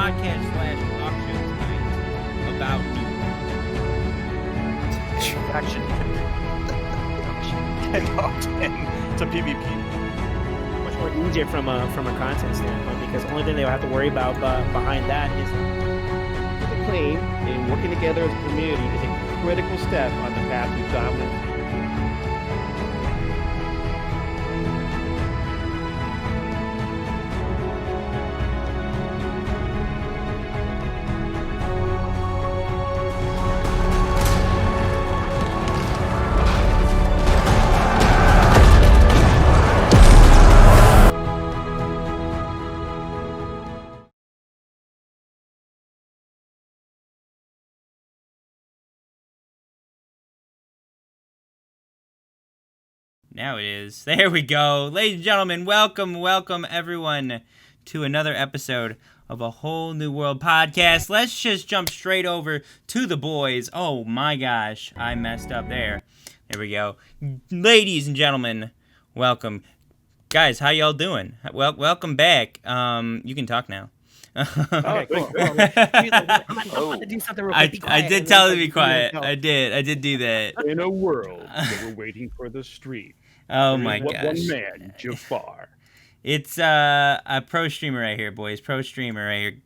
podcast / talk show tonight about Action. It's a PvP. Much more easier from a content standpoint, because the only thing they'll have to worry about behind that is the claim, and working together as a community is a critical step on the path to dominance. Now it is. There we go. Ladies and gentlemen, welcome everyone to another episode of A Whole New World podcast. Let's just jump straight over to the boys. Oh my gosh, I messed up there. There we go. Ladies and gentlemen, welcome. Guys, how y'all doing? Well, welcome back. You can talk now. Okay, cool. I did tell them to be quiet. I did do that. In a world that we're waiting for the street. Oh my gosh. One man, Jafar. It's a pro streamer right here, boys. Pro streamer right here.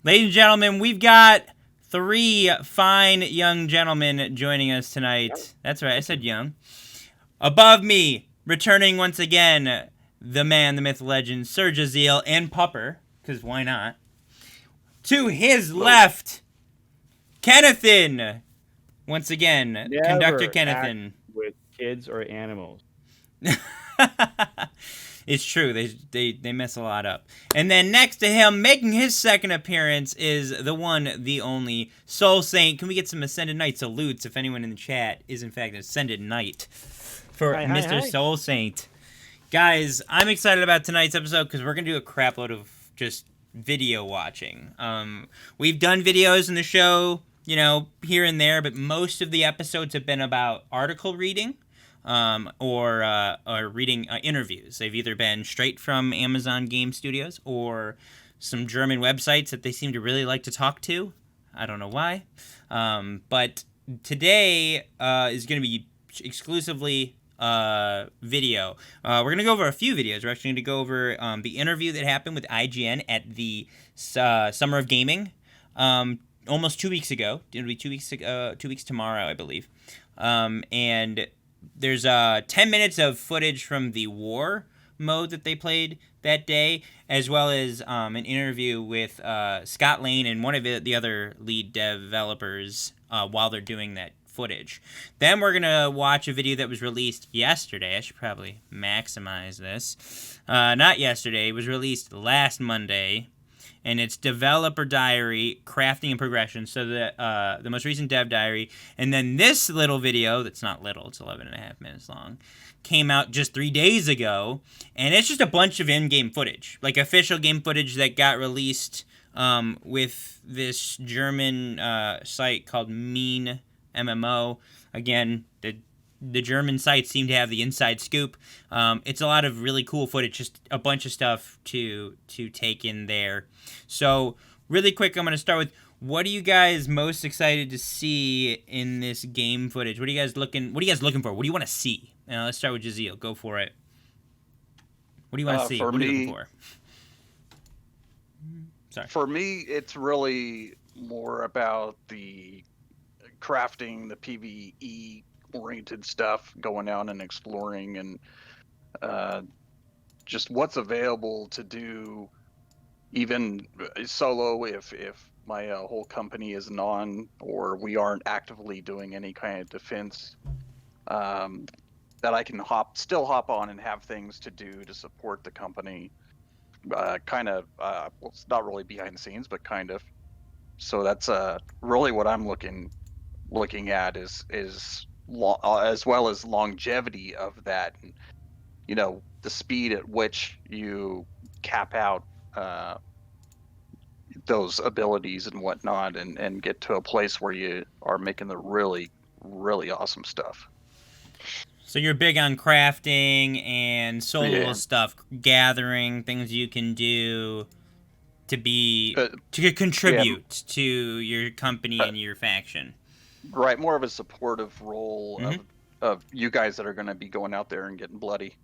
Ladies and gentlemen, we've got 3 fine young gentlemen joining us tonight. That's right, I said young. Above me, returning once again, the man, the myth, legend, Sir Jaziel and Pupper, because why not? To his left, Kennethan. Once again, Never Conductor Kennethan. act with kids or animals. It's true. They mess a lot up. And then next to him, making his second appearance, is the one, the only Soul Saint. Can we get some Ascended Knight salutes if anyone in the chat is in fact an Ascended Knight for Mr. Hi. Soul Saint? Guys, I'm excited about tonight's episode because we're gonna do a crap load of just video watching. We've done videos in the show, here and there, but most of the episodes have been about article reading. Or reading interviews. They've either been straight from Amazon Game Studios or some German websites that they seem to really like to talk to. I don't know why. But today is going to be exclusively video. We're going to go over a few videos. We're actually going to go over the interview that happened with IGN at the Summer of Gaming almost 2 weeks ago. It'll be 2 weeks tomorrow, I believe. And there's 10 minutes of footage from the war mode that they played that day, as well as an interview with Scott Lane and one of the other lead developers while they're doing that footage. Then we're going to watch a video that was released yesterday. I should probably maximize this. Not yesterday. It was released last Monday. And it's Developer Diary, Crafting and Progression, so the most recent Dev Diary. And then this little video, that's not little, it's 11 and a half minutes long, came out just 3 days ago. And it's just a bunch of in-game footage, like official game footage that got released with this German site called Mean MMO. Again, the German sites seem to have the inside scoop. It's a lot of really cool footage, just a bunch of stuff to take in there. So, really quick, I'm going to start with, what are you guys most excited to see in this game footage? What are you guys looking for? What do you want to see? Let's start with Jaziel. Go for it. What do you want to see? What are you looking for? Sorry. For me, it's really more about the crafting, the PvE oriented stuff, going out and exploring, and just what's available to do, even solo, if my whole company isn't on, or we aren't actively doing any kind of defense, that I can still hop on and have things to do to support the company. Well, it's not really behind the scenes, but kind of. So that's really what I'm looking at is as well as longevity of that, and, the speed at which you cap out those abilities and whatnot, and get to a place where you are making the really, really awesome stuff. So you're big on crafting and solo stuff, gathering, things you can do. to be Uh, to contribute to your company and your faction. Right, more of a supportive role Mhm. of you guys that are going to be going out there and getting bloody.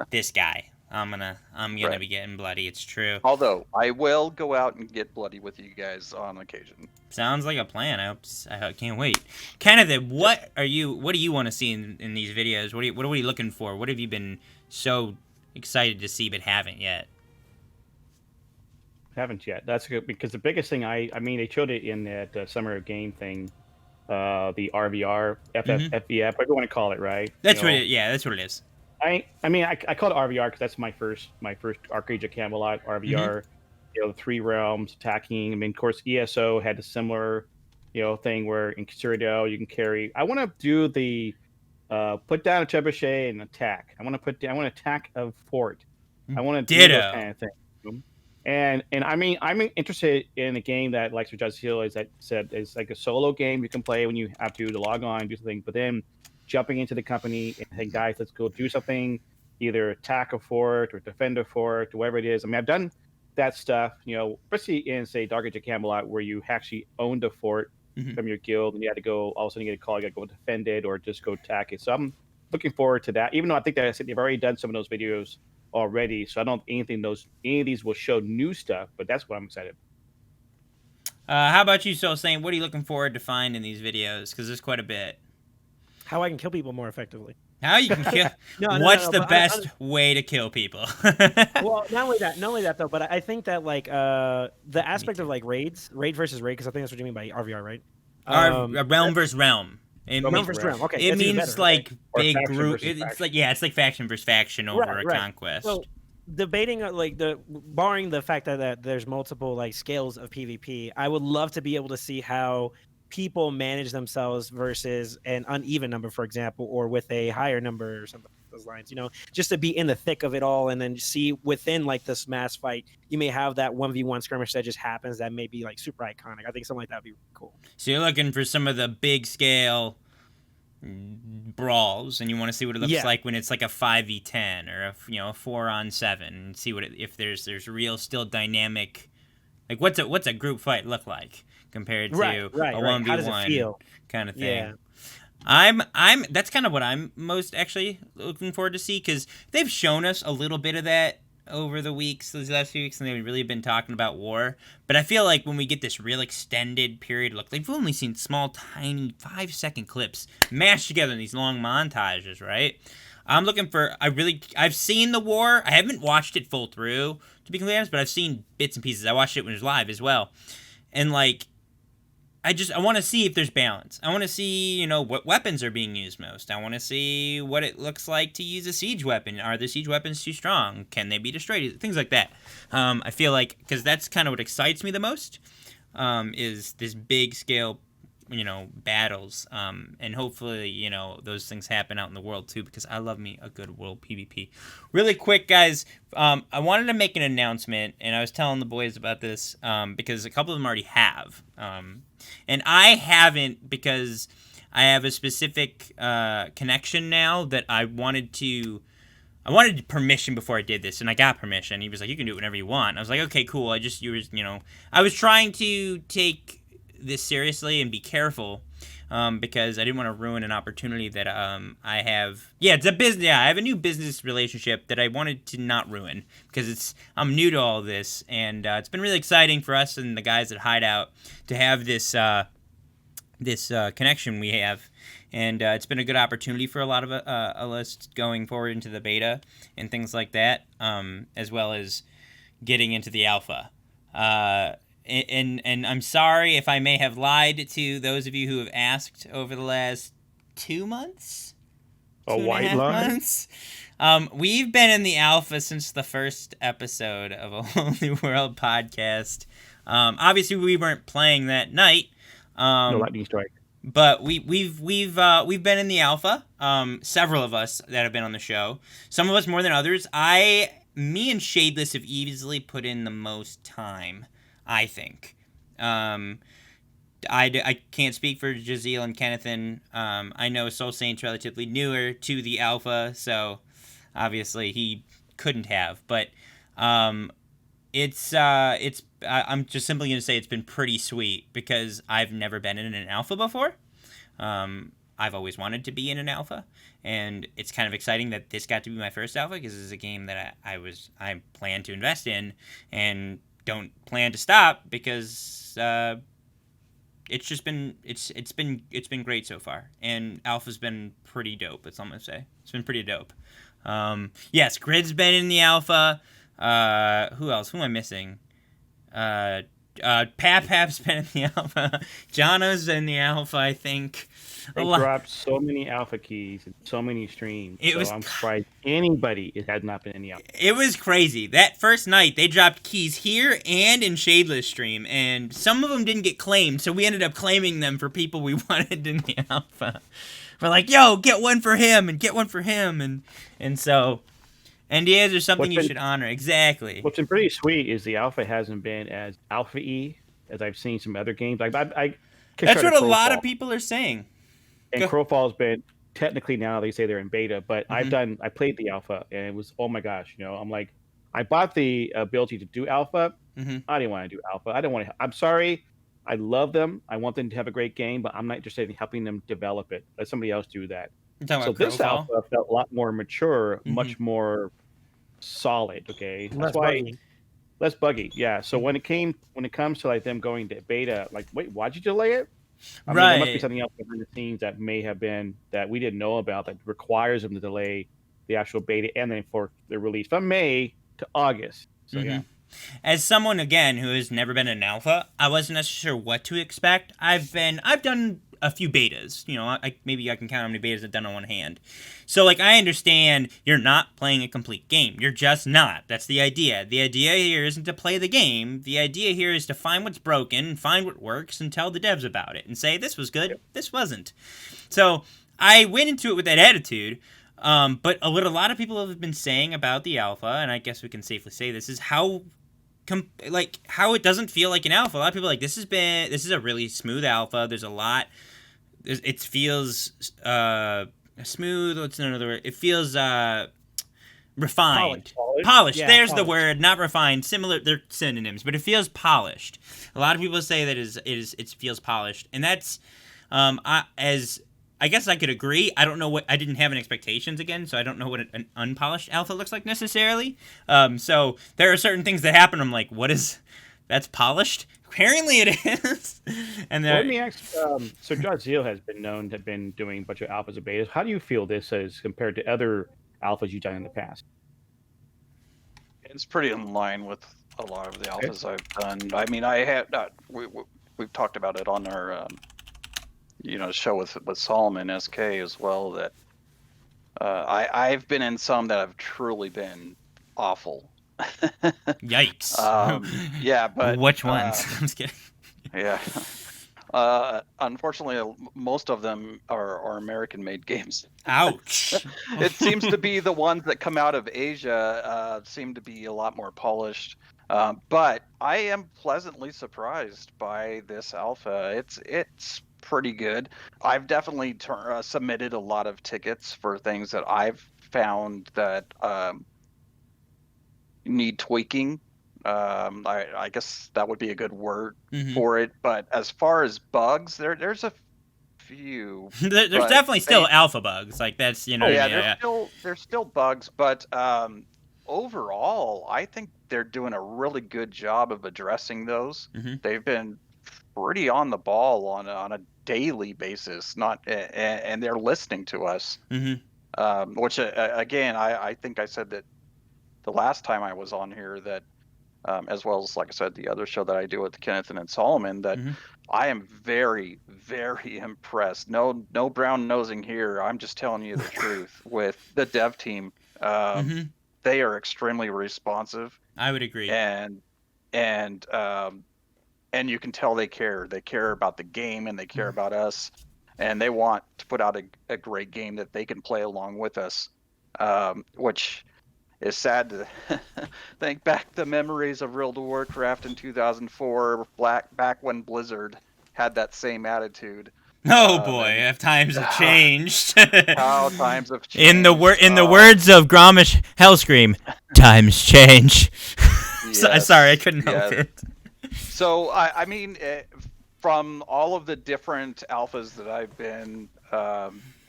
This guy, I'm gonna Right. be getting bloody. It's true. Although I will go out and get bloody with you guys on occasion. Sounds like a plan. I can't wait. Kenneth, what do you want to see in these videos? What are we looking for? What have you been so excited to see but haven't yet? Haven't yet. That's good because the biggest thing I mean they showed it in that summer game thing, the RVR, Mhm. FVF, whatever you want to call it, right? That's what it. Yeah, that's what it is. I mean I call it RVR because that's my first Arcade of Camelot RVR. The 3 realms attacking. I mean, of course, ESO had a similar, thing where in Cyrodiil you can carry. I want to do the put down a trebuchet and attack. I want to attack a fort. I want to do those Ditto. kind of things. And I mean, I'm interested in a game that, like Sir Justice Hill said, is like a solo game you can play when you have to log on, do something. But then jumping into the company and saying, guys, let's go do something, either attack a fort or defend a fort, or whatever it is. I mean, I've done that stuff, especially in, say, Dark Age of Camelot, where you actually owned a fort from your guild and you had to go, all of a sudden you get a call, you got to go defend it or just go attack it. So I'm looking forward to that, even though I think that they've already done some of those videos already, so I don't think any of these will show new stuff, but that's what I'm excited. How about you, Soul Saint? What are you looking forward to find in these videos? Because there's quite a bit. How I can kill people more effectively. How you can kill? What's the best way to kill people? Well, not only that though, but I think that like the aspect of like raid versus raid, because I think that's what you mean by RVR, right? Realm versus realm. Realm versus realm. Okay, it means like big group. It's like faction versus faction over a conquest. So debating barring the fact that there's multiple like scales of PvP, I would love to be able to see how people manage themselves versus an uneven number, for example, or with a higher number or something like those lines, just to be in the thick of it all and then see within like this mass fight, you may have that 1v1 skirmish that just happens that may be like super iconic. I think something like that would be cool. So you're looking for some of the big scale brawls, and you want to see what it looks like when it's like a 5v10 or a 4-on-7, and see if there's real still dynamic, like what's a group fight look like compared to a 1v1 kind of thing. Yeah. I'm that's kind of what I'm most actually looking forward to see, because they've shown us a little bit of that over the weeks, these last few weeks, and they've really been talking about war. But I feel like when we get this real extended period look, they've only seen small, tiny 5-second clips mashed together in these long montages, right? I'm looking for, I've seen the war. I haven't watched it full through, to be completely honest, but I've seen bits and pieces. I watched it when it was live as well. And like, I want to see if there's balance. I want to see, what weapons are being used most. I want to see what it looks like to use a siege weapon. Are the siege weapons too strong? Can they be destroyed? Things like that. I feel like, because that's kind of what excites me the most, is this big scale, battles. And hopefully, those things happen out in the world too, because I love me a good world PvP. Really quick, guys, I wanted to make an announcement, and I was telling the boys about this, because a couple of them already have. And I haven't, because I have a specific connection now that I wanted permission before I did this, and I got permission. He was like, you can do it whenever you want. I was like, okay, cool. I was trying to take this seriously and be careful, because I didn't want to ruin an opportunity that I have. Yeah, it's a business. Yeah, I have a new business relationship that I wanted to not ruin, because I'm new to all this, and it's been really exciting for us and the guys at Hideout to have this connection we have, and it's been a good opportunity for a lot of us going forward into the beta and things like that, as well as getting into the alpha. And I'm sorry if I may have lied to those of you who have asked over the last 2 months. A white lie? Months. We've been in the alpha since the first episode of A Whole New World podcast. Obviously, we weren't playing that night. No lightning strike. But we've been in the alpha. Several of us that have been on the show. Some of us more than others. Me and Shadeless have easily put in the most time, I think. I can't speak for Jaziel and Kennethan. I know Soul Saint's relatively newer to the alpha, so obviously he couldn't have. But I'm just simply going to say it's been pretty sweet because I've never been in an alpha before. I've always wanted to be in an alpha, and it's kind of exciting that this got to be my first alpha because this is a game that I plan to invest in and don't plan to stop because it's been great so far, and alpha's been pretty dope. That's all I'm gonna say. It's been pretty dope. Yes, Grid's been in the alpha. Who else? Who am I missing? Pap's been in the alpha. Jono's in the alpha, I think. They dropped so many alpha keys and so many streams. I'm surprised anybody has not been in the alpha. It was crazy. That first night, they dropped keys here and in Shadeless stream, and some of them didn't get claimed, so we ended up claiming them for people we wanted in the alpha. We're like, yo, get one for him and get one for him, and so NDAs are something you should honor. Exactly. What's been pretty sweet is the alpha hasn't been as alpha-y as I've seen some other games. Like that's what a lot of people are saying. And Crowfall's been technically now they say they're in beta, but I played the alpha and it was, oh my gosh, I'm like, I bought the ability to do alpha. I didn't want to do alpha. I don't want to. I'm sorry. I love them. I want them to have a great game, but I'm not interested in helping them develop it. Let somebody else do that. So this alpha felt a lot more mature, much more solid. Okay, less buggy. Yeah. So when it comes to like them going to beta, like, wait, why'd you delay it? I mean, there must be something else behind the scenes that may have been that we didn't know about that requires them to delay the actual beta and then for the release from May to August. So yeah. As someone again who has never been in an alpha, I wasn't necessarily sure what to expect. I've done a few betas. Maybe I can count how many betas I've done on one hand. So like I understand you're not playing a complete game. You're just not. That's the idea. The idea here isn't to play the game. The idea here is to find what's broken, find what works, and tell the devs about it and say this was good, this wasn't. So I went into it with that attitude. But what a lot of people have been saying about the alpha, and I guess we can safely say this, is how it doesn't feel like an alpha. A lot of people are like, this is a really smooth alpha. There's a lot. It feels smooth. What's another word? It feels refined. Polished. Yeah, There's polished. the word. Not refined. Similar. They're synonyms, but it feels polished. A lot of people say that it feels polished, and that's I guess I could agree. I don't know I didn't have any expectations again, so I don't know what an unpolished alpha looks like necessarily. So there are certain things that happen. I'm like, that's polished? Apparently it is. And let me ask, so Jazeel has been known to have been doing a bunch of alphas and betas. How do you feel this as compared to other alphas you've done in the past? It's pretty in line with a lot of the alphas I've done. I mean, I had we've talked about it on our show with Solomon SK as well, that I've been in some that have truly been awful. Yikes. Yeah, but which ones? I'm just kidding. Yeah. Unfortunately, most of them are American-made games. Ouch. It seems to be the ones that come out of Asia seem to be a lot more polished. But I am pleasantly surprised by this alpha. It's pretty good. I've definitely submitted a lot of tickets for things that I've found that need tweaking. I guess that would be a good word for it. But as far as bugs, there's a few. There's definitely still alpha bugs. Like that's there's still bugs, but overall, I think they're doing a really good job of addressing those. They've been pretty on the ball on a daily basis, and they're listening to us. Which again, I think I said that the last time I was on here that, as well as like I said, the other show that I do with Kenneth and Solomon, that I am very, very impressed. No brown nosing here. I'm just telling you the truth with the dev team. They are extremely responsive. I would agree. And you can tell they care. They care about the game and they care about us, and they want to put out a great game that they can play along with us, which is sad to think back the memories of World of Warcraft in 2004, back when Blizzard had that same attitude. Oh boy, if times have changed. How times have changed. In the words of Gromish Hellscream, times change. Sorry, I Yes. couldn't help Yeah. it. So I mean, from all of the different alphas that I've been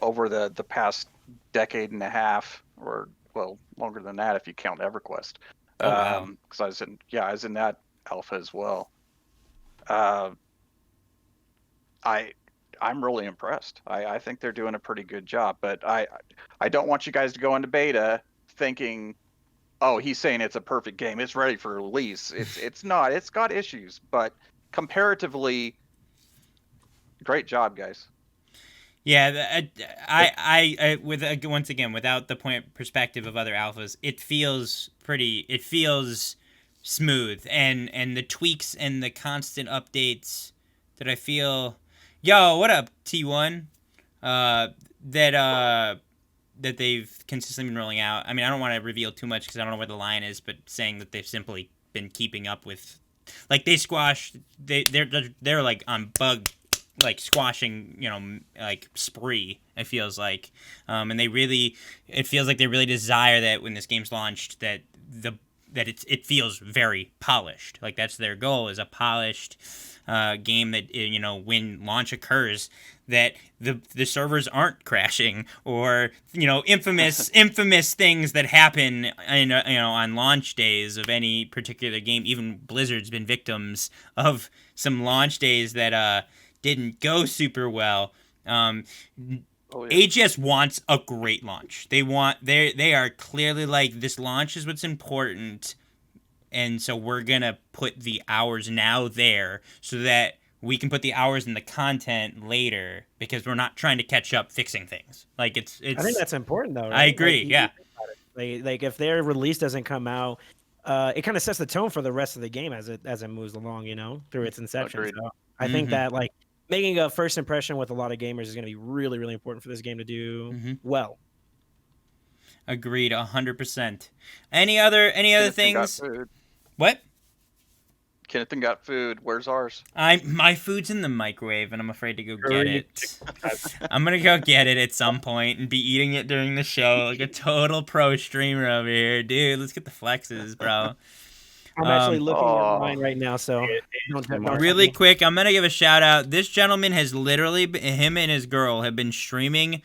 over the past decade and a half, or well, longer than that if you count EverQuest, Oh wow. because I was in that alpha as well. Uh, I I'm really impressed. I think they're doing a pretty good job, but I don't want you guys to go into beta thinking, oh, he's saying it's a perfect game. It's ready for release. It's not. It's got issues, but comparatively, great job, guys. Yeah, with once again, without the point perspective of other alphas, it feels pretty. It feels smooth, and the tweaks and the constant updates that I feel. Yo, what up, T1? That that they've consistently been rolling out. I mean, I don't want to reveal too much because I don't know where the line is, but saying that they've simply been keeping up with, like they squash, they're like on bug, like squashing, like spree. It feels like, and it feels like they really desire that when this game's launched that it feels very polished. Like that's their goal, is a polished game that when launch occurs, that the servers aren't crashing, or infamous things that happen on launch days of any particular game. Even Blizzard's been victims of some launch days that didn't go super well. Oh, yeah. AGS wants a great launch. They are clearly like, this launch is what's important, and so we're gonna put the hours now there so that we can put the hours in the content later, because we're not trying to catch up fixing things. Like it's I think that's important though. Right? I agree. Like, yeah. Like if their release doesn't come out, it kind of sets the tone for the rest of the game as it moves along, through its inception. Agreed. So I think that like making a first impression with a lot of gamers is going to be really, really important for this game to do well. Agreed, 100%. Any other things? What? Kenneth got food. Where's ours? My food's in the microwave, and I'm afraid to go get it. I'm gonna go get it at some point and be eating it during the show, like a total pro streamer over here, dude. Let's get the flexes, bro. I'm actually looking at mine right now, so don't really quick, I'm gonna give a shout out. This gentleman has literally, him and his girl have been streaming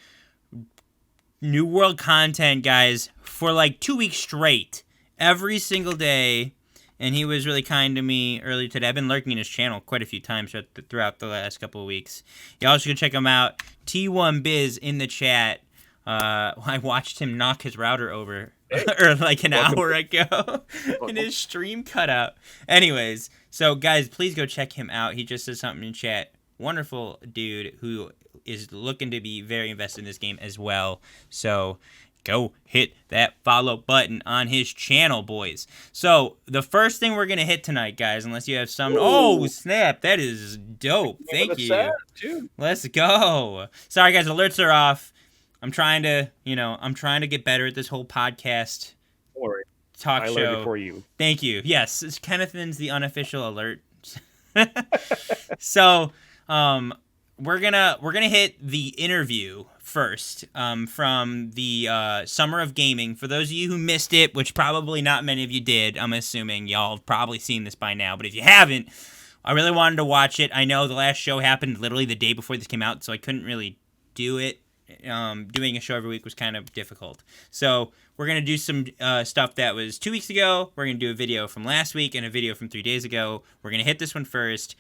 New World content, guys, for like 2 weeks straight, every single day. And he was really kind to me earlier today. I've been lurking in his channel quite a few times throughout the last couple of weeks. You also can check him out. T1Biz in the chat. I watched him knock his router over or like an hour ago, and his stream cut out. Anyways, so guys, please go check him out. He just said something in chat. Wonderful dude who is looking to be very invested in this game as well. So go hit that follow button on his channel, boys. So the first thing we're gonna hit tonight, guys, unless you have some. Oh snap! That is dope. Thank you. Let's go. Sorry, guys. Alerts are off. I'm trying to get better at this whole podcast talk show. I learned before you. Thank you. Yes, Kennethan's the unofficial alert. So, we're gonna hit the interview first, from the Summer of Gaming. For those of you who missed it, which probably not many of you did, I'm assuming y'all have probably seen this by now, but if you haven't, I really wanted to watch it. I know the last show happened literally the day before this came out, so I couldn't really do it. Doing a show every week was kind of difficult. So we're going to do some stuff that was 2 weeks ago. We're going to do a video from last week and a video from 3 days ago. We're going to hit this one first.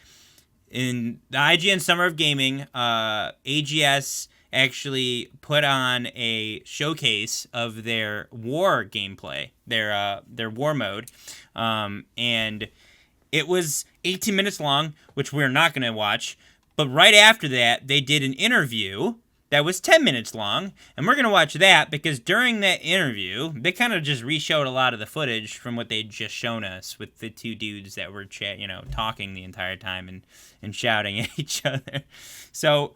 In the IGN Summer of Gaming, AGS actually put on a showcase of their war gameplay, their war mode, and it was 18 minutes long, which we're not going to watch. But right after that, they did an interview that was 10 minutes long, and we're going to watch that because during that interview, they kind of just re-showed a lot of the footage from what they'd just shown us with the two dudes that were talking the entire time and shouting at each other. So,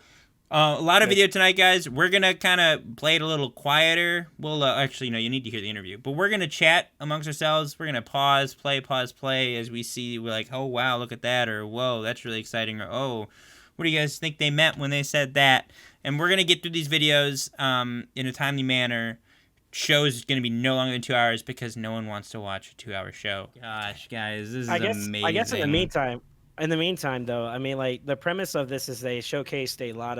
a lot of video tonight, guys. We're going to kind of play it a little quieter. Well, actually, no, you need to hear the interview. But we're going to chat amongst ourselves. We're going to pause, play as we see. We're like, oh, wow, look at that. Or, whoa, that's really exciting. Or, oh, what do you guys think they meant when they said that? And we're going to get through these videos in a timely manner, show's going to be no longer than 2 hours because no one wants to watch a 2-hour show. Gosh, guys, this is amazing. I guess in the meantime, though, I mean, like the premise of this is they showcased a lot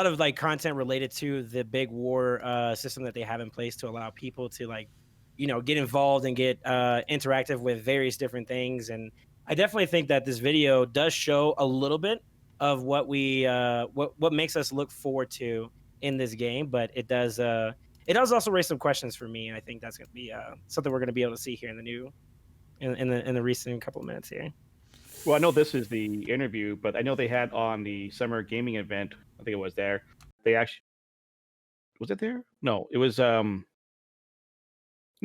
of like content related to the big war system that they have in place to allow people to like, get involved and get interactive with various different things. And I definitely think that this video does show a little bit of what what makes us look forward to in this game, but it does also raise some questions for me, and I think that's going to be something we're going to be able to see here in the new in the recent couple of minutes here. Well, I know this is the interview, but I know they had on the summer gaming event. I think it was there. They actually was it there? No, it was no,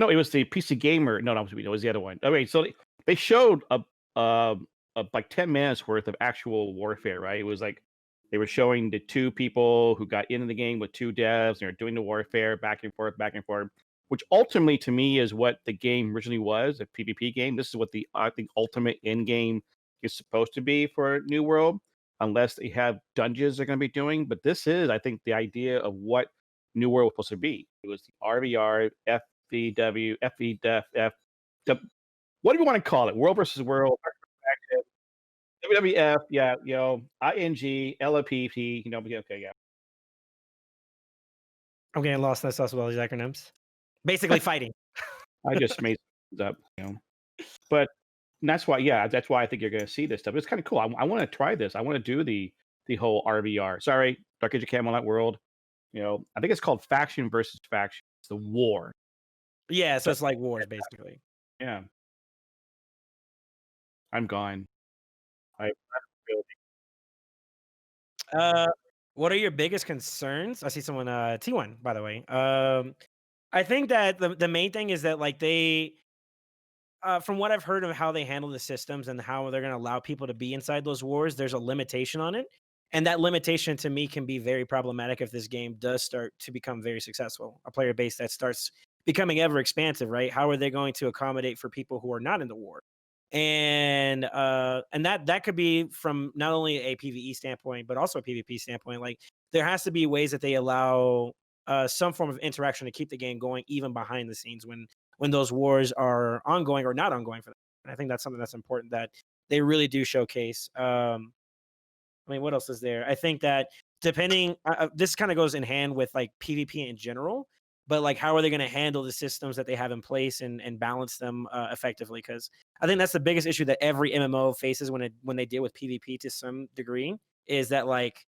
it was the PC Gamer. No, it was the other one. Okay, so they showed a like 10 minutes worth of actual warfare, right? It was like they were showing the two people who got into the game with two devs, and they're doing the warfare back and forth, which ultimately to me is what the game originally was, a PvP game. This is what the I think ultimate end game is supposed to be for New World, unless they have dungeons they're going to be doing. But this is, I think, the idea of what New World was supposed to be. It was the RVR, FVW, FVDF, what do you want to call it? World versus World, WWF, yeah, ING, LAPP, okay, yeah. I'm getting lost in the sauce with all these acronyms. Basically, fighting. I just made things up, But that's why I think you're going to see this stuff. It's kind of cool. I want to try this. I want to do the whole RVR. Sorry, Dark Age of Camelot World. I think it's called Faction versus Faction. It's the war. Yeah, so it's like wars, basically. Yeah. I'm gone. What are your biggest concerns? I see someone T1, by the way. I think that the main thing is that like they from what I've heard of how they handle the systems and how they're going to allow people to be inside those wars, there's a limitation on it. And that limitation to me can be very problematic if this game does start to become very successful. A player base that starts becoming ever expansive, right? How are they going to accommodate for people who are not in the war? And that could be from not only a PvE standpoint, but also a PvP standpoint. Like there has to be ways that they allow some form of interaction to keep the game going, even behind the scenes when those wars are ongoing or not ongoing for them. And I think that's something that's important that they really do showcase. I mean, what else is there? I think that depending, this kind of goes in hand with like PvP in general, but like how are they going to handle the systems that they have in place and balance them effectively? Because I think that's the biggest issue that every MMO faces when they deal with PvP to some degree is that like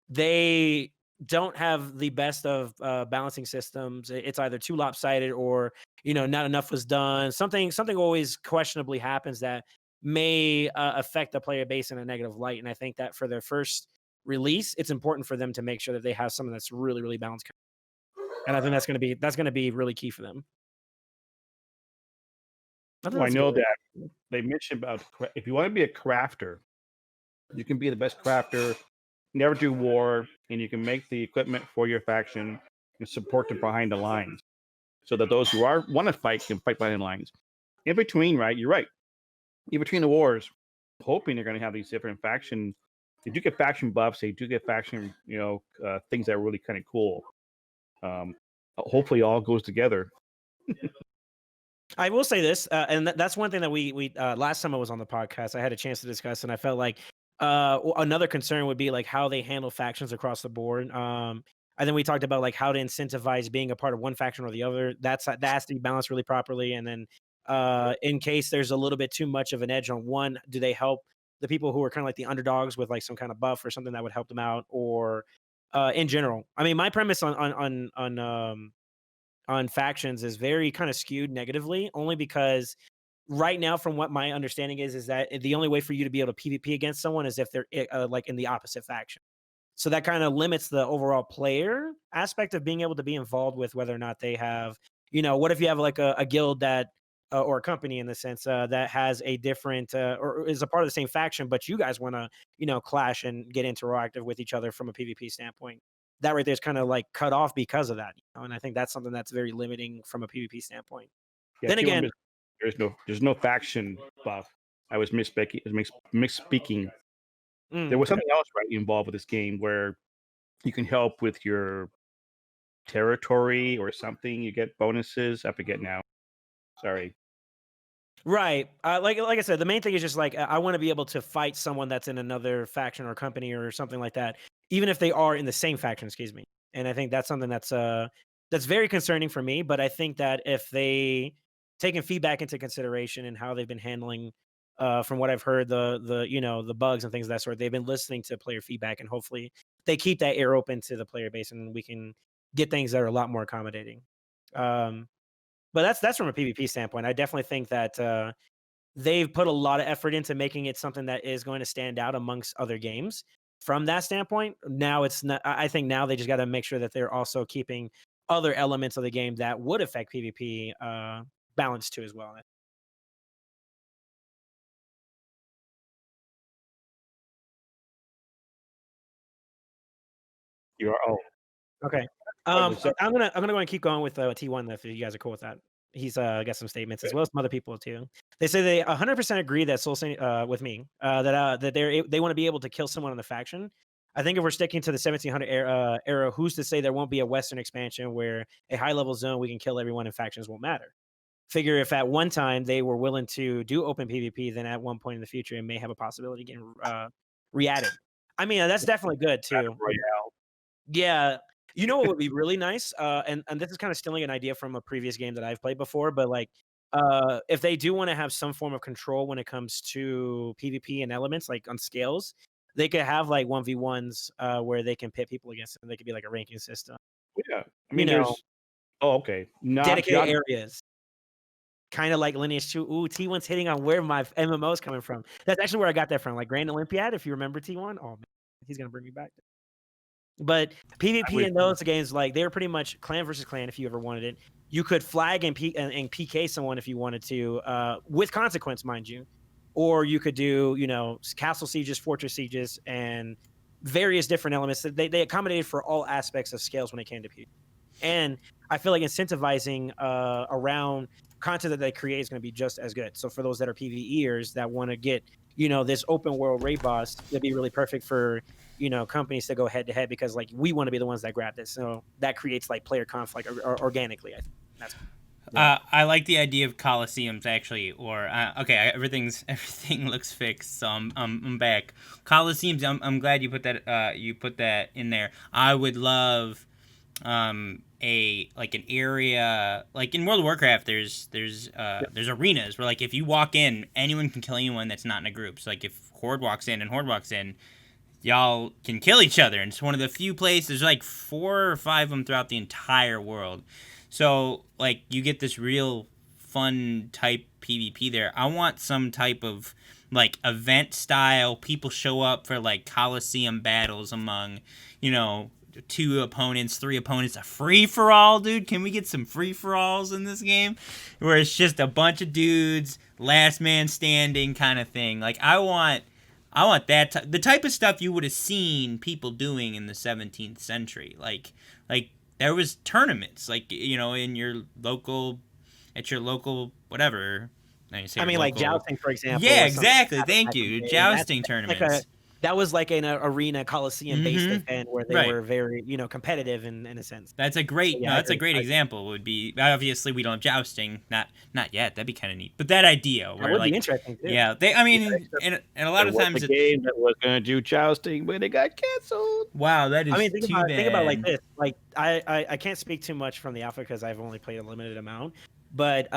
they don't have the best of balancing systems. It's either too lopsided or not enough was done. Something always questionably happens that may affect the player base in a negative light. And I think that for their first release, it's important for them to make sure that they have something that's really really balanced. And I think that's going to be really key for them. I know that they mentioned about if you want to be a crafter, you can be the best crafter, never do war, and you can make the equipment for your faction and support them behind the lines, so that those who want to fight can fight behind the lines. In between, right? You're right. In between the wars, hoping they're going to have these different faction. They do get faction buffs. They do get faction, things that are really kind of cool. Hopefully, all goes together. I will say this, and that's one thing that we last time I was on the podcast, I had a chance to discuss, and I felt like another concern would be like how they handle factions across the board. And then we talked about like how to incentivize being a part of one faction or the other. That has to be balanced really properly. And then in case there's a little bit too much of an edge on one, do they help the people who are kind of like the underdogs with like some kind of buff or something that would help them out, or in general? I mean, my premise on factions is very kind of skewed negatively, only because right now, from what my understanding is that the only way for you to be able to PvP against someone is if they're like in the opposite faction. So that kind of limits the overall player aspect of being able to be involved with whether or not they have, what if you have like a guild that or a company in the sense that has a different or is a part of the same faction, but you guys want to, clash and get interactive with each other from a PvP standpoint. That right there is kind of like cut off because of that. And I think that's something that's very limiting from a PvP standpoint. Yeah, then again, there's no faction buff. I was misspeaking. There was something else right involved with this game where you can help with your territory or something. You get bonuses. I forget now. Sorry. Right. Like I said, the main thing is just like I want to be able to fight someone that's in another faction or company or something like that, even if they are in the same faction. Excuse me. And I think that's something that's very concerning for me. But I think that if they taking feedback into consideration and how they've been handling, from what I've heard, the bugs and things of that sort, they've been listening to player feedback, and hopefully they keep that ear open to the player base, and we can get things that are a lot more accommodating. Um, but that's from a PvP standpoint. I definitely think that they've put a lot of effort into making it something that is going to stand out amongst other games. From that standpoint, now it's not. I think now they just got to make sure that they're also keeping other elements of the game that would affect PvP balanced too as well. You are. Oh, Okay. oh, so- I'm gonna go and keep going with T1 if you guys are cool with that. He's got some statements as well as some other people too. They say they 100% agree that with me that they want to be able to kill someone in the faction. I think if we're sticking to the 1700 era, who's to say there won't be a Western expansion where a high level zone we can kill everyone and factions won't matter? Figure if at one time they were willing to do open PvP, then at one point in the future it may have a possibility getting re-added. I mean, that's definitely good too. Royale. Yeah. You know what would be really nice? And this is kind of stealing an idea from a previous game that I've played before, but like if they do want to have some form of control when it comes to PvP and elements, like on scales, they could have like 1v1s where they can pit people against them. They could be like a ranking system. Yeah. I mean, You know, there's. Oh, okay. Not dedicated geog- areas. Kind of like Lineage 2. Ooh, T1's hitting on where my MMO is coming from. That's actually where I got that from. Like Grand Olympiad, if you remember T1. Oh man, he's gonna bring me back. But PvP in those games, like they were pretty much clan versus clan. If you ever wanted it, you could flag and PK someone if you wanted to, with consequence, mind you, or you could do castle sieges, fortress sieges, and various different elements. That they accommodated for all aspects of scales when it came to PvP. And I feel like incentivizing around content that they create is going to be just as good. So for those that are PvEers that want to get this open world raid boss, it'd be really perfect for companies to go head to head, because like we want to be the ones that grab this. So that creates like player conflict organically. I think that's. I like the idea of coliseums actually, or okay, everything looks fixed, so I'm back. Coliseums, I'm glad you put that in there. I would love an area like in World of Warcraft. There's arenas where like if you walk in, anyone can kill anyone that's not in a group. So like if Horde walks in, y'all can kill each other. And it's one of the few places. There's like 4 or 5 of them throughout the entire world. So like you get this real fun type PvP there. I want some type of like event style. People show up for like Coliseum battles among 2 opponents, 3 opponents, a free for all, dude. Can we get some free for alls in this game where it's just a bunch of dudes, last man standing kind of thing? Like I want that the type of stuff you would have seen people doing in the 17th century. Like there was tournaments, like in your local, at your local whatever. I mean, like jousting, for example. Yeah, exactly. Thank you. Jousting tournaments. That was like an arena Coliseum based event where they were very, competitive in a sense. That's a great that's a great example. Would be, obviously we don't have jousting, not yet. That'd be kind of neat. But that idea where that would like be interesting too. Yeah, and a lot of times the game that was going to do jousting, but it got canceled. Wow, that is think about it like this. Like I can't speak too much from the alpha because I've only played a limited amount. But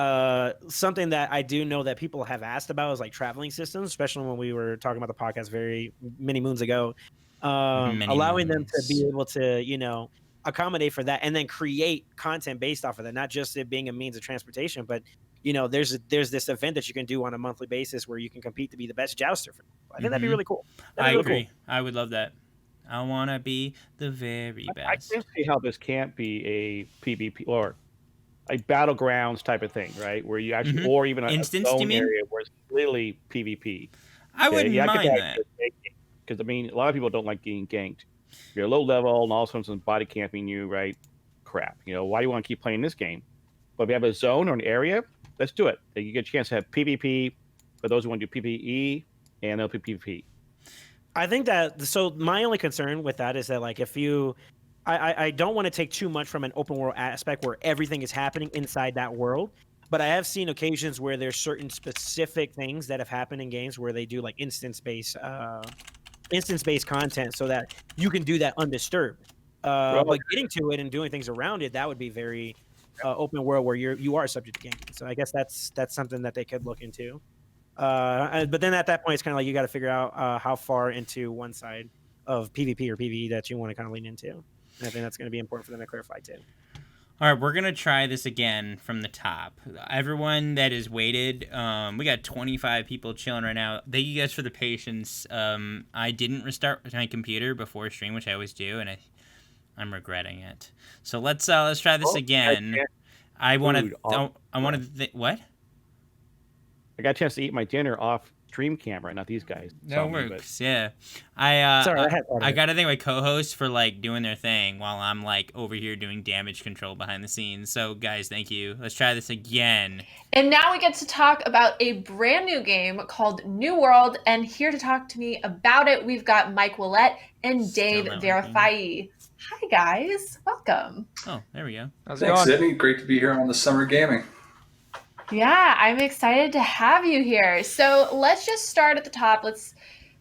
something that I do know that people have asked about is like traveling systems, especially when we were talking about the podcast many moons ago. Allowing them to be able to, accommodate for that and then create content based off of that, not just it being a means of transportation, but there's this event that you can do on a monthly basis where you can compete to be the best jouster. I think that'd be really cool. I agree. Cool. I would love that. I want to be the very best. I can see how this can't be a PvP or like battlegrounds type of thing, right? Where you actually, or even a zone area where it's literally PvP. I wouldn't mind that. Because, I mean, a lot of people don't like getting ganked. You're low level and all of a sudden someone's body camping you, right? Crap. Why do you want to keep playing this game? But if you have a zone or an area, let's do it. You get a chance to have PvP for those who want to do PvE and LPPVP. I think that, so my only concern with that is that, like, if you I don't want to take too much from an open world aspect where everything is happening inside that world. But I have seen occasions where there's certain specific things that have happened in games where they do like instance-based content so that you can do that undisturbed. Well, But getting to it and doing things around it, that would be very open world where you are subject to gaming. So I guess that's something that they could look into. But then at that point, it's kind of like you got to figure out how far into one side of PvP or PvE that you want to kind of lean into. And I think that's going to be important for them to clarify too. All right, we're going to try this again from the top. Everyone that has waited, we got 25 people chilling right now. Thank you guys for the patience. I didn't restart my computer before stream, which I always do, and I'm regretting it. So let's try this again. I want to. What? I got a chance to eat my dinner off stream camera, not these guys. That works, yeah. Sorry, I gotta thank my co-hosts for like doing their thing while I'm like over here doing damage control behind the scenes. So guys, thank you. Let's try this again. And now we get to talk about a brand new game called New World. And here to talk to me about it, we've got Mike Willette and Dave Verifai. Hi guys, welcome. Oh, there we go. Thanks, Sydney. Great to be here on the Summer Gaming. Yeah, I'm excited to have you here. So let's just start at the top.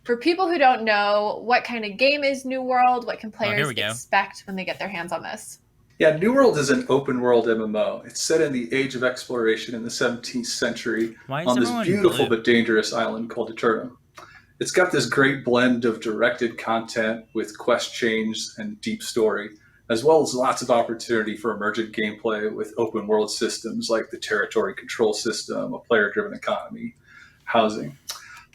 For people who don't know, what kind of game is New World? What can players expect when they get their hands on this? Yeah, New World is an open world MMO. It's set in the age of exploration in the 17th century on this beautiful but dangerous island called Eternum. It's got this great blend of directed content with quest chains and deep story, as well as lots of opportunity for emergent gameplay with open world systems like the territory control system, a player-driven economy, housing.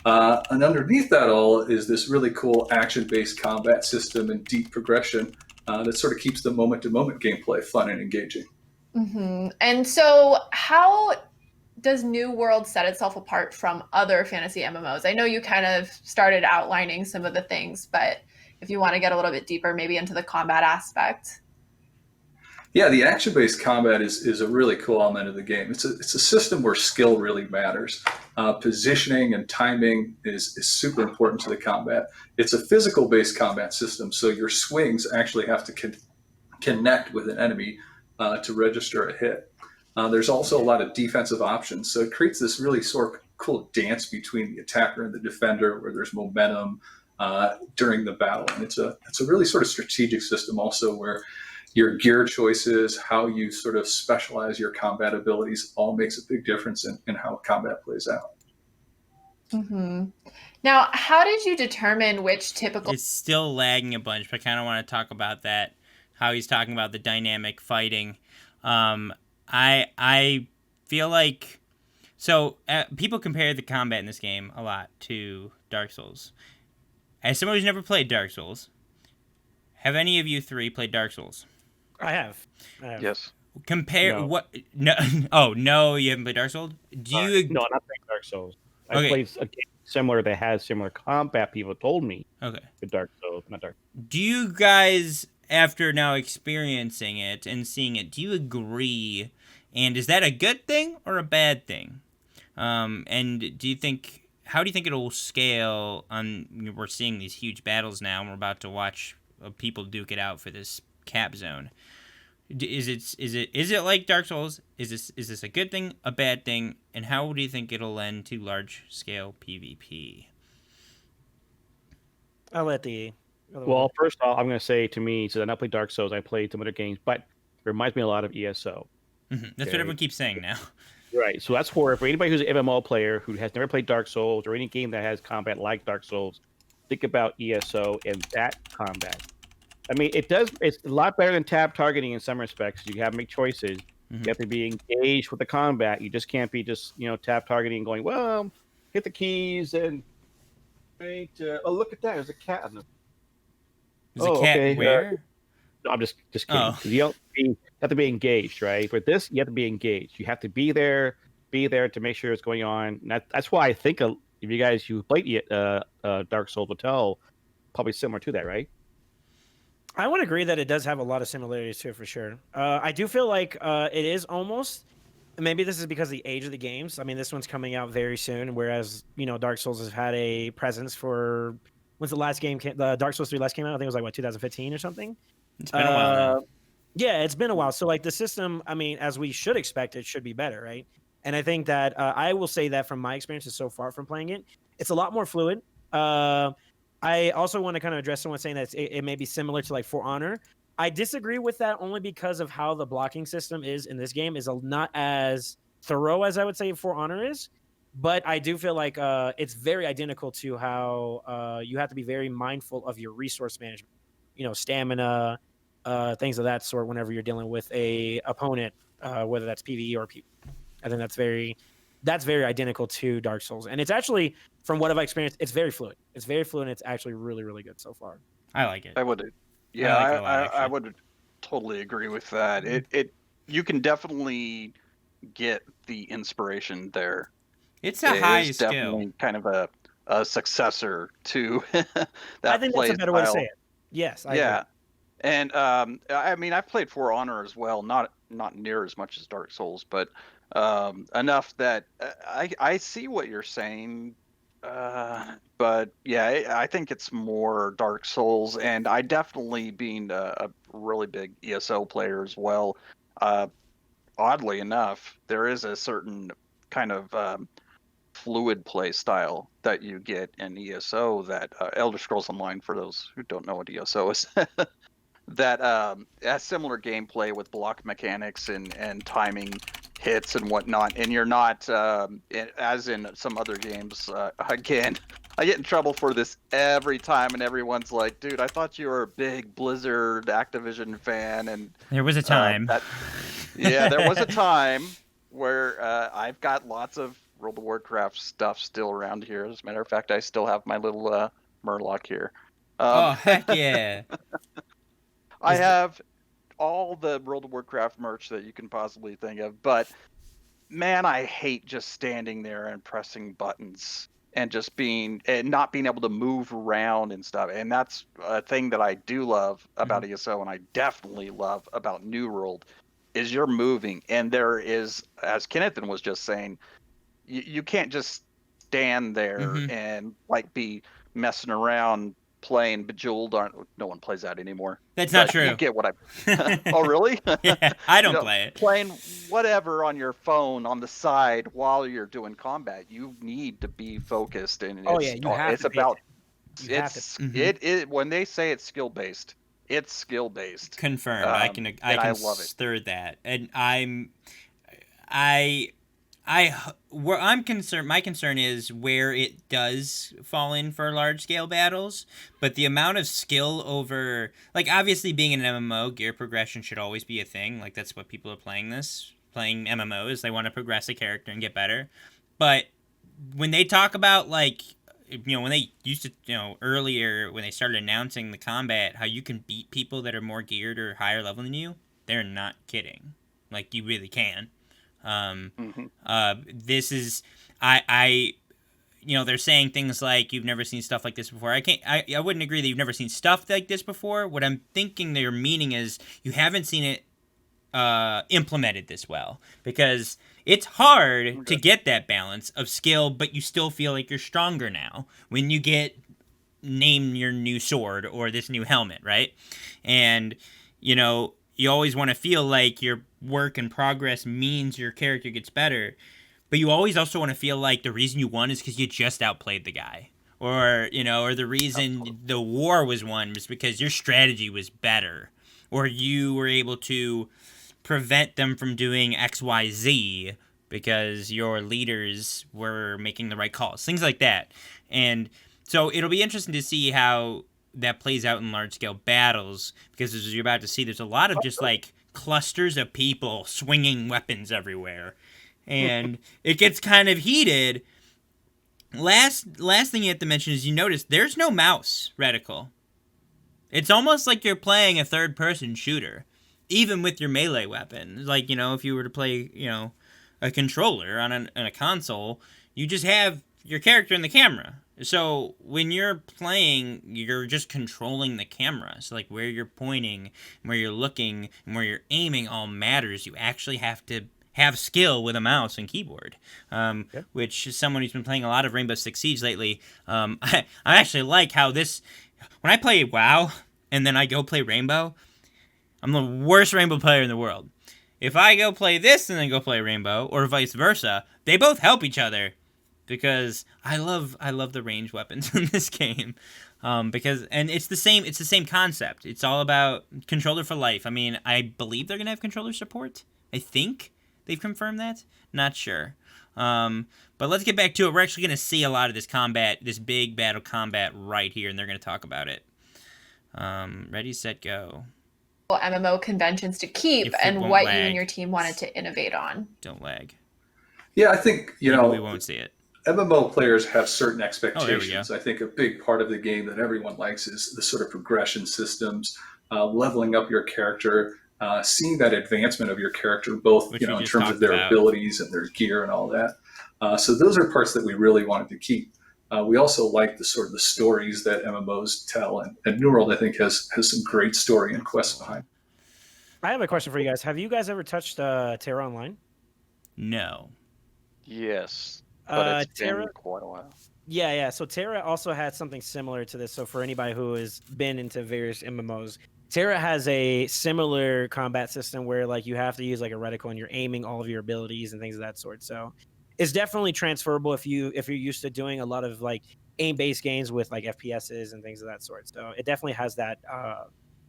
And underneath that all is this really cool action-based combat system and deep progression that sort of keeps the moment-to-moment gameplay fun and engaging. Mm-hmm. And so how does New World set itself apart from other fantasy MMOs? I know you kind of started outlining some of the things, but if you want to get a little bit deeper, maybe into the combat aspect. Yeah, the action-based combat is a really cool element of the game. It's a system where skill really matters. Positioning and timing is super important to the combat. It's a physical-based combat system, so your swings actually have to connect with an enemy to register a hit. There's also a lot of defensive options, so it creates this really sort of cool dance between the attacker and the defender where there's momentum during the battle. And it's a really sort of strategic system also where your gear choices, how you sort of specialize your combat abilities all makes a big difference in how combat plays out. Mm-hmm. Now, how did you determine which typical... It's still lagging a bunch, but I kind of want to talk about that, how he's talking about the dynamic fighting. I feel like... So, people compare the combat in this game a lot to Dark Souls. As someone who's never played Dark Souls, have any of you three played Dark Souls? I have. Yes. Compare No. what? No. Oh no, you haven't played Dark Souls. Do you? No, not playing Dark Souls. I Okay. played a game similar that has similar combat. People told me Okay. to Dark Souls, not Dark. Do you guys, after now experiencing it and seeing it, do you agree? And is that a good thing or a bad thing? And do you think? How do you think it'll scale? We're seeing these huge battles now, and we're about to watch people duke it out for this cap zone. Is it like Dark Souls? Is this a good thing, a bad thing, and how do you think it'll lend to large scale PvP? I'll let the... Well, first off, I'm going to say to me, since I not played Dark Souls, I played some other games, but it reminds me a lot of ESO. That's what everyone keeps saying now. Right. So that's for anybody who's an MMO player who has never played Dark Souls or any game that has combat like Dark Souls, think about ESO and that combat. I mean, it's a lot better than tab targeting in some respects. You have to make choices. You have to be engaged with the combat. You just can't be tab targeting and going, well, hit the keys and wait. Oh, look at that. There's a cat on the... There's a cat where? No, I'm just kidding. Oh. You have to be engaged, right? But this, you have to be engaged. You have to be there to make sure it's going on. And that's why I think if you guys who played Dark Souls will tell, probably similar to that, right? I would agree that it does have a lot of similarities to it for sure. I do feel like it is almost... Maybe this is because of the age of the games. I mean, this one's coming out very soon, whereas, Dark Souls has had a presence for... When's the last game? The Dark Souls 3 last came out? I think it was 2015 or something. It's been a while now. Yeah, it's been a while. So like the system, I mean, as we should expect, it should be better, right? And I think that I will say that from my experiences so far from playing it, it's a lot more fluid. I also want to kind of address someone saying that it may be similar to like For Honor. I disagree with that only because of how the blocking system is in this game is not as thorough as I would say For Honor is. But I do feel like it's very identical to how you have to be very mindful of your resource management, stamina, things of that sort whenever you're dealing with a opponent, whether that's PvE or PvP. I think that's very identical to Dark Souls, and it's actually, from what I've experienced, it's very fluid. It's very fluid, and it's actually really, really good so far. I like it. I would, yeah, I like it a lot, I actually. would totally agree with that. You can definitely get the inspiration there. It's a It high is skill. definitely kind of a successor to that I think play that's a better way to style. say it. Yes, I Yeah, agree. and I mean, I've played For Honor as well, not near as much as Dark Souls, but enough that I see what you're saying. But yeah, I think it's more Dark Souls, and I definitely, being a really big ESO player as well. Oddly enough, there is a certain kind of fluid play style that you get in ESO that Elder Scrolls Online, for those who don't know what ESO is, that has similar gameplay with block mechanics and timing hits and whatnot. And you're not, as in some other games, again, I get in trouble for this every time, and everyone's like, dude, I thought you were a big Blizzard Activision fan. And There was a time. yeah, there was a time where I've got lots of World of Warcraft stuff still around here. As a matter of fact, I still have my little Murloc here. Oh, heck yeah. I have all the World of Warcraft merch that you can possibly think of, but man, I hate just standing there and pressing buttons and just not being able to move around and stuff. And that's a thing that I do love about ESO, and I definitely love about New World, is you're moving. And there is, as Kenneth was just saying, you can't just stand there and like be messing around playing Bejeweled. No one plays that anymore. That's not But true. You get what I. Oh, really? Yeah, I don't play it. Playing whatever on your phone on the side while you're doing combat, you need to be focused. And Oh yeah, you have it's to pay about attention. You have to. it when they say it's skill based, it's skill based. Confirmed. I can I love it. stir that, and where I'm concerned, my concern is where it does fall in for large scale battles, but the amount of skill over, like, obviously being an MMO, gear progression should always be a thing. Like, that's what people are playing MMOs. They want to progress a character and get better. But when they talk about, like, when they used to, earlier when they started announcing the combat, how you can beat people that are more geared or higher level than you, they're not kidding. Like, you really can. This is, they're saying things like, you've never seen stuff like this before. I wouldn't agree that you've never seen stuff like this before. What I'm thinking their meaning is you haven't seen it implemented this well, because it's hard to get that balance of skill, but you still feel like you're stronger now when you get name your new sword or this new helmet, right? And you always want to feel like your work and progress means your character gets better, but you always also want to feel like the reason you won is because you just outplayed the guy, or the reason the war was won was because your strategy was better, or you were able to prevent them from doing XYZ because your leaders were making the right calls, things like that. And so it'll be interesting to see how that plays out in large scale battles, because as you're about to see, there's a lot of just like clusters of people swinging weapons everywhere, and it gets kind of heated. Last thing you have to mention is, you notice there's no mouse reticle. It's almost like you're playing a third person shooter, even with your melee weapon. Like, if you were to play, a controller on a console, you just have your character in the camera. So when you're playing, you're just controlling the camera. So like where you're pointing, where you're looking, and where you're aiming all matters. You actually have to have skill with a mouse and keyboard, which is someone who's been playing a lot of Rainbow Six Siege lately. I actually like how this, when I play WoW and then I go play Rainbow, I'm the worst Rainbow player in the world. If I go play this and then go play Rainbow, or vice versa, they both help each other, because I love the range weapons in this game. Because it's the same concept. It's all about controller for life. I mean, I believe they're gonna have controller support. I think they've confirmed that. Not sure. But let's get back to it. We're actually gonna see a lot of this combat, this big battle combat right here, and they're gonna talk about it. Ready, set, go. MMO conventions to keep, If it and won't what you lag. and your team wanted to innovate on. Don't lag. Yeah, I think, you know, we won't see it. MMO players have certain Oh, expectations. I think a big part of the game that everyone likes is the sort of progression systems, leveling up your character, seeing that advancement of your character, both Which you we know in just terms of talked their about. abilities and their gear and all that. So those are parts that we really wanted to keep. We also like the sort of the stories that MMOs tell, and New World I think has some great story and quests behind. I have a question for you guys. Have you guys ever touched Terra Online? No. Yes, but it's Terra. been quite a while. Yeah. So Terra also had something similar to this. So for anybody who has been into various MMOs, Terra has a similar combat system where like you have to use like a reticle and you're aiming all of your abilities and things of that sort. So it's definitely transferable if you're used to doing a lot of like aim-based games with like FPSs and things of that sort. So it definitely has that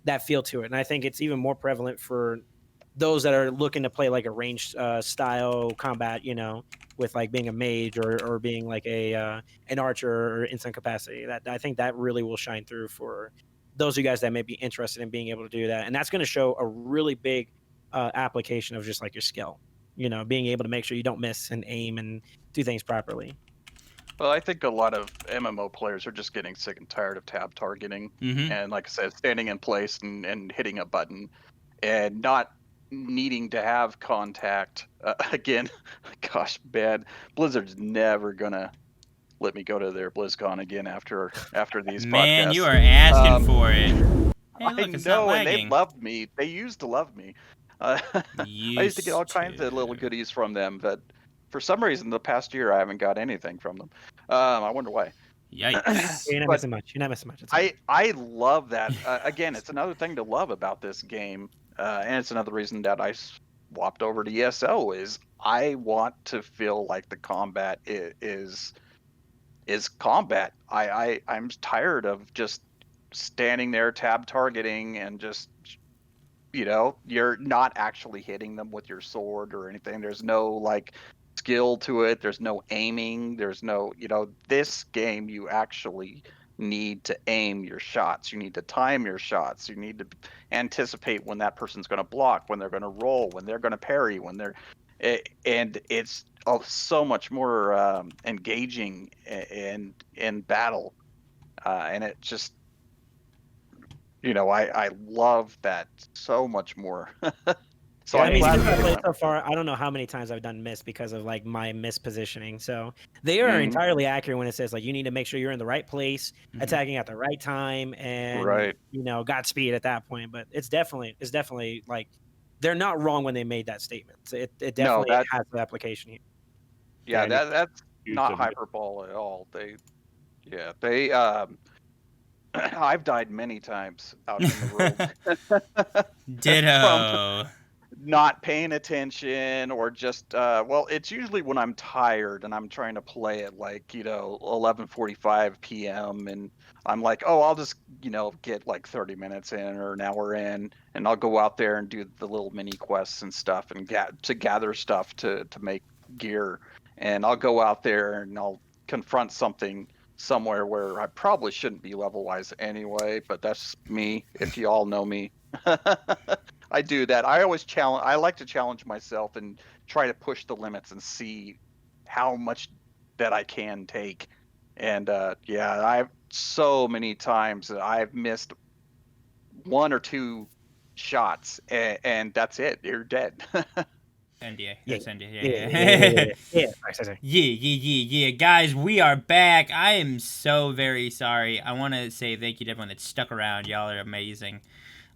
that feel to it. And I think it's even more prevalent for those that are looking to play like a ranged style combat, you know, with like being a mage or being like a an archer or in some capacity. That I think that really will shine through for those of you guys that may be interested in being able to do that. And that's going to show a really big application of just like your skill, you know, being able to make sure you don't miss and aim and do things properly. Well, I think a lot of MMO players are just getting sick and tired of tab targeting, Mm-hmm. and like I said, standing in place and hitting a button, and not needing to have contact. Again, gosh, bad. Blizzard's never gonna let me go to their BlizzCon again after these Man, podcasts. you are asking Um, for it. Hey, I look, it's not know, and they lagging. loved me. They used to love me. I used to get all kinds of little goodies from them, but for some reason, the past year I haven't got anything from them. I wonder why. Yikes. You're not But missing much. You're not missing much. It's okay. I love that. Again, it's another thing to love about this game, and it's another reason that I swapped over to ESO. Is I want to feel like the combat is combat. I'm tired of just standing there tab targeting and just, you know, you're not actually hitting them with your sword or anything. There's no like skill to it. There's no aiming. There's no, you know, this game you actually need to aim your shots. You need to time your shots. You need to anticipate when that person's going to block, when they're going to roll, when they're going to parry, when they're and it's so much more engaging in battle, and it just, you know, I love that so much more. So Yeah, I'm I mean, glad even though they're I doing played that. so far, I don't know how many times I've done miss because of like my mispositioning. So they are Mhm. entirely accurate when it says like you need to make sure you're in the right place, Mhm. attacking at the right time, and Right. you know, Godspeed at that point. But it's definitely like they're not wrong when they made that statement. So it No, definitely that has the application here. yeah, and it's that's due not to hyperbole at all. They I've died many times out in the world from Ditto. not paying attention, or just well, it's usually when I'm tired and I'm trying to play at like, you know, 11:45 p.m. and I'm like, oh, I'll just, you know, get like 30 minutes in or an hour in, and I'll go out there and do the little mini quests and stuff and gather stuff to make gear, and I'll go out there and I'll confront something somewhere where I probably shouldn't be level wise anyway, but that's me if you all know me. I do that. I always challenge. I like to challenge myself and try to push the limits and see how much that I can take. And yeah, I've so many times that I've missed one or two shots, and that's it. You're dead. NDA. Yeah, That's NDA. yeah, Yeah, yeah, yeah, yeah. yeah. Sorry. Yeah. Guys, we are back. I am so very sorry. I want to say thank you to everyone that stuck around. Y'all are amazing.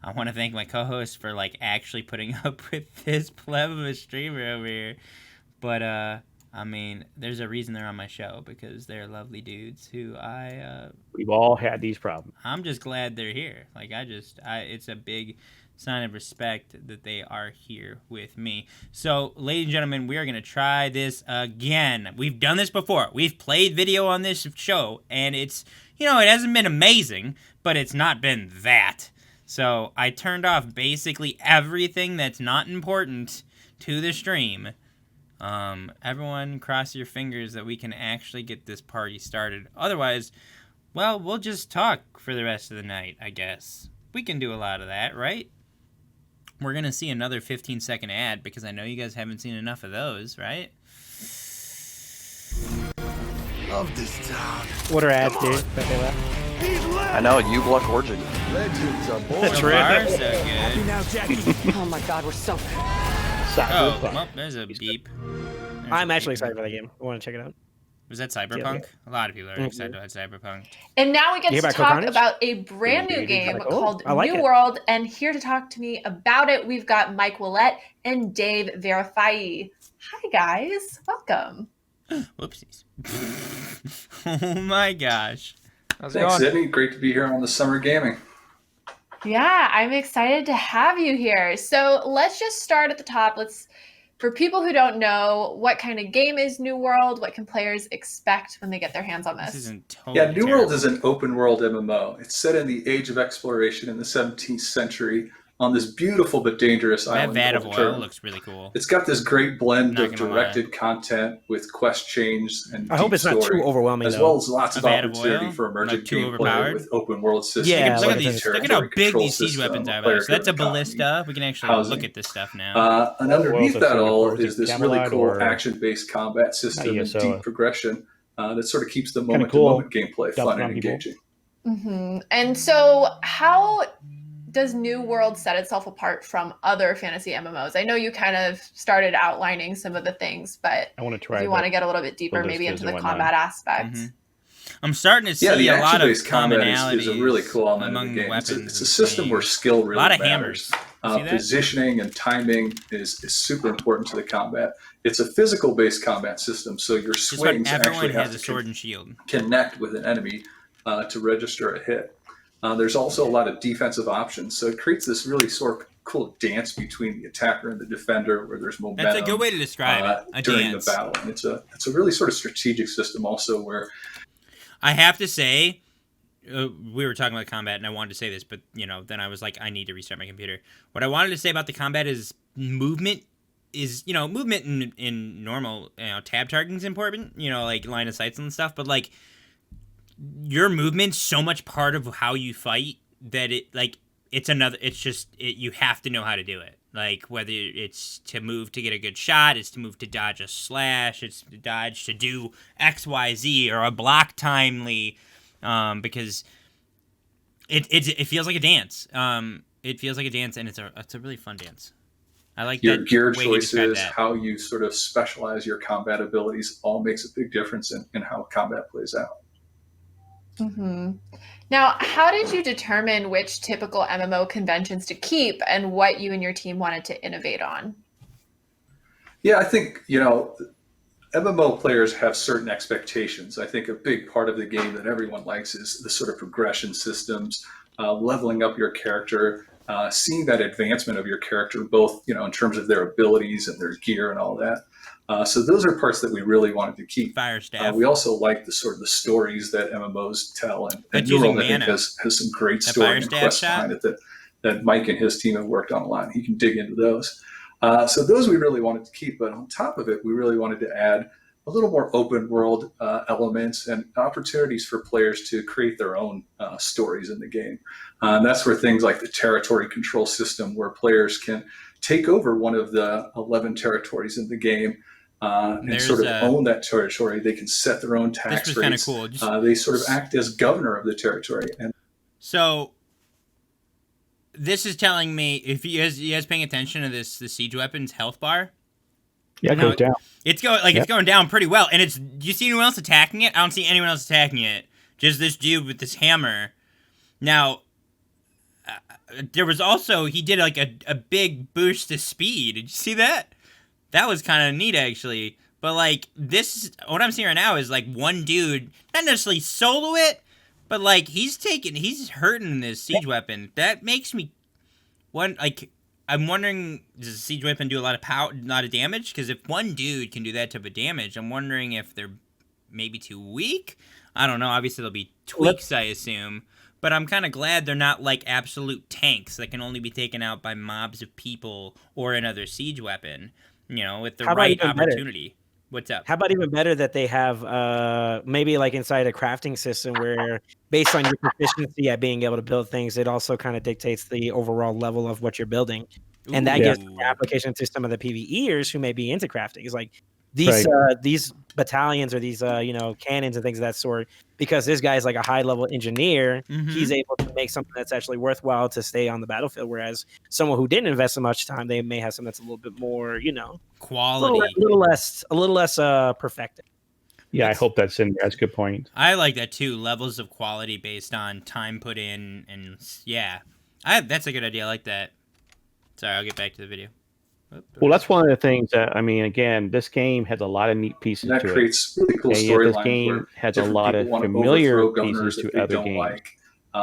I want to thank my co-host for like actually putting up with this pleb of a streamer over here. But I mean, there's a reason they're on my show, because they're lovely dudes who we've all had these problems. I'm just glad they're here. Like it's a big sign of respect that they are here with me. So, ladies and gentlemen, we are going to try this again. We've done this before. We've played video on this show, and it's, it hasn't been amazing, but it's not been that. So, I turned off basically everything that's not important to the stream. Everyone cross your fingers that we can actually get this party started. Otherwise, well, we'll just talk for the rest of the night, I guess. We can do a lot of that, right? We're going to see another 15-second ad because I know you guys haven't seen enough of those, right? Love this town. What are ads, dude? That they left? I know, you block Origin. Legends are born. So far, so good. Now, Jackie. Oh my god, we're so Oh, well, there's a beep. There's I'm a actually beep. excited for that game. I want to check it out. Was that Cyberpunk? A lot of people are excited about Cyberpunk. And now we get You to hear about talk Carnage? about a brand new Indeed. game Like, oh, called I like New it. World. And here to talk to me about it, we've got Mike Willett and Dave Verifai. Hi, guys. Welcome. Whoopsies. Oh my gosh. How's it Thanks, going? Sydney. Great to be here on the Summer Gaming. Yeah, I'm excited to have you here. So let's just start at the top. For people who don't know, what kind of game is New World? What can players expect when they get their hands on This this? isn't totally Yeah, New terrible. World is an open world MMO. It's set in the age of exploration in the 17th century on this beautiful but dangerous That island vat of called oil Turtle. looks really cool. It's got this great blend Not of gonna directed content with quest chains and I hope deep it's not story, too overwhelming, as though. well as lots A of vat of opportunity oil? for emergent Like too gameplay overpowered? with open world systems. Yeah, Look like at a these. territory Look at how big control these siege system, weapons a are. Though. So that's a player-driven ballista. We can actually housing. look at this stuff now. And underneath Well, that so all was it is this really Camelot cool or- action-based combat system and ESO? deep progression that sort of keeps the Kinda moment-to-moment gameplay Dumping fun on and people. engaging. And so, how does New World set itself apart from other fantasy MMOs? I know you kind of started outlining some of the things, but I want to try if you want to get a little bit deeper, maybe ballistas into the and whatnot. combat aspect. Mhm. I'm starting to see Yeah, the a lot of action-based combat commonalities is a really cool element of among the game. weapons. It's a system where skill really a lot of matters. hammers. See that? Positioning and timing is super important to the combat. It's a physical-based combat system, so your Just about swings everyone actually have has a to sword and shield. connect with an enemy to register a hit. There's also a lot of defensive options, so it creates this really sort of cool dance between the attacker and the defender, where there's momentum. That's a good way to describe it. A during dance. the battle. And it's a really sort of strategic system also where I have to say, we were talking about combat, and I wanted to say this, but then I was like, I need to restart my computer. What I wanted to say about the combat is movement movement in normal tab targeting is important. Like line of sights and stuff, but like your movement's so much part of how you fight that you have to know how to do it. Like whether it's to move to get a good shot, it's to move to dodge a slash, it's to dodge to do XYZ or a block timely, because it feels like a dance. It feels like a dance, and it's a really fun dance. I like your that gear way you describe choices, that. how you sort of specialize your combat abilities, all makes a big difference in how combat plays out. Now, how did you determine which typical MMO conventions to keep and what you and your team wanted to innovate on? Yeah, I think, MMO players have certain expectations. I think a big part of the game that everyone likes is the sort of progression systems, leveling up your character, seeing that advancement of your character, both, in terms of their abilities and their gear and all that. So those are parts that we really wanted to keep. Fire staff. We also like the sort of the stories that MMOs tell, and That's New World, using I think, mana. has some great That story fire and staff quests shot? behind it that Mike and his team have worked on a lot. He can dig into those. So those we really wanted to keep, but on top of it, we really wanted to add a little more open world elements and opportunities for players to create their own stories in the game. And that's where things like the territory control system, where players can take over one of the 11 territories in the game and There's sort of a- own that territory. They can set their own tax This was kinda rates. cool. Just- They sort of act as governor of the territory. And So this is telling me, if you guys paying attention to the siege weapons health bar, Yeah, it No, goes down. it's going down pretty well. And do you see anyone else attacking it? I don't see anyone else attacking it. Just this dude with this hammer. Now, there was also, he did like a big boost to speed. Did you see that? That was kind of neat, actually. But like what I'm seeing right now is like one dude, not necessarily solo it, but like he's hurting this siege weapon. That makes me one like I'm wondering, does a siege weapon do a lot of damage? Because if one dude can do that type of damage, I'm wondering if they're maybe too weak. I don't know. Obviously, there'll be tweaks, I assume. But I'm kind of glad they're not like absolute tanks that can only be taken out by mobs of people or another siege weapon. With the right opportunity. What's up? How about even better that they have maybe like inside a crafting system where based on your proficiency at being able to build things, it also kind of dictates the overall level of what you're building. And that gives the application to some of the PvEers who may be into crafting. It's like these battalions or these cannons and things of that sort, because this guy's like a high level engineer, he's able to make something that's actually worthwhile to stay on the battlefield. Whereas someone who didn't invest so much time, they may have something that's a little bit more, quality, a little less perfected. Yeah, I hope that's in there. That's a good point. I like that too. Levels of quality based on time put in, and that's a good idea. I like that. Sorry, I'll get back to the video. Well, that's one of the things that, I mean, again, this game has a lot of neat pieces to it. That creates really cool storylines. This game has a lot of familiar pieces to other games. Like.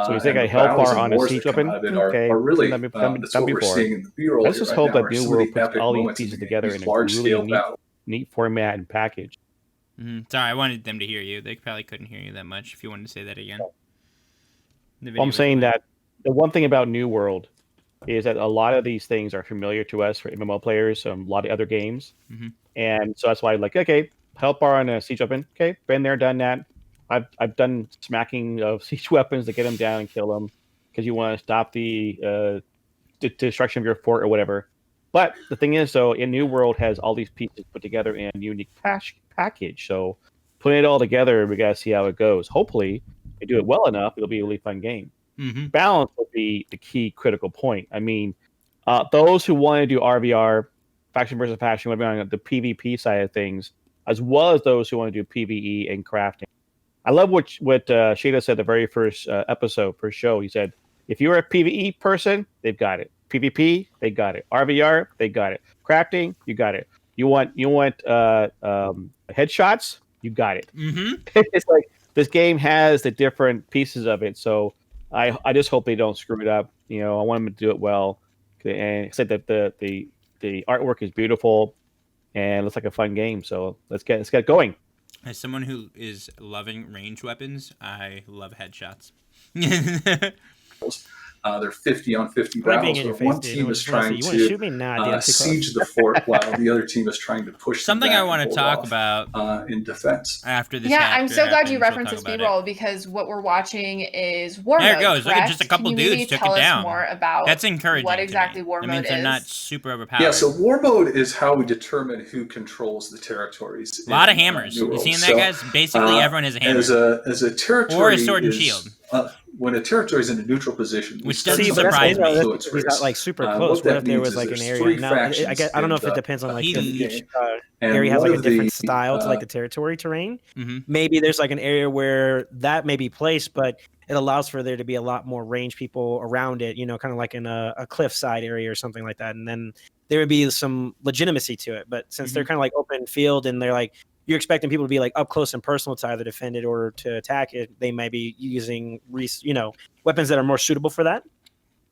So you think a hell bar on a siege weapon? Okay, are really done that's what we're before. seeing in the B-roll. Let's just hope that New World puts all these pieces together in a really neat format and package. Sorry, I wanted them to hear you. They probably couldn't hear you that much. If you wanted to say that again. Well, I'm saying that the one thing about New World is that a lot of these things are familiar to us for MMO players, a lot of other games. And so that's why I'm like, okay, help bar on a siege weapon. Okay, been there, done that. I've done smacking of siege weapons to get them down and kill them because you want to stop the destruction of your fort or whatever. But the thing is, though, in New World has all these pieces put together in a unique package. So putting it all together, we got to see how it goes. Hopefully, if they do it well enough, it'll be a really fun game. Balance will be the key critical point. I mean, those who want to do RVR, faction versus faction, whatever, on the PvP side of things, as well as those who want to do PvE and crafting. I love what Shada said the very first first show. He said, if you're a PvE person, they've got it. PvP, they got it. RVR, they got it. Crafting, you got it. You want headshots, you got it. It's like this game has the different pieces of it. So I just hope they don't screw it up. I want them to do it well. And said that the artwork is beautiful and looks like a fun game. So let's get going. As someone who is loving ranged weapons, I love headshots. They're 50 on 50 battles where one team is trying to siege the fort while the other team is trying to push something I want to talk about in defense. After this, I'm so glad you referenced this B-roll because what we're watching is war mode. There it goes. Correct? Look at just a couple dudes took it down. More about that's encouraging. What exactly war mode is? That means they're not super overpowered. Yeah, so war mode is how we determine who controls the territories. A lot of hammers. You seeing that, guys? Basically, everyone has a hammer. As a territory or a sword and shield. When a territory is in a neutral position, which doesn't surprise me. He's not like super close. What if there was like an area? Now, I don't know if it depends on like each area has like a different style to like the territory terrain. Maybe there's like an area where that may be placed, but it allows for there to be a lot more range people around it. Kind of like in a cliffside area or something like that, and then there would be some legitimacy to it. But since they're kind of like open field and they're like, you're expecting people to be like up close and personal to either defend it or to attack it, they might be using weapons that are more suitable for that.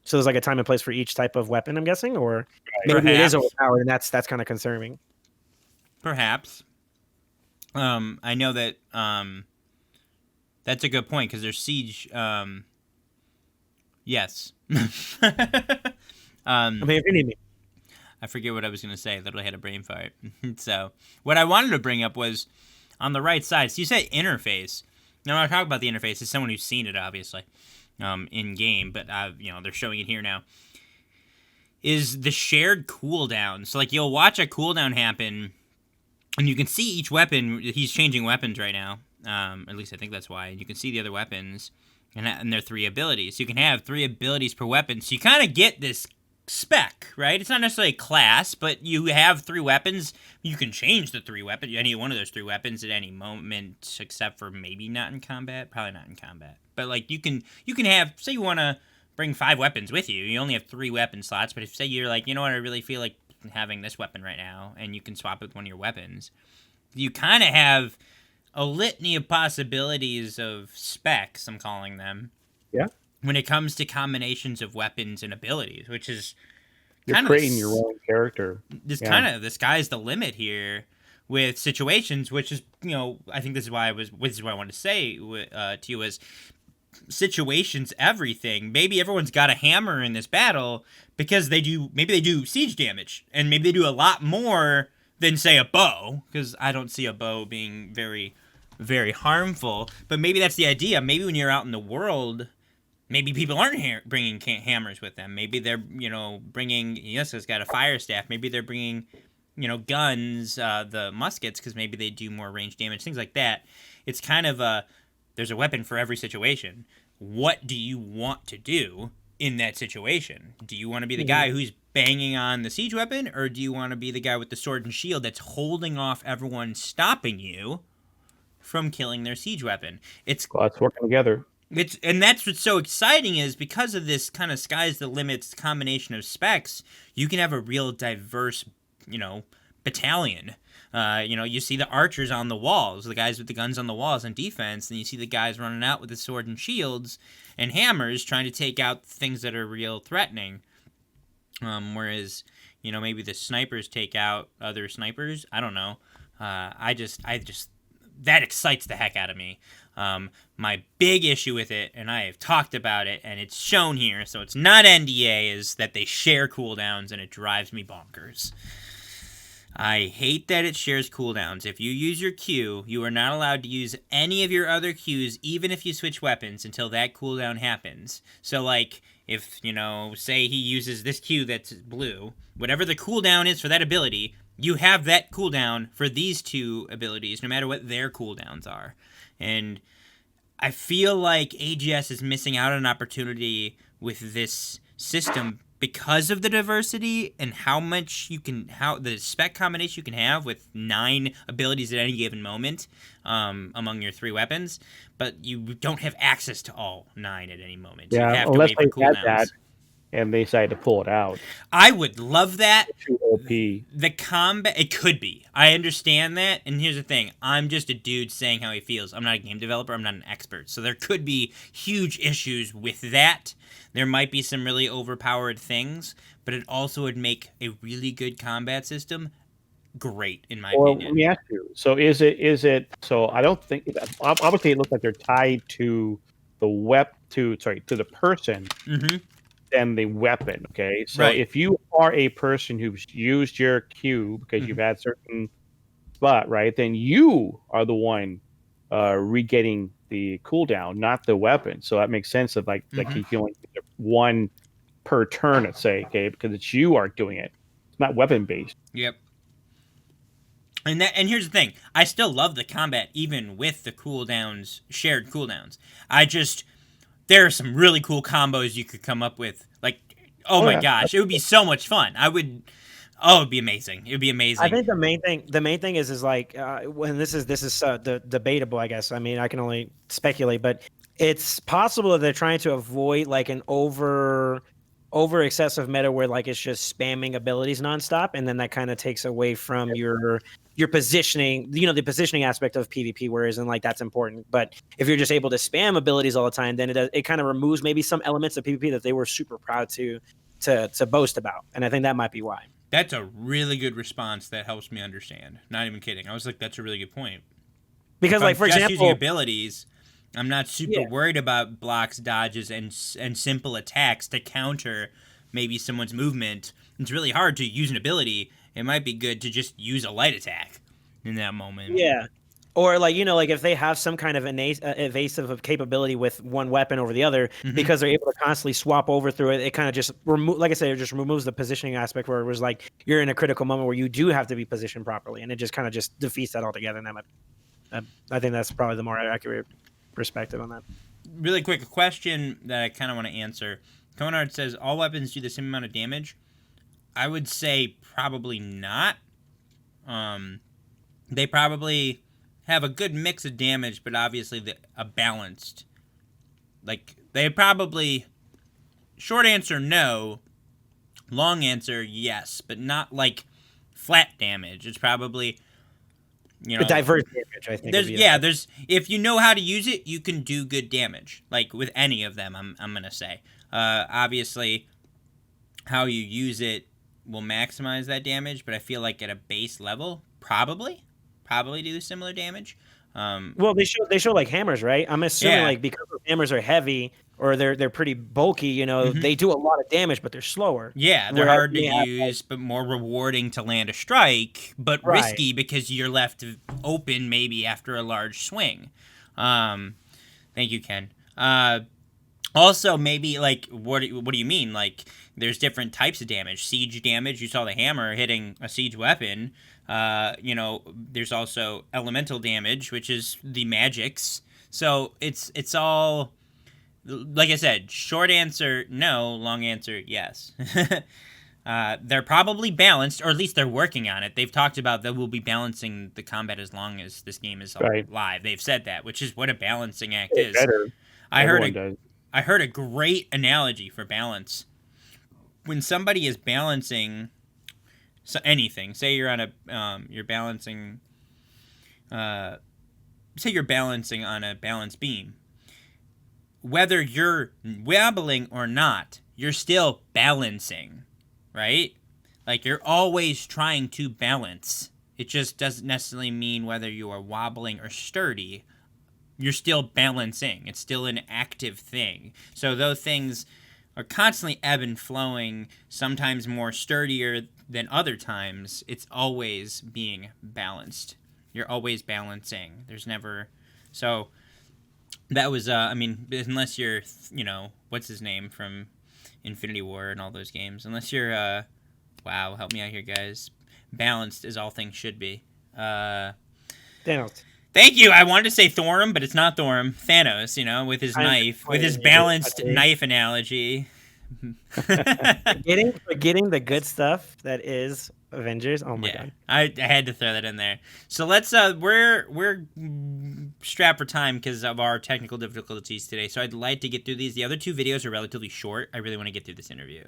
So there's like a time and place for each type of weapon, I'm guessing, or maybe it is overpowered, and that's kind of concerning. Perhaps. I know that that's a good point because there's siege. Yes. I mean, if you need me. I forget what I was going to say. Literally had a brain fart. So what I wanted to bring up was on the right side. So you said interface. Now, when I talk about the interface, it's someone who's seen it, obviously, in game, but they're showing it here now. Is the shared cooldown. So like you'll watch a cooldown happen, and you can see each weapon. He's changing weapons right now. At least I think that's why. You can see the other weapons and their 3 abilities. You can have 3 abilities per weapon. So you kind of get this spec, right? It's not necessarily a class, but you have 3 weapons. You can change the 3 weapons, any one of those 3 weapons at any moment, except for maybe not in combat. Probably not in combat. But like you can have, say you want to bring 5 weapons with you. You only have 3 weapon slots, but if say you're like, you know what, I really feel like having this weapon right now, and you can swap it with one of your weapons, you kind of have a litany of possibilities of specs, I'm calling them. Yeah. when it comes to combinations of weapons and abilities, which is You're kind creating of your own character. the sky's the limit here with situations, which is, you know, I think this is why I wanted to say to you is situations everything. Maybe everyone's got a hammer in this battle because maybe they do siege damage, and maybe they do a lot more than, say, a bow, because I don't see a bow being very, very harmful. But maybe that's the idea. Maybe when you're out in the world, maybe people aren't bringing hammers with them. Maybe they're, you know, bringing, yes, it's got a fire staff. Maybe they're bringing, you know, guns, the muskets, because maybe they do more range damage, things like that. It's kind of there's a weapon for every situation. What do you want to do in that situation? Do you want to be the guy who's banging on the siege weapon, or do you want to be the guy with the sword and shield that's holding off everyone stopping you from killing their siege weapon? It's working together. And that's what's so exciting, is because of this kind of sky's the limits combination of specs, you can have a real diverse, you know, battalion. You know, you see the archers on the walls, the guys with the guns on the walls on defense, and you see the guys running out with the sword and shields and hammers trying to take out things that are real threatening. Whereas, you know, maybe the snipers take out other snipers. I don't know. I just that excites the heck out of me. My big issue with it, and I have talked about it, and it's shown here, so it's not NDA, is that they share cooldowns, and it drives me bonkers. I hate that it shares cooldowns. If you use your Q, you are not allowed to use any of your other Qs, even if you switch weapons, until that cooldown happens. So, like, if, you know, say he uses this Q that's blue, whatever the cooldown is for that ability, you have that cooldown for these two abilities, no matter what their cooldowns are. And I feel like AGS is missing out on an opportunity with this system because of the diversity and how the spec combination you can have with 9 abilities at any given moment among your 3 weapons, but you don't have access to all 9 at any moment. Yeah, you have unless to wait for they had cooldowns. that and they decided to pull it out. I would love that. Too OP. The combat, it could be. I understand that, and here's the thing. I'm just a dude saying how he feels. I'm not a game developer. I'm not an expert. So there could be huge issues with that. There might be some really overpowered things, but it also would make a really good combat system great, in my Well, opinion. let me ask you. So is it? So I don't think. Obviously, it looks like they're tied to to the person Mm-hmm. than the weapon. Okay, so Right. if you are a person who's used your Q because you've had certain spot, right, then you are the one re-getting the cooldown, not the weapon. So that makes sense of like you can only use one per turn, let's say, okay, because it's you are doing it. It's not weapon based. Yep. And here's the thing. I still love the combat, even with the cooldowns, shared cooldowns. There are some really cool combos you could come up with. Like, oh my gosh, it would be so much fun. It'd be amazing. It would be amazing. I think the main thing is like when this is debatable, I guess. I mean, I can only speculate, but it's possible that they're trying to avoid like an over excessive meta where like it's just spamming abilities nonstop, and then that kind of takes away from your positioning, you know, the positioning aspect of PvP, whereas in like that's important. But if you're just able to spam abilities all the time, then it kind of removes maybe some elements of PvP that they were super proud to boast about. And I think that might be why. That's a really good response that helps me understand. Not even kidding. I was like, that's a really good point. Because, like, for just example, using abilities, I'm not super worried about blocks, dodges, and simple attacks to counter maybe someone's movement. It's really hard to use an ability. It might be good to just use a light attack in that moment. Yeah. Or like, you know, like if they have some kind of evasive capability with one weapon over the other, because they're able to constantly swap over through it, it kind of just like I said, it just removes the positioning aspect where it was like you're in a critical moment where you do have to be positioned properly, and it just kind of just defeats that altogether. And I think that's probably the more accurate perspective on that. Really quick, a question that I kind of want to answer. Conard says all weapons do the same amount of damage. I would say probably not. They probably have a good mix of damage, but obviously a balanced. Like, they probably... Short answer, no. Long answer, yes. But not, like, flat damage. It's probably You The know, diverse damage, I think. there's if you know how to use it, you can do good damage. Like with any of them, I'm gonna say. Obviously, how you use it will maximize that damage, but I feel like at a base level, probably do similar damage. Well, they show like hammers, right? I'm assuming Yeah. like because hammers are heavy or they're pretty bulky, you know, they do a lot of damage, but they're slower. Yeah, they're Whereas hard to they have, use, but more rewarding to land a strike, but Right. risky because you're left open maybe after a large swing. Thank you, Ken. Also, maybe like what do you mean? Like there's different types of damage. Siege damage. You saw the hammer hitting a siege weapon. You know, there's also elemental damage, which is the magics. So it's all. Like I said, short answer no, long answer yes. They're probably balanced, or at least they're working on it. They've talked about that we'll be balancing the combat as long as this game is live. They've said that, which is what a balancing act is. Better. I Everyone does. heard a great analogy for balance. When somebody is balancing anything, say you're on a you're balancing say you're balancing on a balance beam. Whether you're wobbling or not, you're still balancing, right? Like you're always trying to balance. It just doesn't necessarily mean whether you are wobbling or sturdy. You're still balancing. It's still an active thing. So those things are constantly ebb and flowing, sometimes more sturdier than other times. It's always being balanced. You're always balancing. There's never... So... That was, I mean, unless you're, you know, what's his name from Infinity War and all those games. Unless you're, wow, help me out here, guys. Balanced as all things should be. Thanos. Thank you. I wanted to say Thorum, but it's not Thorum. Thanos, you know, with his knife, with his balanced knife analogy. Forgetting the good stuff that is Avengers. Oh my god. I had to throw that in there. So let's we're strapped for time because of our technical difficulties today. So I'd like to get through these. The other two videos are relatively short. I really want to get through this interview.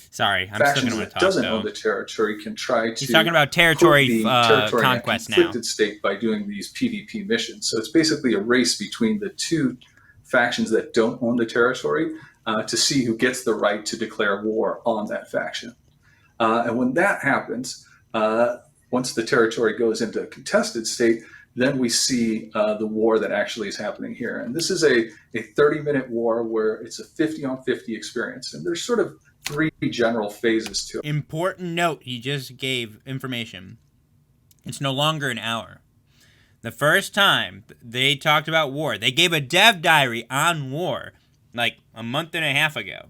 Sorry, I'm still going to talk. Doesn't though. own the territory can try to. He's talking about territory conquest in a now. conflicted state by doing these PvP missions. So it's basically a race between the two factions that don't own the territory to see who gets the right to declare war on that faction. And when that happens, once the territory goes into a contested state, then we see the war that actually is happening here. And this is a 30-minute war where it's a 50-on-50 experience. And there's sort of three general phases to it. Important note, he just gave information. It's no longer an hour. The first time they talked about war, they gave a dev diary on war like a month and a half ago.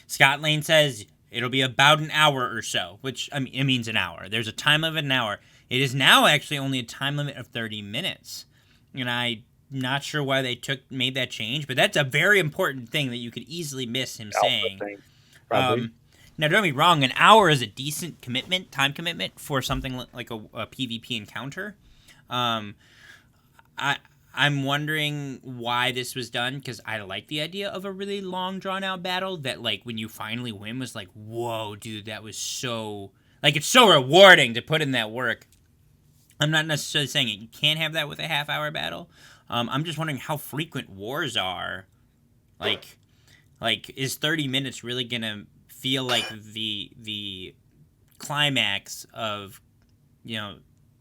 Scott Lane says it'll be about an hour or so, which, I mean, it means an hour. There's a time limit of an hour. It is now actually only a time limit of 30 minutes. And I'm not sure why they made that change, but that's a very important thing that you could easily miss him saying. Probably. Now, don't get me wrong, an hour is a decent time commitment for something like a PvP encounter. I'm wondering why this was done, because I like the idea of a really long, drawn-out battle that, like, when you finally win was like, whoa, dude, that was so... Like, it's so rewarding to put in that work. I'm not necessarily saying it. You can't have that with a half-hour battle. I'm just wondering how frequent wars are. Like, is 30 minutes really going to feel like the climax of, you know,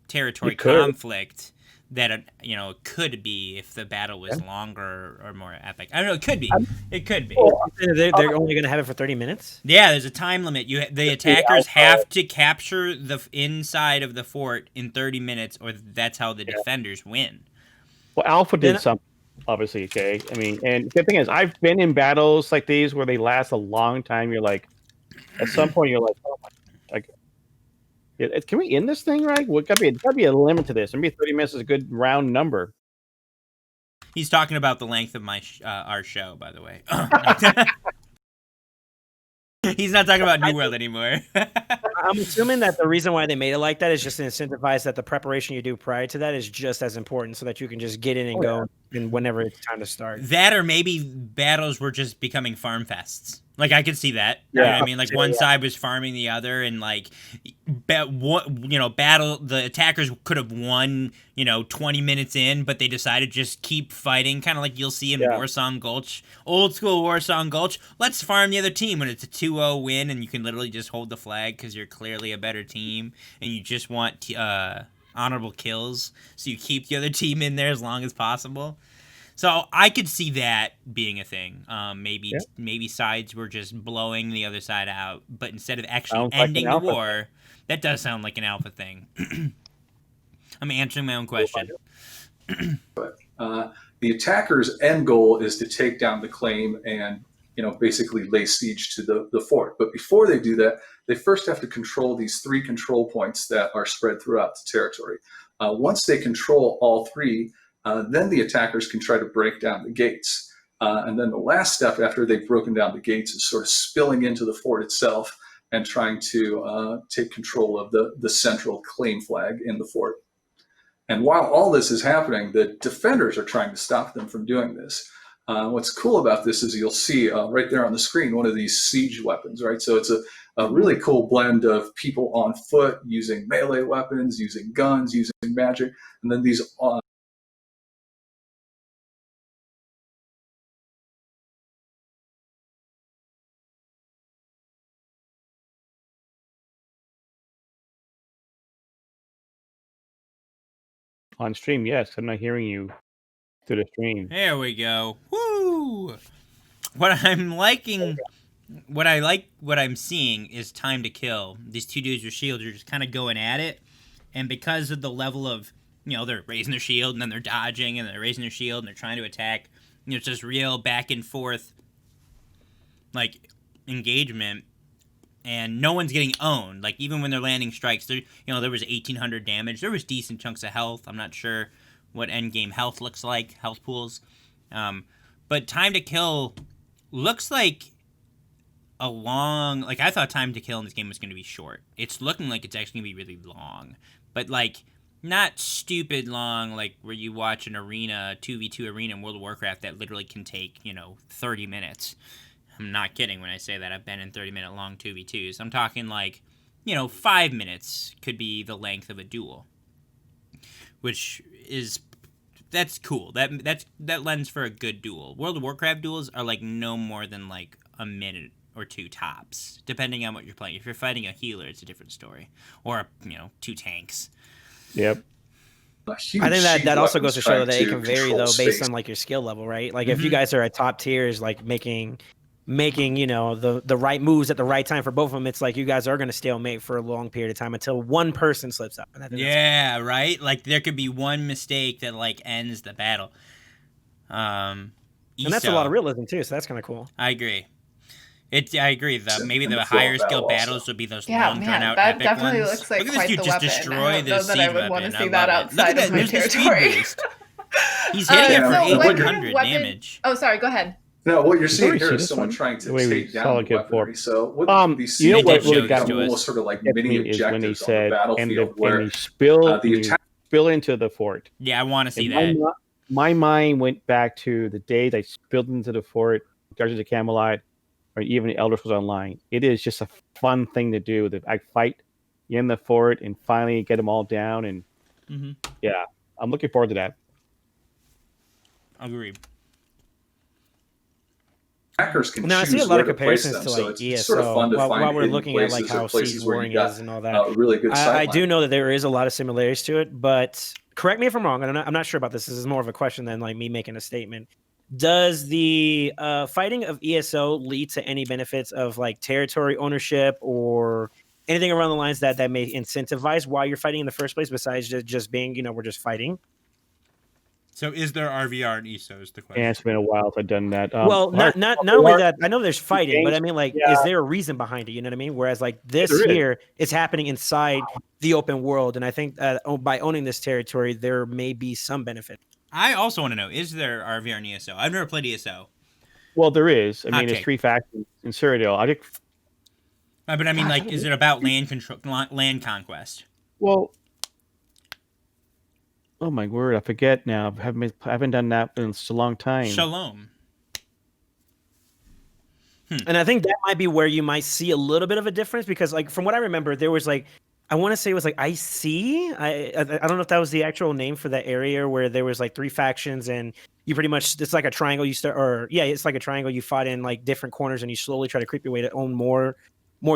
territory conflict that, you know, it could be if the battle was longer or more epic. I don't know. It could be. It could be. They're only going to have it for 30 minutes? Yeah, there's a time limit. The attackers have to capture the inside of the fort in 30 minutes, or that's how the defenders win. Well, Alpha did something, obviously, okay? I mean, and the thing is, I've been in battles like these where they last a long time. You're like, at some point, you're like, oh my, like, can we end this thing, right? Well, gotta be a limit to this. Maybe 30 minutes is a good round number. He's talking about the length of our show, by the way. He's not talking about New World anymore. I'm assuming that the reason why they made it like that is just to incentivize that the preparation you do prior to that is just as important, so that you can just get in and go and whenever it's time to start. That or maybe battles were just becoming farm fests. Like I could see that. You know what I mean? Like one side was farming the other, and like, battle. The attackers could have won, 20 minutes in, but they decided to just keep fighting, kind of like you'll see in Warsong Gulch, old school Warsong Gulch. Let's farm the other team when it's a 2-0 win, and you can literally just hold the flag because you're clearly a better team, and you just want honorable kills, so you keep the other team in there as long as possible. So I could see that being a thing. Maybe sides were just blowing the other side out, but instead of actually ending the war, that does sound like an alpha thing. I'm answering my own question. The attacker's end goal is to take down the claim and basically lay siege to the fort. But before they do that, they first have to control these 3 control points that are spread throughout the territory. Once they control all 3, then the attackers can try to break down the gates. And then the last step after they've broken down the gates is sort of spilling into the fort itself and trying to take control of the central claim flag in the fort. And while all this is happening, the defenders are trying to stop them from doing this. What's cool about this is you'll see right there on the screen one of these siege weapons, right? So it's a really cool blend of people on foot using melee weapons, using guns, using magic, and then these On stream, yes. I'm not hearing you through the stream. There we go. Woo! What I'm seeing is time to kill. These 2 dudes with shields are just kind of going at it, and because of the level of, they're raising their shield and then they're dodging and they're raising their shield and they're trying to attack. It's just real back and forth, like, engagement. And no one's getting owned. Like, even when they're landing strikes, there was 1,800 damage. There was decent chunks of health. I'm not sure what endgame health looks like, health pools. But time to kill looks like a long... Like, I thought time to kill in this game was going to be short. It's looking like it's actually going to be really long. But, like, not stupid long, like, where you watch an arena, 2v2 arena in World of Warcraft that literally can take, 30 minutes. I'm not kidding when I say that. I've been in 30-minute long 2v2s. I'm talking like, 5 minutes could be the length of a duel, that's cool. That lends for a good duel. World of Warcraft duels are like no more than like a minute or 2 tops, depending on what you're playing. If you're fighting a healer, it's a different story, or 2 tanks. Yep. I think that also goes to show that it can vary though based on like your skill level, right? Like if you guys are at top tiers, like making the right moves at the right time for both of them, it's like you guys are going to stalemate for a long period of time until one person slips up. And yeah, right? Like there could be one mistake that like ends the battle. And that's a lot of realism too, so that's kind of cool. I agree. I agree. Maybe the higher skill battles would be those long drawn out epic definitely ones. Looks like Look at quite this dude the just weapon. destroy this siege weapon. I want to see that outside of my territory. He's hitting it for 800 damage. Oh, sorry. Go ahead. No, what you're seeing here is someone trying to take down the weaponry. So what these you know what really got almost sort of like mini objectives on the battlefield where you spill into the fort. Yeah, I want to see that. My mind went back to the day they spilled into the fort, Guardians of Camelot, or even the Elder Scrolls Online. It is just a fun thing to do. I fight in the fort and finally get them all down. And yeah, I'm looking forward to that. Agreed. Hackers can now I see a lot of comparisons to like ESO. It's sort of fun to find while we're looking at like how siege warring is and all that. Really good I do know that there is a lot of similarities to it, but correct me if I'm wrong. I'm not sure about this. This is more of a question than like me making a statement. Does the fighting of ESO lead to any benefits of like territory ownership or anything around the lines that may incentivize why you're fighting in the first place, besides just being, we're just fighting? So is there RVR in ESO is the question. Yeah, it's been a while since I've done that. Well, not only that, I know there's fighting, but I mean, like, is there a reason behind it? You know what I mean? Whereas, like, this here is happening inside the open world, and I think by owning this territory, there may be some benefit. I also want to know, is there RVR in ESO? I've never played ESO. Well, there is. I mean, there's 3 factions in Cyrodiil. But I mean, like, is it about land conquest? Well, Oh my word, I forget now. I haven't done that in such a long time. Shalom. And I think that might be where you might see a little bit of a difference because, like, from what I remember, there was like, I want to say it was like IC. I don't know if that was the actual name for that area where there was like 3 factions and you pretty much it's like a triangle. You start, or yeah, it's like a triangle. You fought in like different corners and you slowly try to creep your way to own more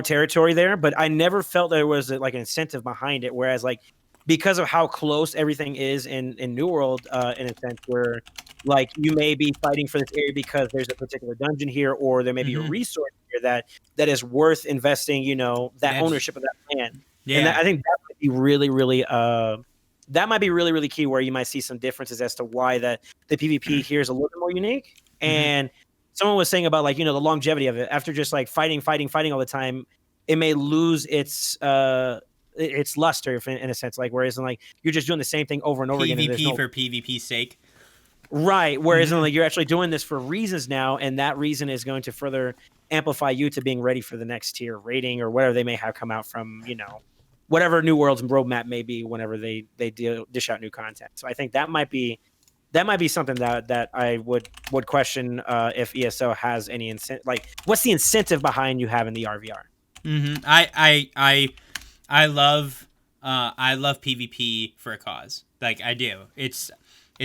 territory there. But I never felt there was like an incentive behind it. Whereas like because of how close everything is in New World, in a sense where like you may be fighting for this area because there's a particular dungeon here, or there may be a Mhm. resource here that is worth investing. You know, that That's- ownership of that land, Yeah. and I think that might be really, really, that might be really, really key. Where you might see some differences as to why the PvP here is a little bit more unique. And someone was saying about like the longevity of it. After just like fighting all the time, it may lose its luster in a sense. Like whereas in like you're just doing the same thing over and over again. And there's PvP no for PvP's sake. Right. Whereas like you're actually doing this for reasons now, and that reason is going to further amplify you to being ready for the next tier rating or whatever they may have come out from, whatever New World's roadmap may be whenever they dish out new content. So I think that might be something that I would question if ESO has any incentive. Like, what's the incentive behind you having the RVR? I love PvP for a cause. Like I do. It's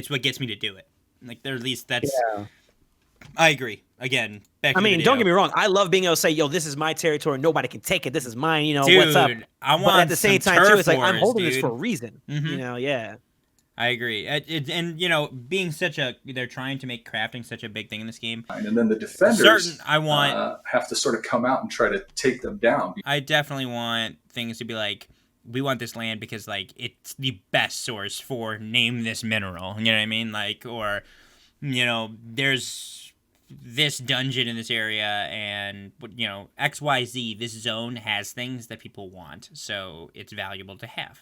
what gets me to do it. Like at least that's. Yeah. I agree. Again, back. I to the mean, video. don't get me wrong. I love being able to say, "Yo, this is my territory. Nobody can take it. This is mine." Dude, What's up? I want But at the same some time, too, turf it's like I'm wars, holding this dude. for a reason. Mhm. Yeah. I agree. And being they're trying to make crafting such a big thing in this game. And then the defenders I want have to sort of come out and try to take them down. I definitely want things to be like, we want this land because like it's the best source for name this mineral. You know what I mean? Like, or there's this dungeon in this area, and XYZ. This zone has things that people want, so it's valuable to have.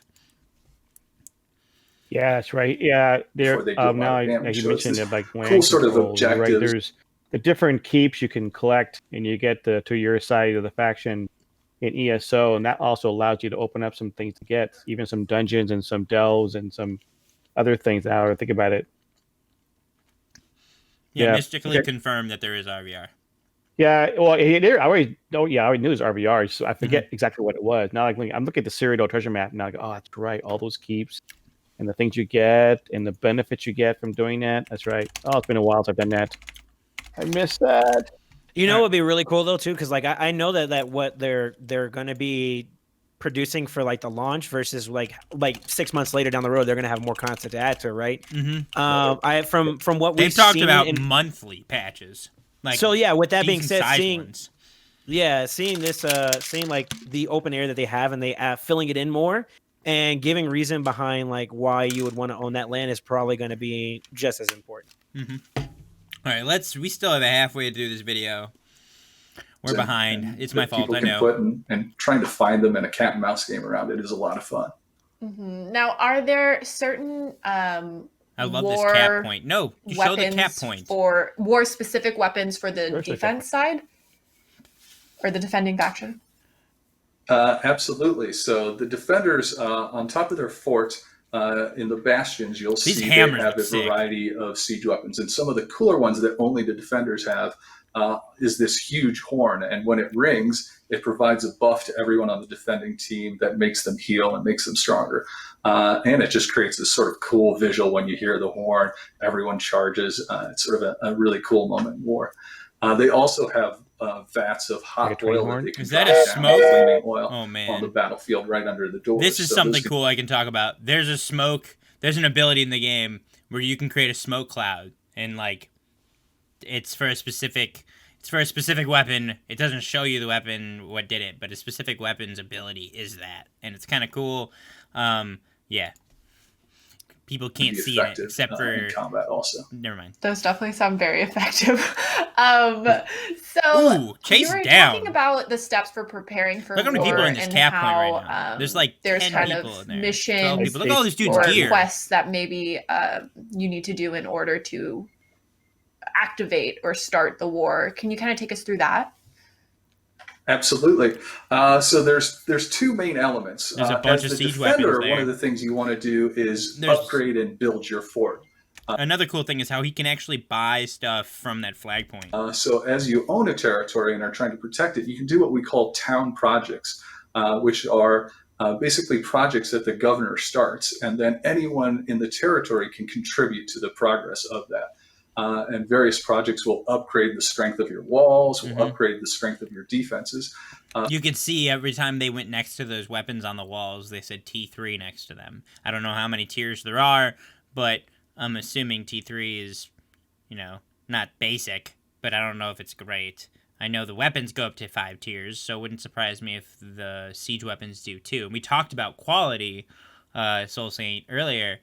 Yeah, that's right. Yeah, there. Before they do a lot Now of damage. you So it's mentioned this that like land cool sort of control, you're right? objectives. There's the different keeps you can collect, and you get to your side of the faction in ESO, and that also allows you to open up some things to get, even some dungeons and some delves and some other things. Now I think about it. Yeah, Yeah, mystically okay. confirmed that there is RVR. Yeah, well, I already know. Yeah, I already knew it was RVR, so I forget exactly what it was. Now, I'm looking at the Cyrodiil treasure map, and I go, "Oh, that's right. All those keeps and the things you get and the benefits you get from doing that. That's right. Oh, it's been a while since I've done that. I missed that. What would be really cool though too, because like I know that what they're going to be producing for like the launch versus like 6 months later down the road, they're going to have more content to add to it, right? I from what They've we've talked seen about monthly patches. Like, so yeah. With that being said, ones. seeing this, seeing like the open air that they have and they filling it in more and giving reason behind like why you would want to own that land is probably going to be just as important. All right, we still have a halfway to do this video. We're behind. And It's my fault. People I can know. put and trying to find them in a cat and mouse game around it is a lot of fun. Now, are there certain I love this cap point. No, you show the cap point. For war specific weapons for the Where's the defense side or the defending faction? Absolutely. So the defenders on top of their fort in the bastions, you'll These see they hammers have are a sick. variety of siege weapons, and some of the cooler ones that only the defenders have is this huge horn, and when it rings, it provides a buff to everyone on the defending team that makes them heal and makes them stronger. And it just creates this sort of cool visual when you hear the horn. Everyone charges. It's sort of a really cool moment in war. They also have vats of hot Like a train oil horn? that they can Is that drop a down, smoke? flaming oil Oh, on man. the battlefield right under the doors. This is So something those can- cool I can talk about. There's a smoke. There's an ability in the game where you can create a smoke cloud, and like, it's for a specific weapon. It doesn't show you the weapon what did it, but a specific weapon's ability is that, and it's kind of cool. Yeah, people can't be see it effective, except for in combat also. Never mind. Those definitely sound very effective. So Ooh, chase you were down. talking about the steps for preparing for Look how many war people are in this and cap how point right now. There's like there's 10 kind people of in there. 12 missions people. Look at all this dude's or gear. quests that maybe you need to do in order to activate or start the war. Can you kind of take us through that? Absolutely. So there's two main elements. There's a bunch as of the siege defender, weapons there. one of the things you want to do is There's- upgrade and build your fort. Another cool thing is how he can actually buy stuff from that flag point. So as you own a territory and are trying to protect it, you can do what we call town projects, which are basically projects that the governor starts, and then anyone in the territory can contribute to the progress of that. And various projects will upgrade the strength of your walls, will upgrade the strength of your defenses. You could see every time they went next to those weapons on the walls, they said T3 next to them. I don't know how many tiers there are, but I'm assuming T3 is, not basic, but I don't know if it's great. I know the weapons go up to 5 tiers, so it wouldn't surprise me if the siege weapons do too. And we talked about quality, Soul Saint, earlier.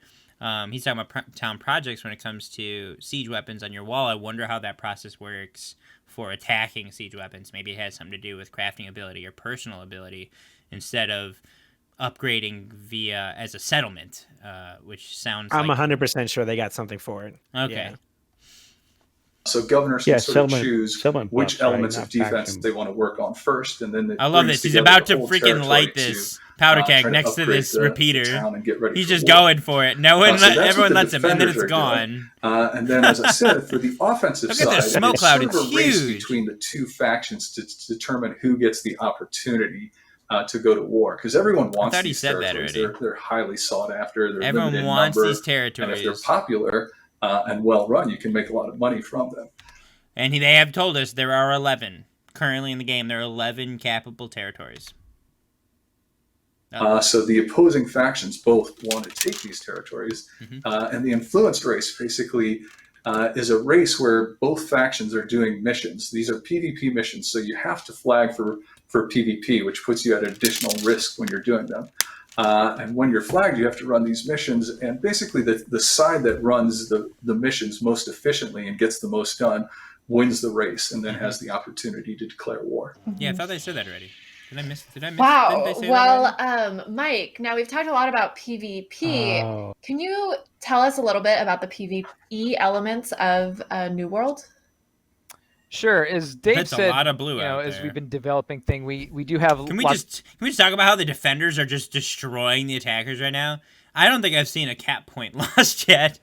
He's talking about town projects when it comes to siege weapons on your wall. I wonder how that process works for attacking siege weapons. Maybe it has something to do with crafting ability or personal ability instead of upgrading via as a settlement, which sounds I'm like... 100% sure they got something for it. Okay. Yeah. So governors can sort of choose settlement which buffs, elements right? of Not defense faction. they want to work on first, and then I love this. He's about to freaking light this powder keg try to next to upgrade this the repeater. town and get ready He's for just war. going for it. No one, So that's what everyone the lets him, and then defenders it's are gone. And then, as I said, for the offensive Look at side, this smoke it's cloud. sort of It's a race huge. between the two factions to determine who gets the opportunity to go to war, because everyone wants thought he these said that territories. already. They're highly sought after. They're Everyone limited in wants number, these and if they're territories. popular and well run, you can make a lot of money from them. And they have told us there are 11. Currently in the game, there are 11 capable territories. So the opposing factions both want to take these territories, and the influence race basically is a race where both factions are doing missions. These are PvP missions, so you have to flag for PvP, which puts you at additional risk when you're doing them. And when you're flagged, you have to run these missions, and basically the side that runs the missions most efficiently and gets the most done wins the race, and then has the opportunity to declare war. Yeah, I thought they said that already. Did I miss? Wow. Didn't they say that Well, already? Mike, now we've talked a lot about PvP. Oh. Can you tell us a little bit about the PvE elements of New World? Sure. As Dave That's said, a lot of blue out as there. we've been developing thing, we do have. Can we just talk about how the defenders are just destroying the attackers right now? I don't think I've seen a cap point lost yet.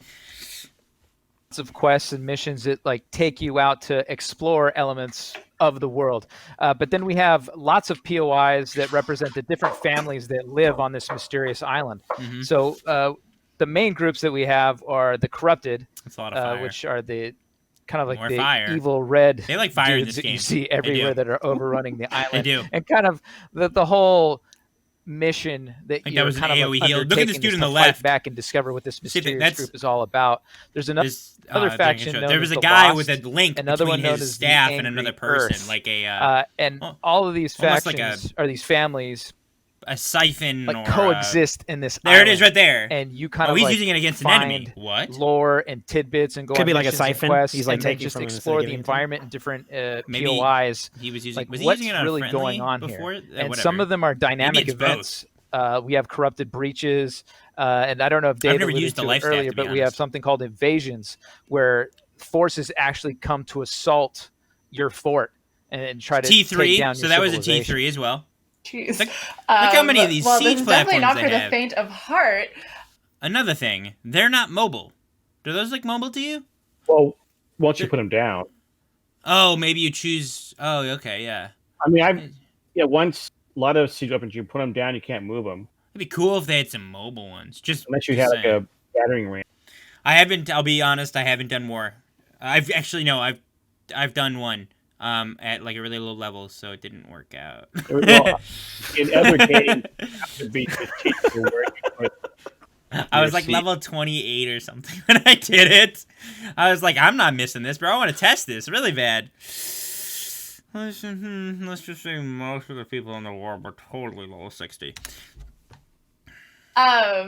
of quests and missions that take you out to explore elements of the world. But then we have lots of POIs that represent the different families that live on this mysterious island. Mm-hmm. So the main groups that we have are the corrupted, That's a lot of fire. which are the kind of like More the fire. evil red They like fire in dudes this that you game. see everywhere do. that are overrunning the island. They do. And kind of the whole mission that Like that you're was an kind of AoE heal. Look at this undertaking dude is on the to left. fight back and discover what this See, mysterious that's- group is all about. There's another Other faction known There as was a the guy Lost, with a link another one between known his as the staff and Angry another person, Earth. like a and oh, all of these almost like factions or these families siphon or coexist in this there island, it is right there. and you kind Oh, of he's using it against an enemy. find What? lore and tidbits and go Could on be like a missions and siphon. quests He's, like, and then taking just from him instead of explore the giving it to him. environment and different Maybe POIs. He was using. Like Was he what's using it on really friendly going on before? here? Whatever. And some of them are dynamic it's both. events. We have corrupted breaches, and I don't know if Dave never alluded used the to it life staff, earlier, to be but we have honest. something called invasions, where forces actually come to assault your fort and try to take T3. down So your that was a civilization. T3 as well. Jeez. Look how many of these well, siege this is definitely not platforms for they the have. faint of heart. Another thing, they're not mobile. Do those look mobile to you? Well, once you put them down, Oh, maybe you choose. Oh, okay, yeah. I mean, once a lot of siege weapons, you put them down, you can't move them It'd be cool if they had some mobile ones. Just unless you just had like saying. a battering ram. I haven't. I'll be honest. I haven't done more. I've actually no. I've done one. At like a really low level, so it didn't work out. Well, in other games, you have to be strategic to where you put. I was your like seat. level 28 or something when I did it. I was like, I'm not missing this, bro. I want to test this really bad. Let's just say most of the people in the world were totally level 60.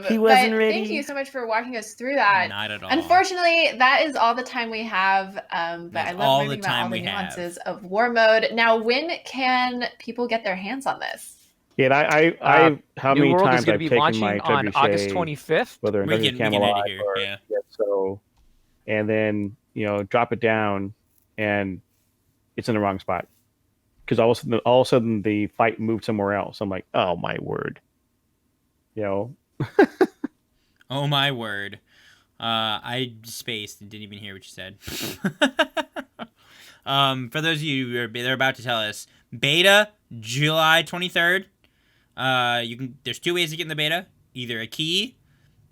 He wasn't but ready. Thank you so much for walking us through that. Not at all. Unfortunately, that is all the time we have. But That's I love all learning the about time all the we have. nuances of war mode. Now, when can people get their hands on this? Yeah, I how New many World times is going I've to be taken launching my on August trebuchet, 25th. whether in We Dungeons can head Camelot here. or Yeah. so, and then drop it down, and it's in the wrong spot. because all of a sudden the fight moved somewhere else. I'm like, oh my word, you know. Oh my word. I spaced and didn't even hear what you said. For those of you who they're about to tell us, beta July 23rd. There's 2 ways to get in the beta. Either a key.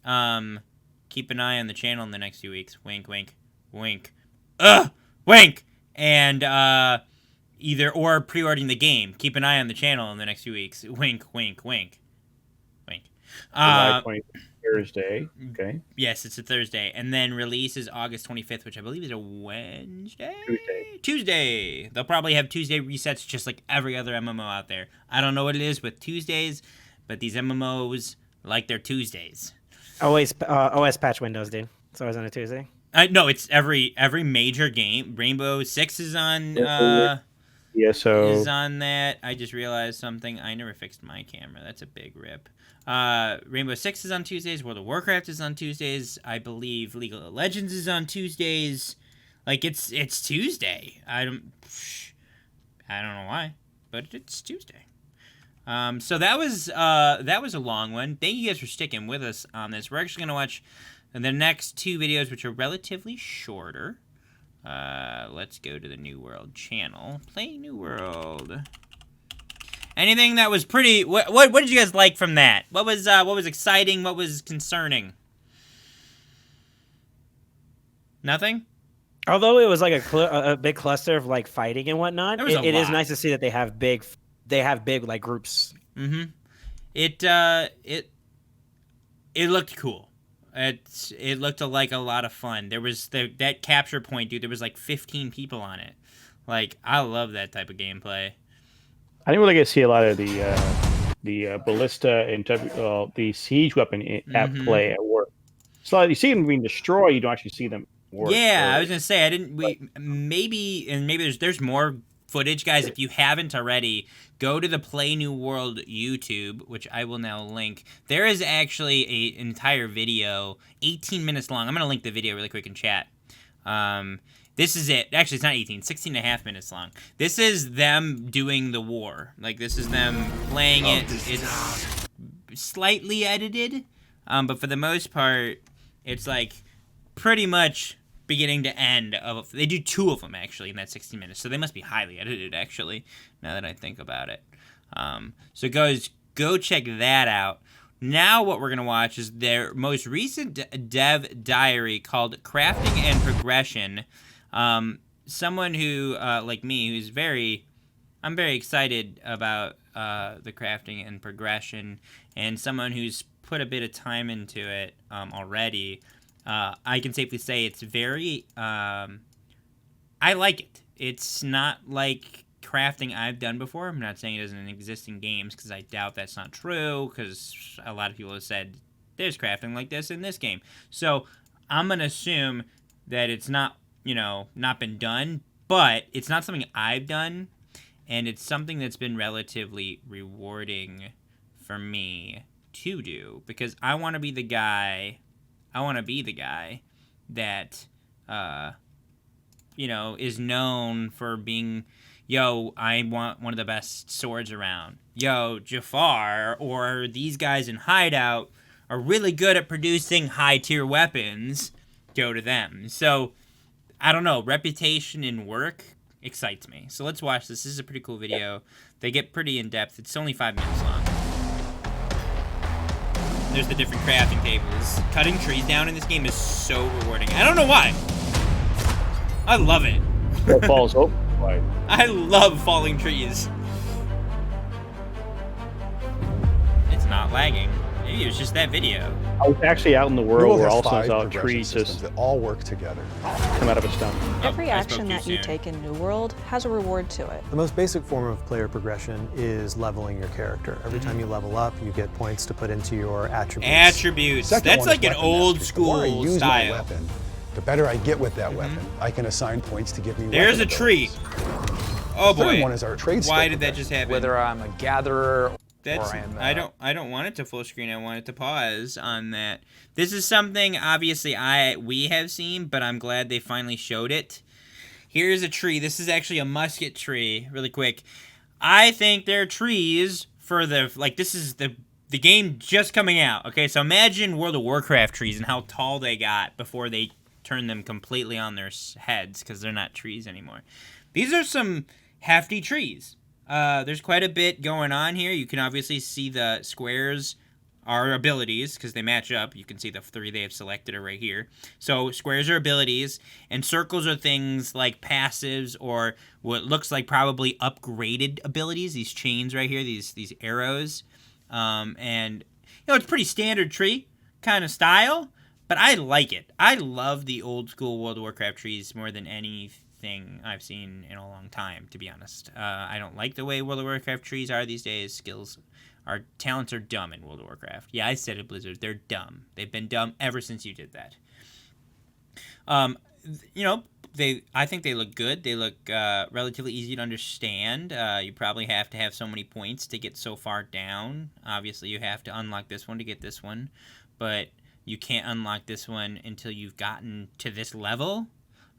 Keep an eye on the channel in the next few weeks. Wink, wink, wink. Wink. And or pre-ordering the game. Keep an eye on the channel in the next few weeks. Wink, wink, wink, wink. July 20th, Thursday. Okay. Yes, it's a Thursday, and then release is August 25th, which I believe is a Wednesday. Tuesday. They'll probably have Tuesday resets, just like every other MMO out there. I don't know what it is with Tuesdays, but these MMOs like their Tuesdays. Always OS patch windows, dude. It's always on a Tuesday. No, it's every major game. Rainbow Six is on. ESO is on that. I just realized something. I never fixed my camera. That's a big rip. Rainbow Six is on Tuesdays. World of Warcraft is on Tuesdays. I believe League of Legends is on Tuesdays. Like it's Tuesday. I don't know why, but it's Tuesday. So that was a long one. Thank you guys for sticking with us on this. We're actually gonna watch the next 2 videos, which are relatively shorter. Let's go to the New World channel. Play New World. Anything that was pretty... What did you guys like from that? What was exciting? What was concerning? Nothing? Although it was like a big cluster of like fighting and whatnot, it is nice to see that they have big like groups. Mm-hmm. It looked cool. It looked like a lot of fun. There was that capture point, dude. There was like 15 people on it. Like, I love that type of gameplay. I didn't really get to see a lot of the ballista and the siege weapon at play at work. So you see them being destroyed, you don't actually see them work. Yeah, I was gonna say maybe there's more footage, guys. If you haven't already, go to the Play New World YouTube, which I will now link. There is actually an entire video, 18 minutes long. I'm gonna link the video really quick in chat. This is it. Actually, it's not 18, 16 and a half minutes long. This is them doing the war. Like, this is them playing it. It's slightly edited, but for the most part, it's like pretty much beginning to end. They do 2 of them, actually, in that 60 minutes. So they must be highly edited, actually, now that I think about it. So guys, go check that out. Now what we're going to watch is their most recent dev diary called Crafting and Progression. Someone who, like me, I'm very excited about the crafting and progression, and someone who's put a bit of time into it already. I can safely say it's very, I like it. It's not like crafting I've done before. I'm not saying it doesn't exist in games, because I doubt that's not true, because a lot of people have said there's crafting like this in this game. So I'm going to assume that it's not, not been done, but it's not something I've done, and it's something that's been relatively rewarding for me to do, because I want to be the guy that, is known for being, I want one of the best swords around. Jafar, or these guys in Hideout are really good at producing high-tier weapons. Go to them. So, I don't know, reputation in work excites me. So let's watch this. This is a pretty cool video. They get pretty in-depth. It's only 5 minutes long. There's the different crafting tables. Cutting trees down in this game is so rewarding. I don't know why. I love it. It falls over. Right. I love falling trees. It's not lagging. Maybe it was just that video. I was actually out in the world where also saw trees just that all work together. come out of a stump. Every action that you take in New World has a reward to it. The most basic form of player progression is leveling your character. Every time you level up, you get points to put into your attributes. That's like an old school the more I use style. My weapon, the better I get with that weapon. I can assign points to give me There's weapon a tree. abilities. Oh The third boy. one is our trade skill Why did that progression. just happen? Whether I'm a gatherer That's, or I'm, I don't want it to full screen. I want it to pause on that. This is something obviously we have seen, but I'm glad they finally showed it. Here's a tree. This is actually a musket tree. Really quick. I think they're trees for the, like, this is the game just coming out. Okay, so imagine World of Warcraft trees and how tall they got before they turned them completely on their heads, because they're not trees anymore. These are some hefty trees. There's quite a bit going on here. You can obviously see the squares are abilities because they match up. You can see the 3 they have selected are right here. So squares are abilities, and circles are things like passives or what looks like probably upgraded abilities. These chains right here, these arrows, and it's pretty standard tree kind of style, but I like it. I love the old school World of Warcraft trees more than anything I've seen in a long time, to be honest. I don't like the way World of Warcraft trees are these days. Our talents are dumb in World of Warcraft. Yeah, I said it, Blizzard. They're dumb. They've been dumb ever since you did that. I think they look good. They look relatively easy to understand. You probably have to have so many points to get so far down. Obviously, you have to unlock this one to get this one, but you can't unlock this one until you've gotten to this level.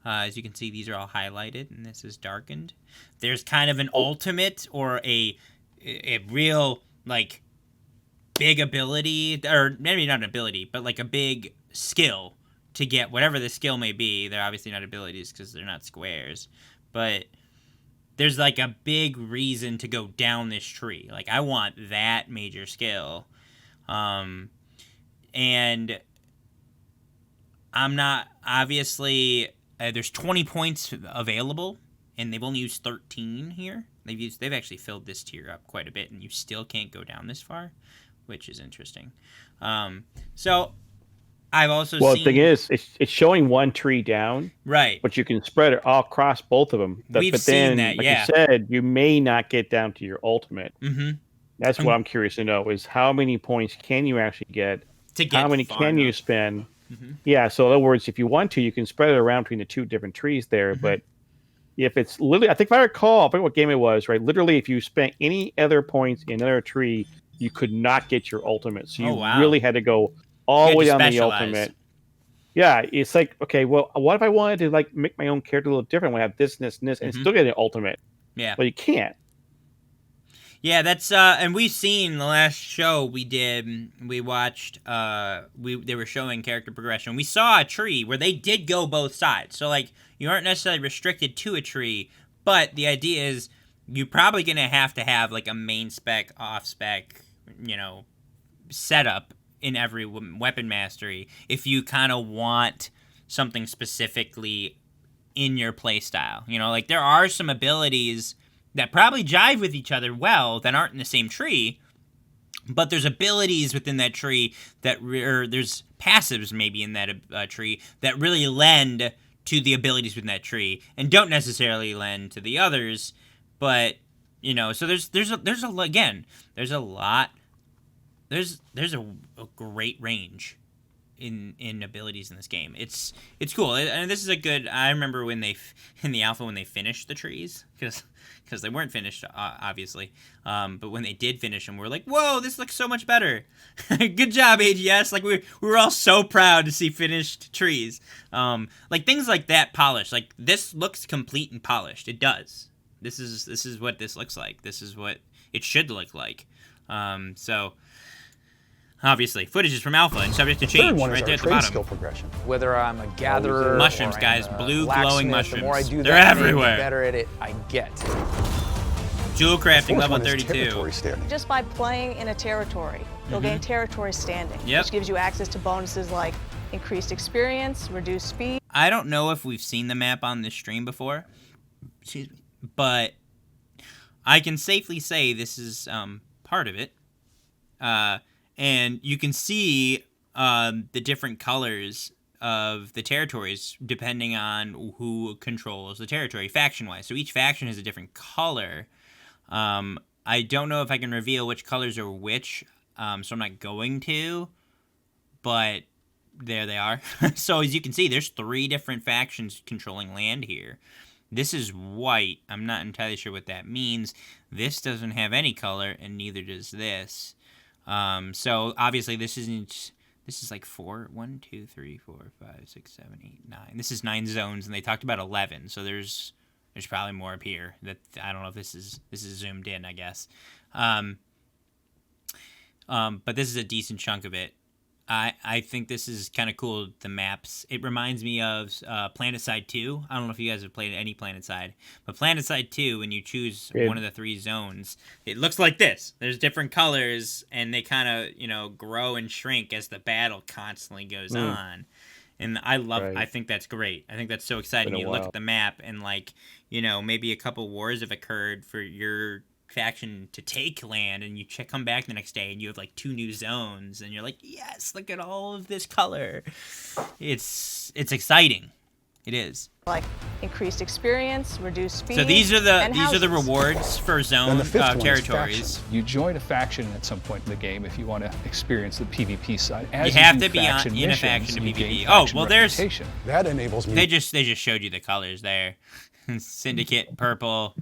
As you can see, these are all highlighted, and this is darkened. There's kind of an ultimate or a real, like, big ability, or maybe not an ability, but like a big skill to get whatever the skill may be. They're obviously not abilities because they're not squares, but there's like a big reason to go down this tree. Like, I want that major skill. And I'm not, obviously, there's 20 points available, and they've only used 13 here. They've actually filled this tier up quite a bit, and you still can't go down this far, which is interesting. So I've also seen... the thing is, it's showing one tree down, right? But you can spread it all across both of them. We've seen that, like yeah. you said, you may not get down to your ultimate. Mm-hmm. That's what I'm curious to know: is how many points can you actually get? How many can you spend? Mm-hmm. Yeah. So in other words, if you want to, you can spread it around between the 2 different trees there, Mm-hmm. but if it's literally, I think if I recall, I forget what game it was, right? Literally, if you spent any other points in another tree, you could not get your ultimate. So you really had to go all the way down the ultimate. Yeah, it's like, okay, well, what if I wanted to like make my own character a little different? I have this, this, and this, and still get an ultimate. Yeah. But you can't. Yeah, that's and we've seen the last show we did. We watched. They were showing character progression. We saw a tree where they did go both sides. So like, you aren't necessarily restricted to a tree, but the idea is you're probably gonna have to have like a main spec, off spec, setup in every weapon mastery if you kind of want something specifically in your playstyle. Like, there are some abilities that probably jive with each other well that aren't in the same tree, but there's abilities within that tree that there's passives maybe in that tree that really lend to the abilities within that tree and don't necessarily lend to the others. But so there's a great range in abilities in this game. It's cool, and this is a good. I remember when in the alpha when they finished the trees, because they weren't finished, obviously. But when they did finish them, we were like, whoa, this looks so much better. Good job, AGS. Like, we were all so proud to see finished trees. Like, things like that polished. Like, this looks complete and polished. It does. This is what this looks like. This is what it should look like. So, obviously, footage is from alpha and subject to change right there at the bottom. Skill progression. Whether I'm a gatherer, mushrooms, or guys, blue glowing mushrooms. The more I do they're that, everywhere. the better at it I get. Jewel crafting level 32. Just by playing in a territory, you'll gain territory standing, which gives you access to bonuses like increased experience, reduced speed. I don't know if we've seen the map on this stream before, but I can safely say this is part of it. And you can see the different colors of the territories depending on who controls the territory faction-wise. So each faction has a different color. I don't know if I can reveal which colors are which, so I'm not going to, but there they are. So as you can see, there's 3 different factions controlling land here. This is white. I'm not entirely sure what that means. This doesn't have any color, and neither does this. So obviously this This is like 1, 2, 3, 4, 5, 6, 7, 8, 9. This is 9 zones, and they talked about 11. So there's probably more up here. That I don't know if this is zoomed in, I guess. But this is a decent chunk of it. I think this is kind of cool, the maps. It reminds me of PlanetSide 2. I don't know if you guys have played any PlanetSide, but PlanetSide 2, when you choose one of the 3 zones, it looks like this. There's different colors, and they kind of, grow and shrink as the battle constantly goes on. And I think that's great. I think that's so exciting. You look at the map, and maybe a couple wars have occurred for your faction to take land, and you come back the next day and you have like 2 new zones, and you're like, yes, look at all of this color. It's exciting. It is. Like increased experience, reduced speed. So these are the rewards for zone territories. You join a faction at some point in the game if you want to experience the PvP side. You have to be in a faction to PvP. Oh, well, there's that enables me. They just showed you the colors there. Syndicate purple.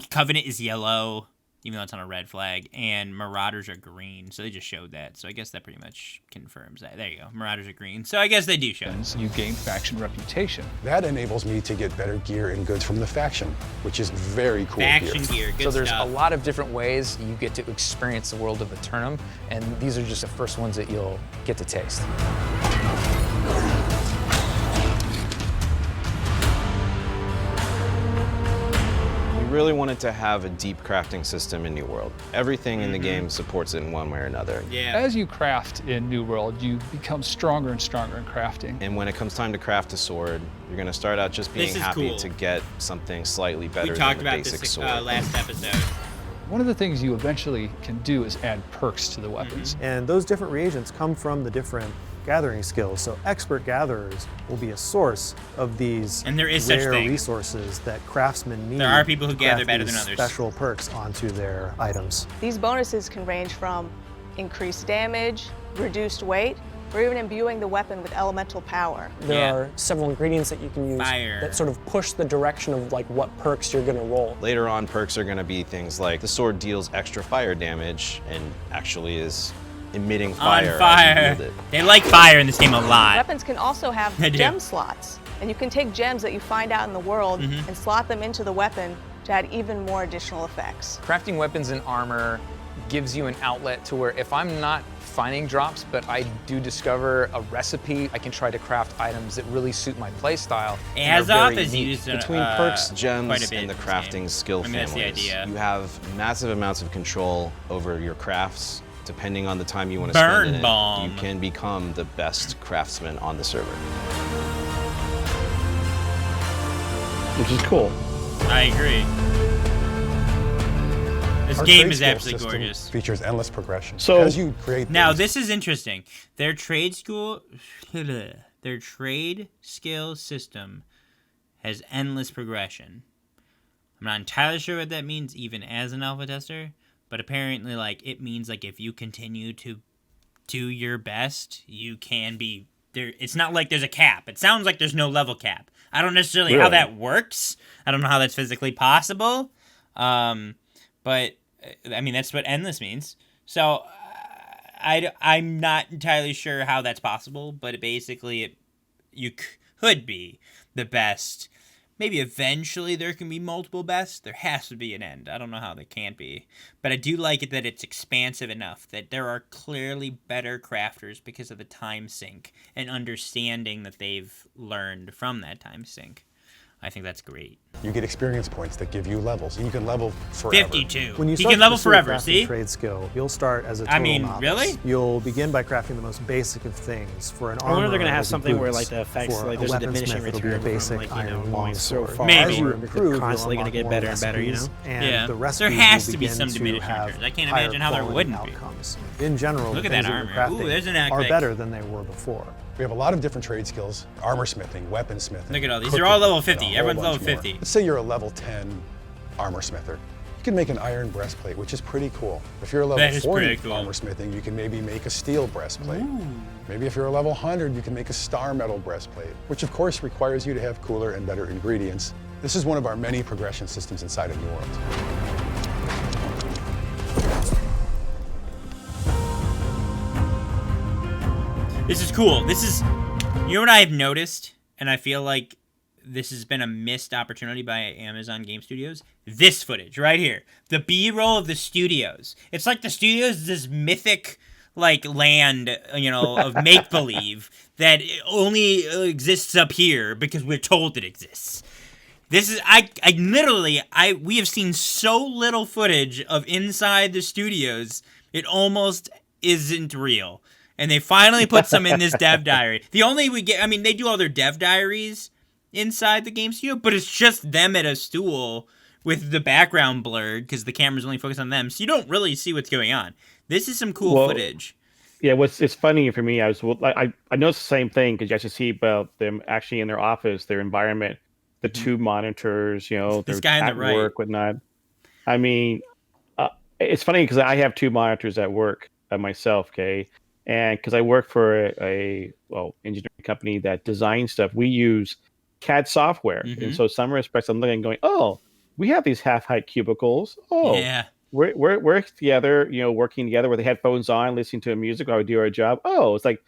Covenant is yellow, even though it's on a red flag, and Marauders are green, so they just showed that. So I guess that pretty much confirms that. There you go, Marauders are green. So I guess they do show. You gain faction reputation. That enables me to get better gear and goods from the faction, which is very cool. Faction gear, good So there's stuff. a lot of different ways you get to experience the world of Eternum, and these are just the first ones that you'll get to taste. Really wanted to have a deep crafting system in New World. Everything in the game supports it in one way or another. Yeah. As you craft in New World, you become stronger and stronger in crafting. And when it comes time to craft a sword, you're going to start out just being happy to get something slightly better than the basic sword. We talked about this last episode. One of the things you eventually can do is add perks to the weapons. And those different reagents come from the different gathering skills. So expert gatherers will be a source of these rare resources that craftsmen need. There are people who gather better these than others. Special perks onto their items. These bonuses can range from increased damage, reduced weight, or even imbuing the weapon with elemental power. There are several ingredients that you can use that sort of push the direction of like what perks you're gonna roll. Later on, perks are going to be things like the sword deals extra fire damage and actually is emitting fire. On fire. As you wield it. They like fire in this game a lot. Weapons can also have gem slots, and you can take gems that you find out in the world and slot them into the weapon to add even more additional effects. Crafting weapons and armor gives you an outlet to where if I'm not finding drops, but I do discover a recipe, I can try to craft items that really suit my playstyle. Azoth is used between perks, gems, and the crafting skill families. That's the idea. You have massive amounts of control over your crafts. Depending on the time you want to spend in it, you can become the best craftsman on the server. Which is cool. I agree. This game is absolutely gorgeous. Features endless progression. So as you create now, this is interesting. Their trade skill system has endless progression. I'm not entirely sure what that means, even as an alpha tester. But apparently, it means, if you continue to do your best, you can be there. It's not like there's a cap. It sounds like there's no level cap. I don't necessarily know how that works. I don't know how that's physically possible. But, I mean, that's what endless means. So, I'm not entirely sure how that's possible. But basically, you could be the best. Maybe eventually there can be multiple bests. There has to be an end. I don't know how there can't be. But I do like it that it's expansive enough that there are clearly better crafters because of the time sink and understanding that they've learned from that time sink. I think that's great. You get experience points that give you levels, and you can level forever. 52. When you He can level forever, see? Trade skill, you'll start as a total novice. Really? You'll begin by crafting the most basic of things. For an armor, I wonder if they're gonna have it'll be something where boots. the effects, For there's a diminishing weaponsmith, it'll be a return basic from iron going so longsword. far. Maybe. As you They're improve, constantly you'll gonna get unlock better more and better, recipes, And the there recipes has will to be begin some to diminishing have returns. I can't higher imagine how there quality wouldn't be. outcomes. In general, Look the at that things armor. you're crafting Ooh, there's an are like- better than they were before. We have a lot of different trade skills: armor smithing, weaponsmithing. Look at all these. cooking, They're all level and 50. a whole Everyone's level bunch more. 50. Let's say you're a level 10 armor smither. You can make an iron breastplate, which is pretty cool. If you're a level That is 40 pretty cool. armor smithing, you can maybe make a steel breastplate. Ooh. Maybe if you're a level 100, you can make a star metal breastplate, which of course requires you to have cooler and better ingredients. This is one of our many progression systems inside of New World. This is cool. This is, you know what I've noticed, and I feel like this has been a missed opportunity by Amazon Game Studios. This footage right here, the B-roll of the studios. It's like the studios is this mythic like land, you know, of make believe that only exists up here because we're told it exists. This is we have seen so little footage of inside the studios, it almost isn't real. And they finally put some in this dev diary. The only we get, I mean, they do all their dev diaries inside the game studio, but it's just them at a stool with the background blurred because the camera's only focused on them, so you don't really see what's going on. This is some cool footage. Yeah, it's funny for me. I noticed the same thing because you actually see about them actually in their office, their environment, the two monitors, you know, this they're guy on at the right. work, whatnot. I mean, it's funny because I have two monitors at work myself, okay, and because I work for a engineering company that designs stuff, we use CAD software, and so some respects I'm looking and going, oh, we have these half-height cubicles. Oh, yeah. We're together, you know, working together with the headphones on, listening to music while we do our job. Oh, it's like,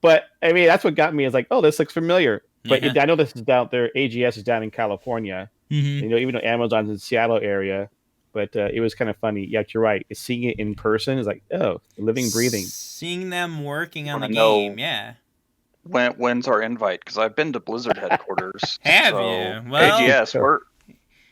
but I mean, that's what got me is like, oh, this looks familiar. But I know this is down there. AGS is down in California. You know, even though Amazon's in the Seattle area, but it was kind of funny. Yeah, you're right. Seeing it in person is like, oh, living, breathing. Seeing them working on the game, yeah. When's our invite? Because I've been to Blizzard headquarters. Have you? Well, AGS,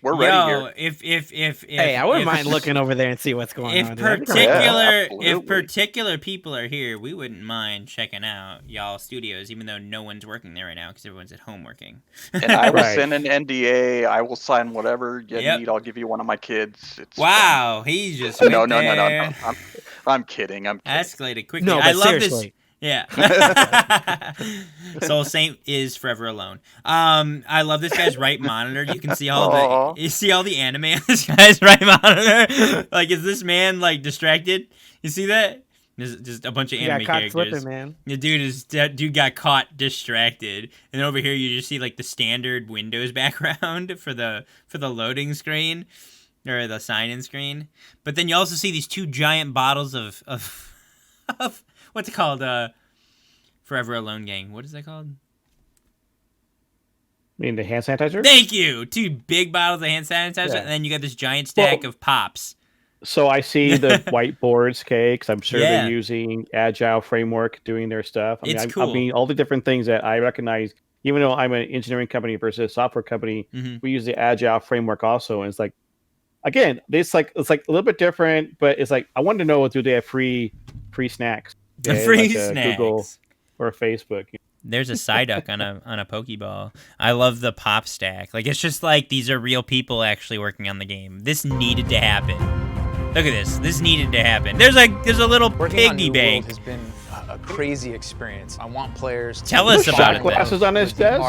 we're ready here. If hey, I wouldn't mind looking over there and see what's going on. If particular people are here, we wouldn't mind checking out y'all studios, even though no one's working there right now because everyone's at home working. And I will send an NDA. I will sign whatever you need. I'll give you one of my kids. It's wow, fun. He just no. I'm kidding. Escalated quickly. No, but I love seriously. this. Yeah. Soul Saint is forever alone. I love this guy's right monitor. You can see all the anime on this guy's right monitor. Like, is this man like distracted? You see that? There's just a bunch of anime characters. Slipping, man. The dude got caught distracted. And over here you just see like the standard Windows background for the loading screen or the sign-in screen. But then you also see these two giant bottles of what's it called? Forever Alone Gang. What is that called? I mean, the hand sanitizer? Thank you! 2 big bottles of hand sanitizer, and then you got this giant stack of pops. So I see the whiteboards, okay, because I'm sure they're using Agile framework doing their stuff. It's cool. I mean, all the different things that I recognize, even though I'm an engineering company versus a software company, we use the Agile framework also. And it's like, again, it's like a little bit different, but it's like, I wanted to know, do they have free snacks? Okay? Free snacks. Google or Facebook. There's a Psyduck on a Pokeball. I love the pop stack. Like, it's just like these are real people actually working on the game. This needed to happen. Look at this. This needed to happen. There's a little piggy bank. Has been a crazy experience. I want players to tell us about it. Glasses on his desk.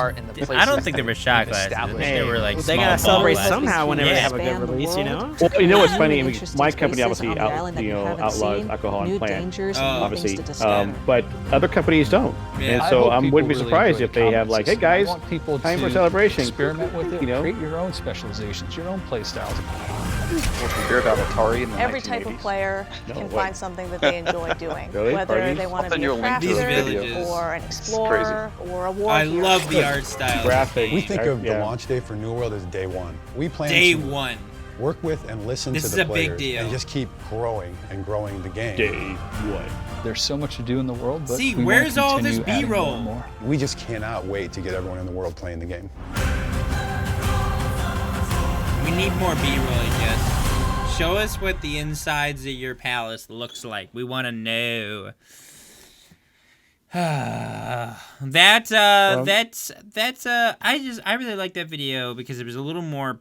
I don't think there were shot glasses. They were like they gotta celebrate somehow whenever they have a good release, you know. Well, you know what's funny? My company obviously outlaws alcohol and plant, obviously, but other companies don't. And so I wouldn't be surprised if they have like, hey guys, time for celebration. Experiment with it. You know, create your own specializations, your own play styles. We'll hear about Atari in the Every type of player can find something that they enjoy doing, Really? whether they want to be a crafter or an explorer or a warrior. I love the art style. Graphic. We think of the launch day for New World as day one. We plan Day to one. work with and listen This to is the a big players deal. and just keep growing and growing the game. Day one. There's so much to do in the world, but See, we where's want to all this continue adding B-roll? more and more. We just cannot wait to get everyone in the world playing the game. We need more B-roll, I guess. Show us what the insides of your palace looks like. We want to know. I really like that video because it was a little more.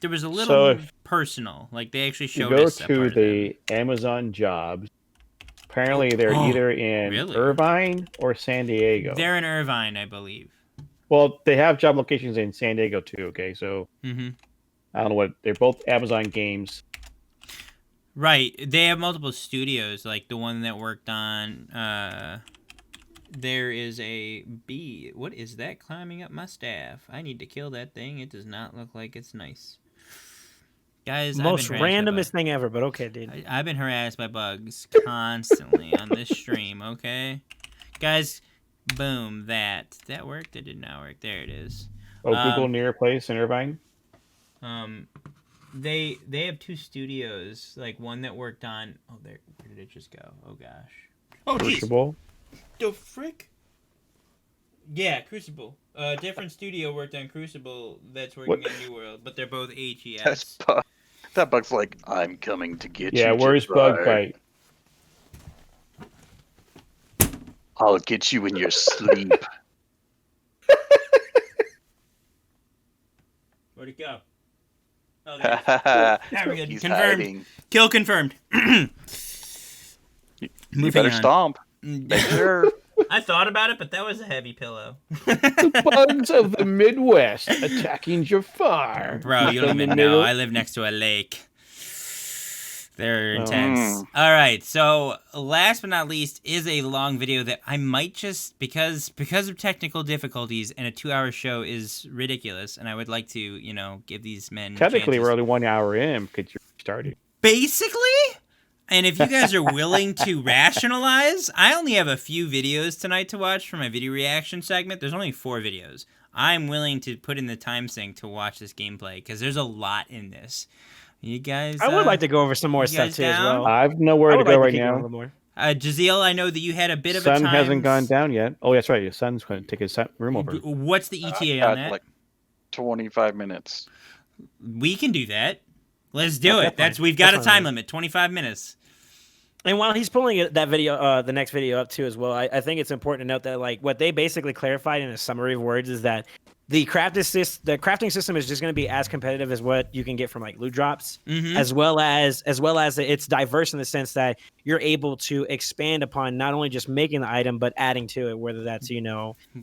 There was a little personal. Like they actually showed us. You go to the Amazon jobs. Apparently, they're either in Irvine or San Diego. They're in Irvine, I believe. Well, they have job locations in San Diego too. Okay, so I don't know what they're both Amazon games. Right, they have multiple studios. Like the one that worked on. There is a bee. What is that climbing up my staff? I need to kill that thing. It does not look like it's nice. Guys, most randomest thing ever, but okay, dude. I've been harassed by bugs constantly on this stream, okay? Guys, boom, that worked? It did not work. There it is. Oh, Google near place in Irvine? They have 2 studios, like one that worked on, where did it just go? Oh gosh. Oh, Crucible? The frick? Yeah, Crucible. Different studio worked on Crucible that's working on New World, but they're both HES. That bug's like, I'm coming to get you. Yeah, where's Bug Bite? I'll get you in your sleep. Where'd it go? Oh, there we go. He's Confirmed. hiding. Kill confirmed. You better stomp. Make sure. I thought about it, but that was a heavy pillow. The bugs of the Midwest attacking Jafar. Bro, you don't even know. I live next to a lake. They're intense. All right, so last but not least is a long video that I might just, because of technical difficulties and a 2-hour show is ridiculous, and I would like to, you know, give these men Technically, chances. we're only 1 hour in because you're starting. Basically? And if you guys are willing to rationalize, I only have a few videos tonight to watch for my video reaction segment. There's only 4 videos. I'm willing to put in the time sink to watch this gameplay because there's a lot in this. You guys, I would like to go over some more stuff too as well. I've nowhere to go right now. Jaziel, I know that you had a bit of a time. Sun hasn't gone down yet. Oh, that's right. Your son's going to take his room over. What's the ETA on that? Like 25 minutes. We can do that. Let's do it. We've got a time limit, 25 minutes. And while he's pulling that video, the next video up too as well, I think it's important to note that like what they basically clarified in a summary of words is that the crafting system is just going to be as competitive as what you can get from like loot drops, as well as it's diverse in the sense that you're able to expand upon not only just making the item but adding to it, whether that's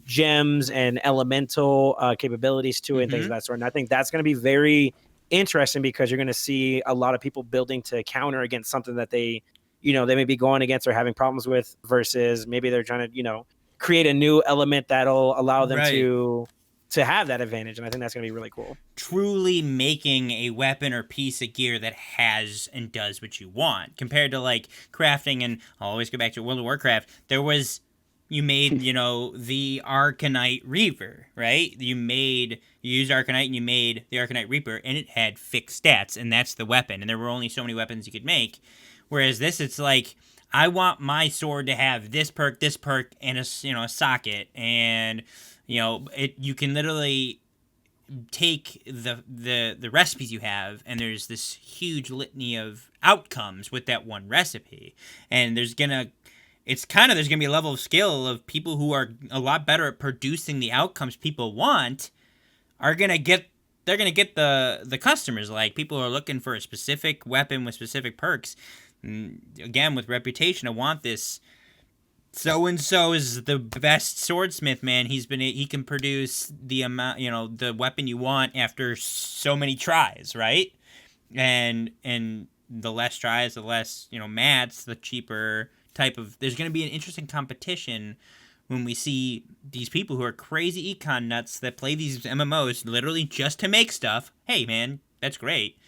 gems and elemental capabilities to it and things of that sort. And I think that's going to be very interesting because you're going to see a lot of people building to counter against something that they may be going against or having problems with, versus maybe they're trying to create a new element that'll allow them to have that advantage, and I think that's going to be really cool. Truly making a weapon or piece of gear that has and does what you want, compared to like crafting. And I'll always go back to World of Warcraft. You made the Arcanite Reaper, right? You used Arcanite and you made the Arcanite Reaper, and it had fixed stats, and that's the weapon. And there were only so many weapons you could make. Whereas this, it's like, I want my sword to have this perk, and a socket, and you can literally take the recipes you have, and there's this huge litany of outcomes with that one recipe, and there's gonna be a level of skill of people who are a lot better at producing the outcomes people want they're gonna get the customers. Like, people who are looking for a specific weapon with specific perks, again with reputation. I want this. So and so is the best swordsmith, man. He can produce the amount, the weapon you want after so many tries, right? And the less tries, the less mats, the cheaper type of. There's going to be an interesting competition when we see these people who are crazy econ nuts that play these MMOs literally just to make stuff. Hey, man, that's great.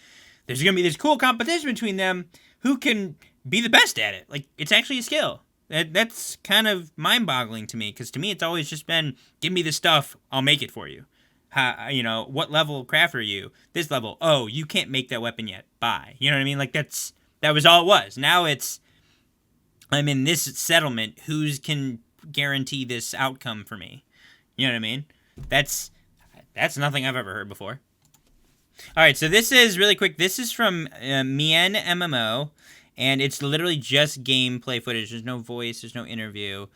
There's going to be this cool competition between them who can be the best at it. Like, it's actually a skill. That's kind of mind-boggling to me, because to me it's always just been, give me the stuff, I'll make it for you. What level of craft are you? This level. Oh, you can't make that weapon yet. Bye. You know what I mean? Like, that was all it was. Now I'm in this settlement. Who's can guarantee this outcome for me? You know what I mean? That's nothing I've ever heard before. All right, so this is really quick. This is from Mien MMO. And it's literally just gameplay footage. There's no voice, there's no interview,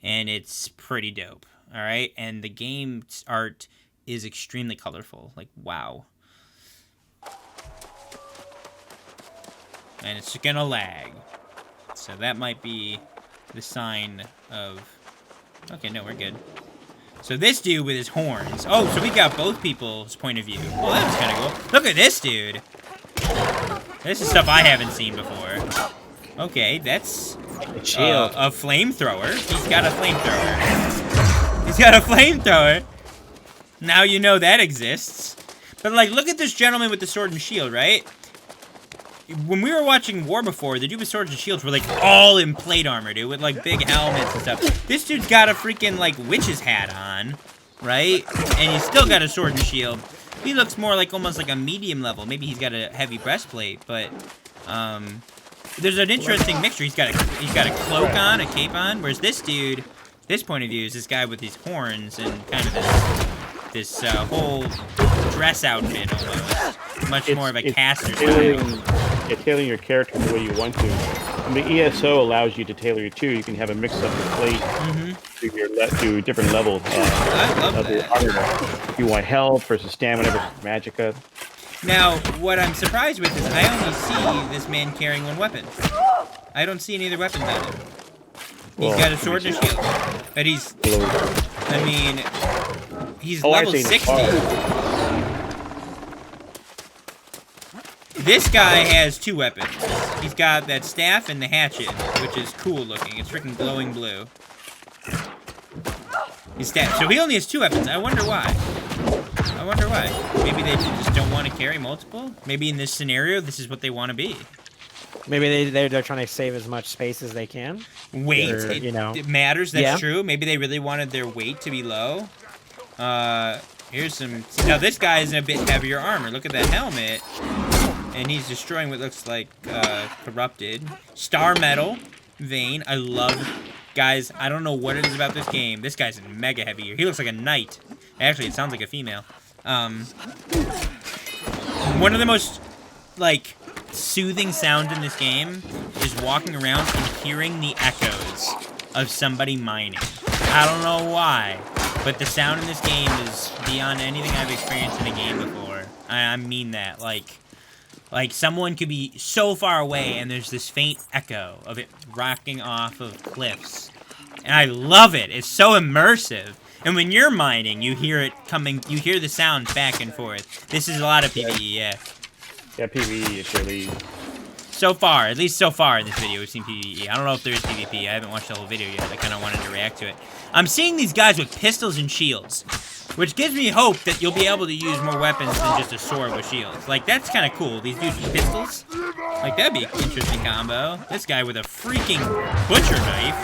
and it's pretty dope. All right, and the game's art is extremely colorful. Like, wow. And it's gonna lag. So that might be the sign of... Okay, no, we're good. So this dude with his horns. Oh, so we got both people's point of view. Well, that was kind of cool. Look at this dude. This is stuff I haven't seen before. Okay, that's a flamethrower. He's got a flamethrower. He's got a flamethrower. Now you know that exists. But, like, look at this gentleman with the sword and shield, right? when we were watching War before, the dude with swords and shields were like all in plate armor, dude, with like big helmets and stuff. This dude's got a freaking like witch's hat on, right? And he's still got a sword and shield. He looks more like almost like a medium level. Maybe he's got a heavy breastplate, but there's an interesting mixture. He's got a cloak on, a cape on, whereas this dude, this point of view is this guy with these horns and kind of this whole dress outfit almost. Much more of a caster style. It's tailoring your character the way you want to. And the ESO allows you to tailor it too. You can have a mix of the plate to different levels of the armor. If you want health versus stamina versus magicka. Now, what I'm surprised with is I only see this man carrying one weapon. I don't see any other weapons on him. He's got a sword and a shield. But he's... I mean... He's level 60. This guy has 2 weapons. He's got that staff and the hatchet, which is cool looking. It's freaking glowing blue. His staff. So he only has 2 weapons. I wonder why. Maybe they just don't want to carry multiple? Maybe in this scenario, this is what they want to be. Maybe they're trying to save as much space as they can. Weight, or, it matters. That's true. Maybe they really wanted their weight to be low. Here's some... Now, this guy is in a bit heavier armor. Look at that helmet. And he's destroying what looks like corrupted. Star metal vein. I love... Guys, I don't know what it is about this game. This guy's mega heavy. He looks like a knight. Actually, it sounds like a female. One of the most, like, soothing sounds in this game is walking around and hearing the echoes of somebody mining. I don't know why, but the sound in this game is beyond anything I've experienced in a game before. I mean that. Like someone could be so far away and there's this faint echo of it rocking off of cliffs. And I love it. It's so immersive. And when you're mining, you hear it coming, you hear the sound back and forth. This is a lot of PvE, yeah. Yeah, PvE is really... So far, at least so far in this video, we've seen PvE. I don't know if there is PvP. I haven't watched the whole video yet. I kind of wanted to react to it. I'm seeing these guys with pistols and shields, which gives me hope that you'll be able to use more weapons than just a sword with shields. Like, that's kind of cool. These dudes with pistols. Like, that'd be an interesting combo. This guy with a freaking butcher knife.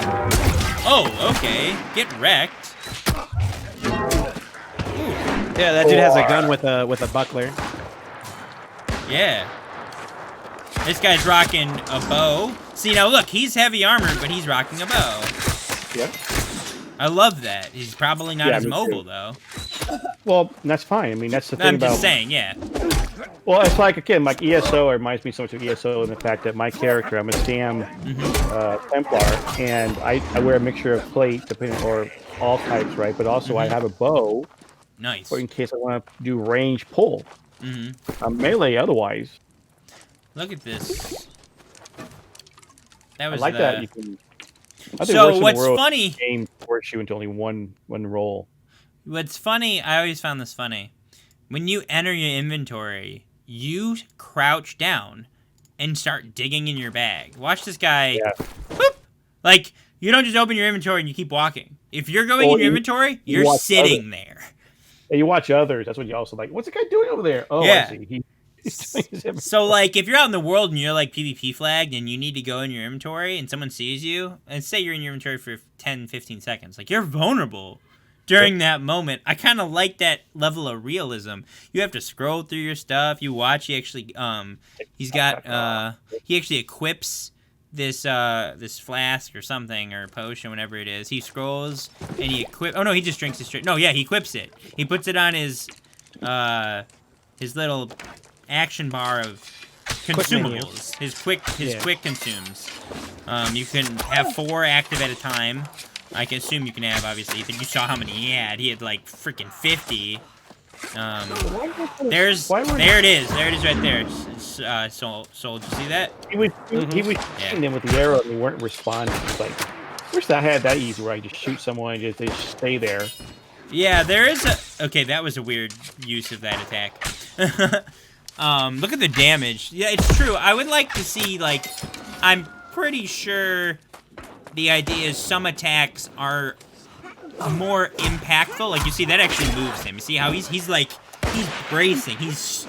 Oh, okay. Get wrecked. Yeah, that dude has a gun with a buckler. Yeah. This guy's rocking a bow. See, now look, he's heavy armored, but he's rocking a bow. Yep. I love that. He's probably not as mobile, though. Well, that's fine. I mean, that's the thing I'm about... just saying, yeah. Well, it's like, again, like ESO reminds me so much of ESO in the fact that my character, I'm a Stam Templar, and I wear a mixture of plate, depending, or all types, right? But also I have a bow. Nice. In case I want to do range pull. I'm melee otherwise. Look at this. That was I like that. You can... So what's funny? Game force you into only one roll. What's funny? I always found this funny. When you enter your inventory, you crouch down and start digging in your bag. Watch this guy. Yeah. Whoop! Like you don't just open your inventory and you keep walking. If you're going in your inventory, you're sitting there. And you watch others. That's what you also like. What's the guy doing over there? Oh, yeah. I see. So, like, if you're out in the world and you're, like, PvP flagged and you need to go in your inventory and someone sees you, and say you're in your inventory for 10, 15 seconds, like, you're vulnerable during that moment. I kind of like that level of realism. You have to scroll through your stuff. You watch, he actually, he's got, he actually equips this flask or something, or potion, whatever it is. He scrolls, and he equips, oh, no, he just drinks it straight. No, yeah, he equips it. He puts it on his little... action bar of consumables. His quick consumes. You can have 4 active at a time. I can assume you can have, obviously. You saw how many he had. He had like freaking 50. There it is. There it is right there. Sold. Did you see that? He was shooting them with the arrow and they weren't responding. It's like, I wish I had that easy where I just shoot someone and they just stay there. Yeah, there is a... Okay, that was a weird use of that attack. Look at the damage. Yeah, it's true. I would like to see, like, I'm pretty sure the idea is some attacks are more impactful. Like, you see, that actually moves him. You see how he's bracing. He's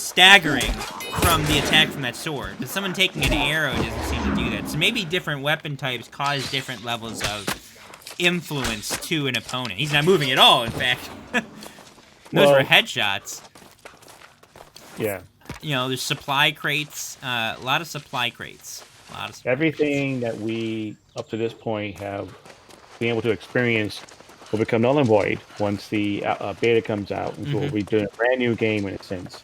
staggering from the attack from that sword. But someone taking an arrow doesn't seem to do that. So maybe different weapon types cause different levels of influence to an opponent. He's not moving at all, in fact. Those were headshots. Yeah. You know, there's supply crates, a lot of supply crates. Everything that we, up to this point, have been able to experience will become null and void once the beta comes out. And so we'll be doing a brand new game in a sense.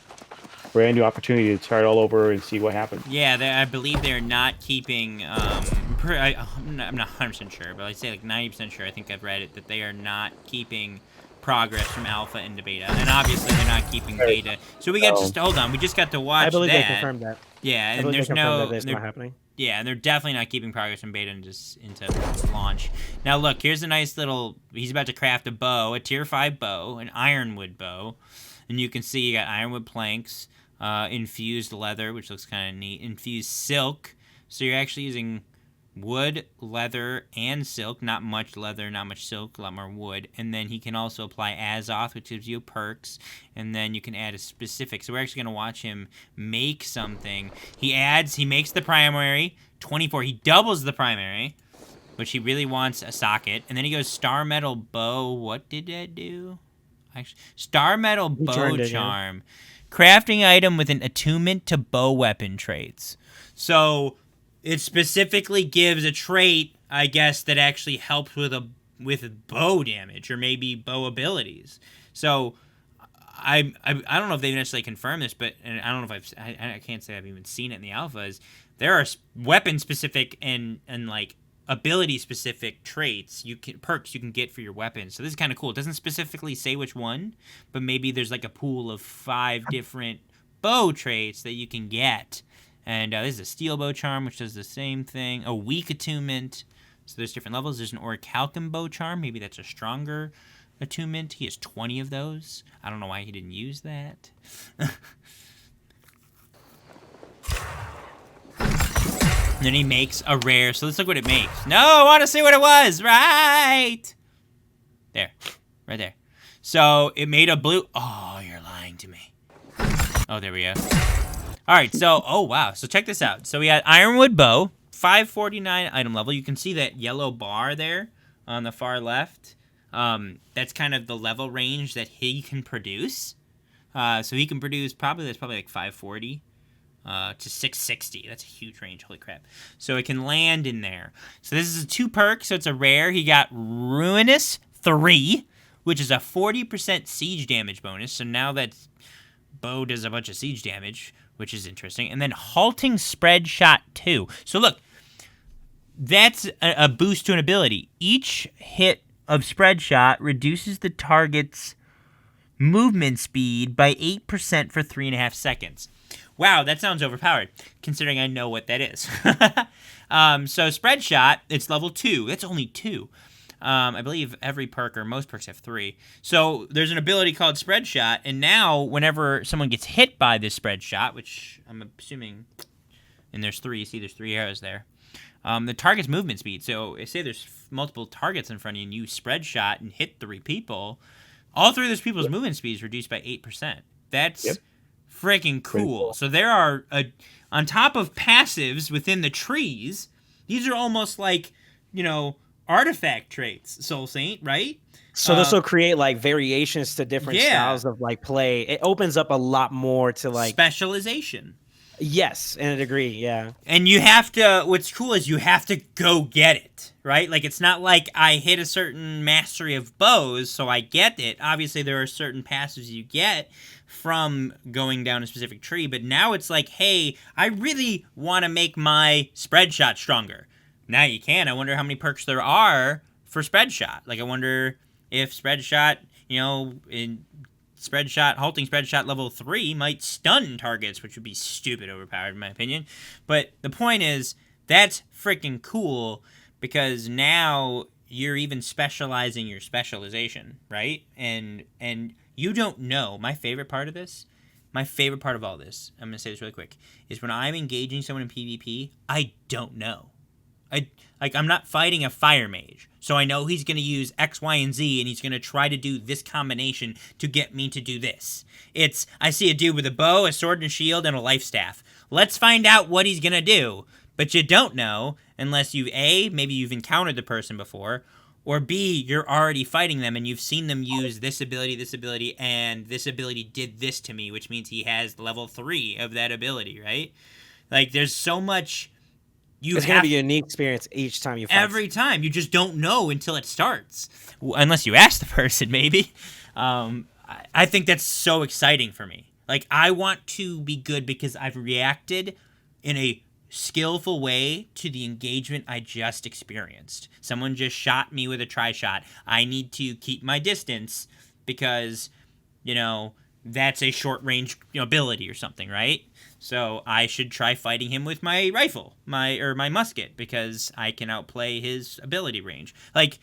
Brand new opportunity to start all over and see what happens. Yeah, I believe they're not keeping, I'm not 100% sure, but I'd say like 90% sure, I think I've read it, that they are not keeping progress from alpha into beta, and obviously they're not keeping beta. So we got to hold on. We just got to watch. I believe that. they confirmed that. Yeah, and there's no. That's not happening. Yeah, and they're definitely not keeping progress from beta into launch. Now look, here's a nice little. He's about to craft a bow, a tier 5 bow, an ironwood bow, and you can see you got ironwood planks, infused leather, which looks kind of neat, infused silk. So you're actually using wood, leather, and silk. Not much leather, not much silk, a lot more wood. And then he can also apply Azoth, which gives you perks. And then you can add a specific. So we're actually going to watch him make something. He makes the primary, 24. He doubles the primary, which he really wants a socket. And then he goes Star Metal Bow. What did that do? Actually, Star Metal Bow Charm. Crafting item with an attunement to bow weapon traits. So it specifically gives a trait, I guess, that actually helps with bow damage or maybe bow abilities. So I don't know if they necessarily confirmed this, but and I don't know if I can't say I've even seen it in the alphas. There are weapon specific and like ability specific traits perks you can get for your weapons. So this is kind of cool. It doesn't specifically say which one, but maybe there's like a pool of 5 different bow traits that you can get. And this is a steel bow charm, which does the same thing. A weak attunement. So there's different levels. There's an orichalcum bow charm. Maybe that's a stronger attunement. He has 20 of those. I don't know why he didn't use that. And then he makes a rare. So let's look what it makes. No, I want to see what it was. Right. There. Right there. So it made a blue. Oh, you're lying to me. Oh, there we go. All right, so, oh, wow. So check this out. So we had Ironwood Bow, 549 item level. You can see that yellow bar there on the far left. That's kind of the level range that he can produce. So he can produce that's probably like 540 to 660. That's a huge range. Holy crap. So it can land in there. So this is a 2 perk, so it's a rare. He got Ruinous 3, which is a 40% siege damage bonus. So now that bow does a bunch of siege damage, which is interesting. And then Halting Spread Shot 2. So look, that's a boost to an ability. Each hit of Spread Shot reduces the target's movement speed by 8% for 3.5 seconds. Wow, that sounds overpowered, considering I know what that is. So Spread Shot, it's level 2. That's only 2. I believe every perk or most perks have 3. So there's an ability called Spread Shot, and now whenever someone gets hit by this Spread Shot, which I'm assuming, and there's 3, see there's 3 arrows there, the target's movement speed. So say there's multiple targets in front of you and you Spread Shot and hit 3 people, all 3 of those people's movement speed is reduced by 8%. That's freaking cool. So there are, on top of passives within the trees, these are almost like, artifact traits, Soul Saint, right? So this will create like variations to different styles of like play. It opens up a lot more to like specialization. Yes, in a degree, yeah. And you have to, what's cool is you have to go get it, right? Like it's not like I hit a certain mastery of bows, so I get it. Obviously there are certain passives you get from going down a specific tree, but now it's like, hey, I really want to make my Spread Shot stronger. Now you can. I wonder how many perks there are for Spread Shot. Like, I wonder if Spread Shot, in Spread Shot, Halting Spread Shot level 3 might stun targets, which would be stupid overpowered in my opinion. But the point is, that's freaking cool because now you're even specializing your specialization, right? And you don't know. My favorite part of all this, I'm going to say this really quick, is when I'm engaging someone in PvP, I don't know. I'm not fighting a fire mage. So I know he's going to use X, Y, and Z, and he's going to try to do this combination to get me to do this. I see a dude with a bow, a sword and shield, and a life staff. Let's find out what he's going to do. But you don't know unless maybe you've encountered the person before, or B, you're already fighting them and you've seen them use this ability, and this ability did this to me, which means he has level 3 of that ability, right? Like, there's so much... It's going to be a unique experience each time you fight. Every time. You just don't know until it starts. Unless you ask the person, maybe. I think that's so exciting for me. Like, I want to be good because I've reacted in a skillful way to the engagement I just experienced. Someone just shot me with a tri-shot. I need to keep my distance because, that's a short-range ability or something, right? So I should try fighting him with my rifle, my musket, because I can outplay his ability range. Like,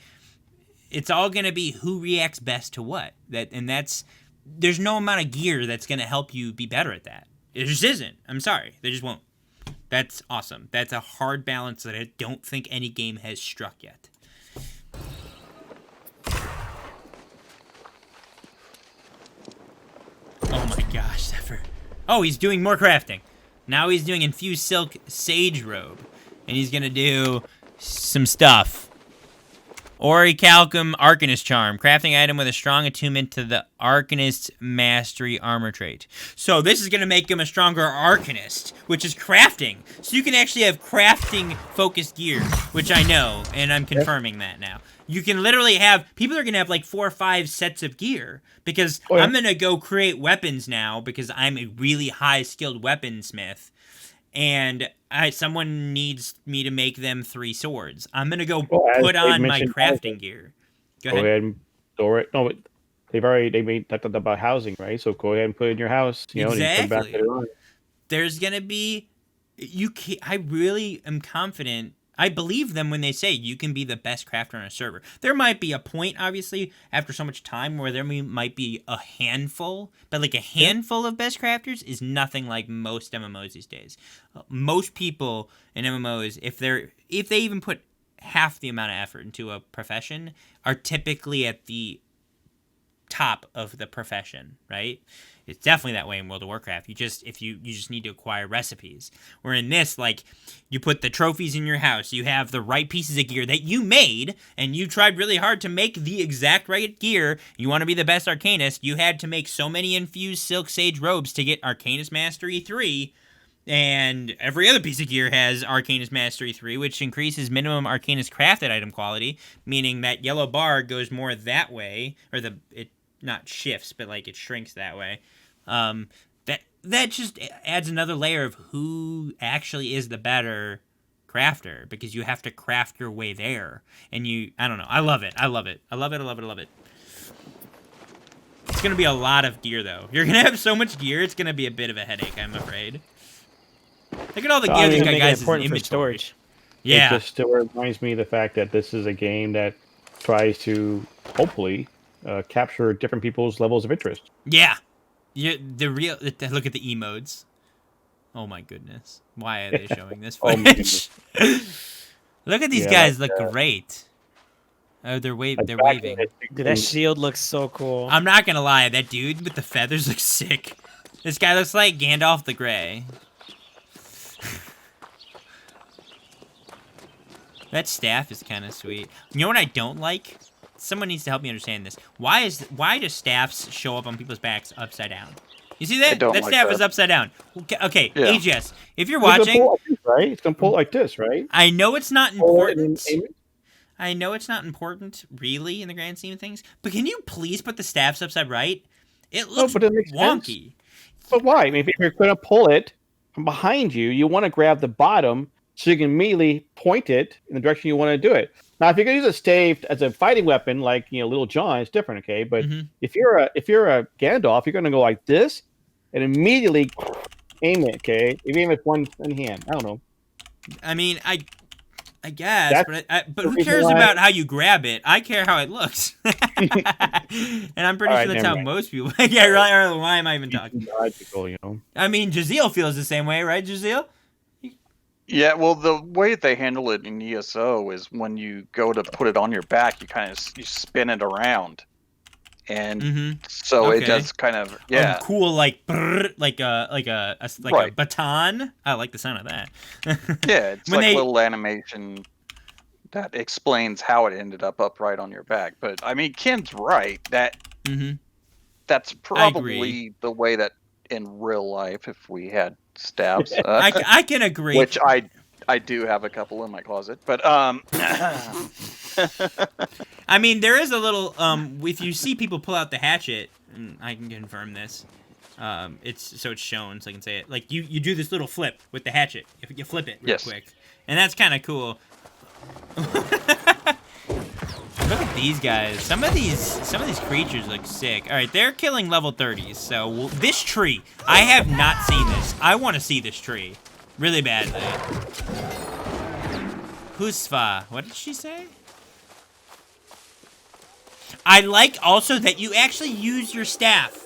it's all going to be who reacts best to what. There's no amount of gear that's going to help you be better at that. It just isn't. I'm sorry. They just won't. That's awesome. That's a hard balance that I don't think any game has struck yet. Oh my gosh, Zephyr. Oh, he's doing more crafting. Now he's doing infused silk sage robe. And he's going to do some stuff. Orichalcum Arcanist Charm. Crafting item with a strong attunement to the Arcanist Mastery armor trait. So this is going to make him a stronger Arcanist, which is crafting. So you can actually have crafting-focused gear, which I know, and I'm confirming that now. You can literally have... People are going to have like 4 or 5 sets of gear, because I'm going to go create weapons now, because I'm a really high-skilled weaponsmith. And someone needs me to make them 3 swords. I'm going to go put on my crafting gear. Go ahead and store it. No, they made that about housing, right? So go ahead and put it in your house. Exactly. And you come back later on. There's going to be... I really am confident... I believe them when they say you can be the best crafter on a server. There might be a point, obviously, after so much time where there might be a handful, but like a handful of best crafters is nothing like most MMOs these days. Most people in MMOs, if they even put half the amount of effort into a profession, are typically at the top of the profession, right? It's definitely that way in World of Warcraft. You just need to acquire recipes. Where in this, like, you put the trophies in your house, you have the right pieces of gear that you made, and you tried really hard to make the exact right gear. You want to be the best Arcanist, you had to make so many infused silk sage robes to get Arcanist Mastery 3, and every other piece of gear has Arcanist Mastery 3, which increases minimum Arcanist crafted item quality, meaning that yellow bar goes more that way, or it not shifts, but like it shrinks that way. That just adds another layer of who actually is the better crafter, because you have to craft your way there. And I don't know. I love it. It's gonna be a lot of gear though. You're gonna have so much gear, it's gonna be a bit of a headache, I'm afraid. Look at all the gear these guys in inventory. Storage. Yeah. It just still reminds me of the fact that this is a game that tries to hopefully capture different people's levels of interest. Yeah. Look at the emotes. Oh my goodness. Why are they showing this footage? Look at these guys look great. Oh, they're waving. Dude, that shield looks so cool. I'm not gonna lie, that dude with the feathers looks sick. This guy looks like Gandalf the Grey. That staff is kind of sweet. You know what I don't like? Someone needs to help me understand this. Why do staffs show up on people's backs upside down? You see that? That staff is upside down. Okay, yeah. AGS, if you're watching... It's going to pull like this, right? I know it's not important. I know it's not important, really, in the grand scheme of things. But can you please put the staffs upside right? It looks wonky. Sense. But why? I mean, if you're going to pull it from behind you, you want to grab the bottom so you can immediately point it in the direction you want to do it. Now, if you're going to use a stave as a fighting weapon, like Little John, it's different, okay? But if you're a Gandalf, you're going to go like this and immediately aim it, okay? If you aim it with one hand, I don't know. I mean, I guess, but who cares about how you grab it? I care how it looks, and I'm pretty sure that's how most people. Yeah, really. Why am I even talking? Logical, I mean, Jaziel feels the same way, right, Jaziel? Yeah, well, the way they handle it in ESO is when you go to put it on your back, you kind of you spin it around, and so it does kind of cool, like brrr, like a baton. I like the sound of that. Yeah, it's like a little animation that explains how it ended up upright on your back. But I mean, Ken's right that that's probably the way that in real life, if we had stabs, I can agree. Which I do have a couple in my closet, but I mean, there is a little if you see people pull out the hatchet, and I can confirm this. It's shown, so I can say it. Like you do this little flip with the hatchet. If you flip it real quick, and that's kind of cool. Look at these guys. Some of these creatures look sick. All right, they're killing level 30s. So this tree, I have not seen this. I want to see this tree, really badly. Husva. What did she say? I like also that you actually use your staff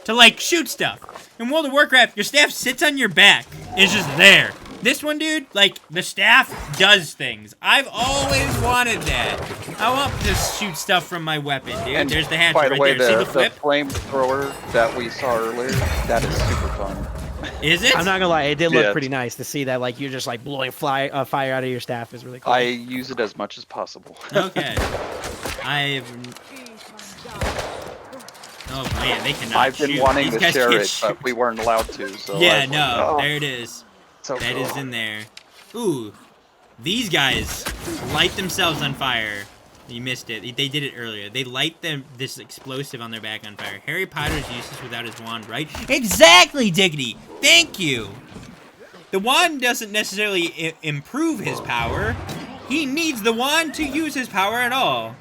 to like shoot stuff. In World of Warcraft, your staff sits on your back. It's just there. This one, dude, like, the staff does things. I've always wanted that. I want to shoot stuff from my weapon, dude. And there's the hatchet by the right way, there. See the flip? The flamethrower that we saw earlier, that is super fun. Is it? I'm not gonna lie, it did look pretty nice to see that. Like you're just like blowing fire out of your staff is really cool. I use it as much as possible. Okay. Oh man, they cannot. I've been wanting to share it, but we weren't allowed to. So yeah, there it is. That is in there. Ooh, these guys light themselves on fire. You missed it. They did it earlier. They light this explosive on their back on fire. Harry Potter's useless without his wand, right? Exactly, Diggity. Thank you. The wand doesn't necessarily improve his power. He needs the wand to use his power at all.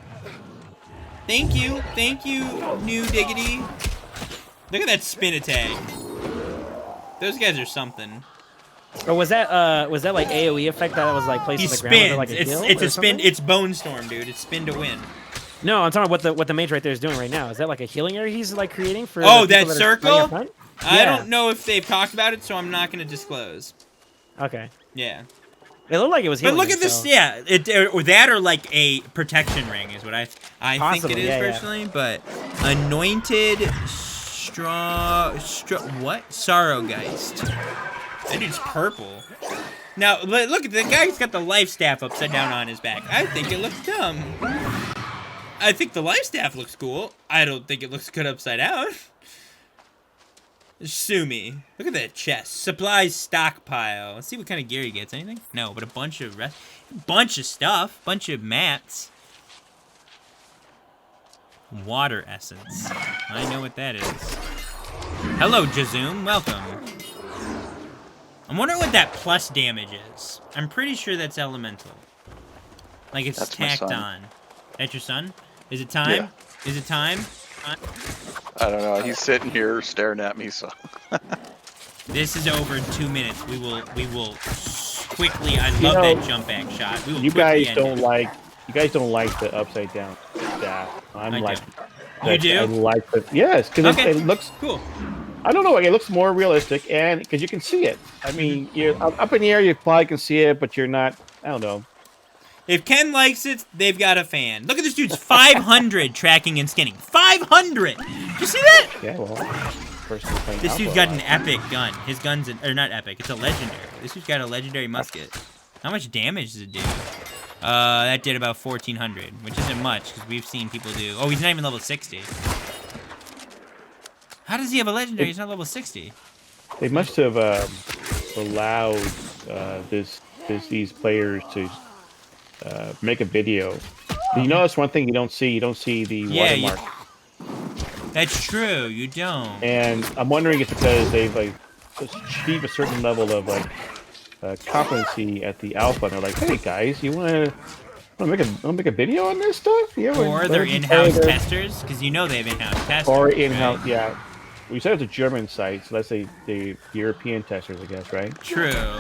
Thank you, new Diggity. Look at that spin attack. Those guys are something. Or was that like AoE effect that was like placed on the ground under, like a hill? It's a spin. It's Bone Storm, dude. It's spin to win. No, I'm talking about what the mage right there is doing right now. Is that like a healing area he's like creating for? That circle? I don't know if they've talked about it, so I'm not going to disclose. Okay. Yeah. It looked like it was healing. But look at this, or that or like a protection ring is what I think it is personally. Yeah. But anointed what? Sorrowgeist. That dude's purple. Now, look at the guy who's got the life staff upside down on his back. I think it looks dumb. I think the life staff looks cool. I don't think it looks good upside down. Sue me. Look at that chest. Supplies stockpile. Let's see what kind of gear he gets. Anything? No, but a bunch of stuff. Bunch of mats. Water essence. I know what that is. Hello, Jazoom. Welcome. I'm wondering what that plus damage is. I'm pretty sure that's elemental. Like it's tacked on. That's your son? Is it time? Yeah. Is it time? I don't know. He's sitting here staring at me, so. This is over in 2 minutes. We will quickly. I love that jump back shot. We will you guys don't like the upside down staff. I'm like. You do? I like the yes, because it looks cool. I don't know. Like, it looks more realistic, and because you can see it. I mean, you're up in the air, you probably can see it, but you're not. I don't know. If Ken likes it, they've got a fan. Look at this dude's 500 tracking and skinning. 500. Did you see that? Yeah. Well, this dude's got an epic gun. His gun's or not epic. It's a legendary. This dude's got a legendary musket. How much damage does it do? That did about 1,400, which isn't much because we've seen people do. Oh, he's not even level 60. How does he have a legendary? He's not level 60. They must have allowed these players to make a video. You notice one thing you don't see. You don't see the watermark. That's true. You don't. And I'm wondering if because they've like achieved a certain level of like competency at the alpha, and they're like, "Hey guys, you want to make a video on this stuff?" Yeah. Or they're in-house testers, because you know they have in-house testers. Or in-house, yeah. We said it's a German site, so let's say the European testers, I guess, right? True.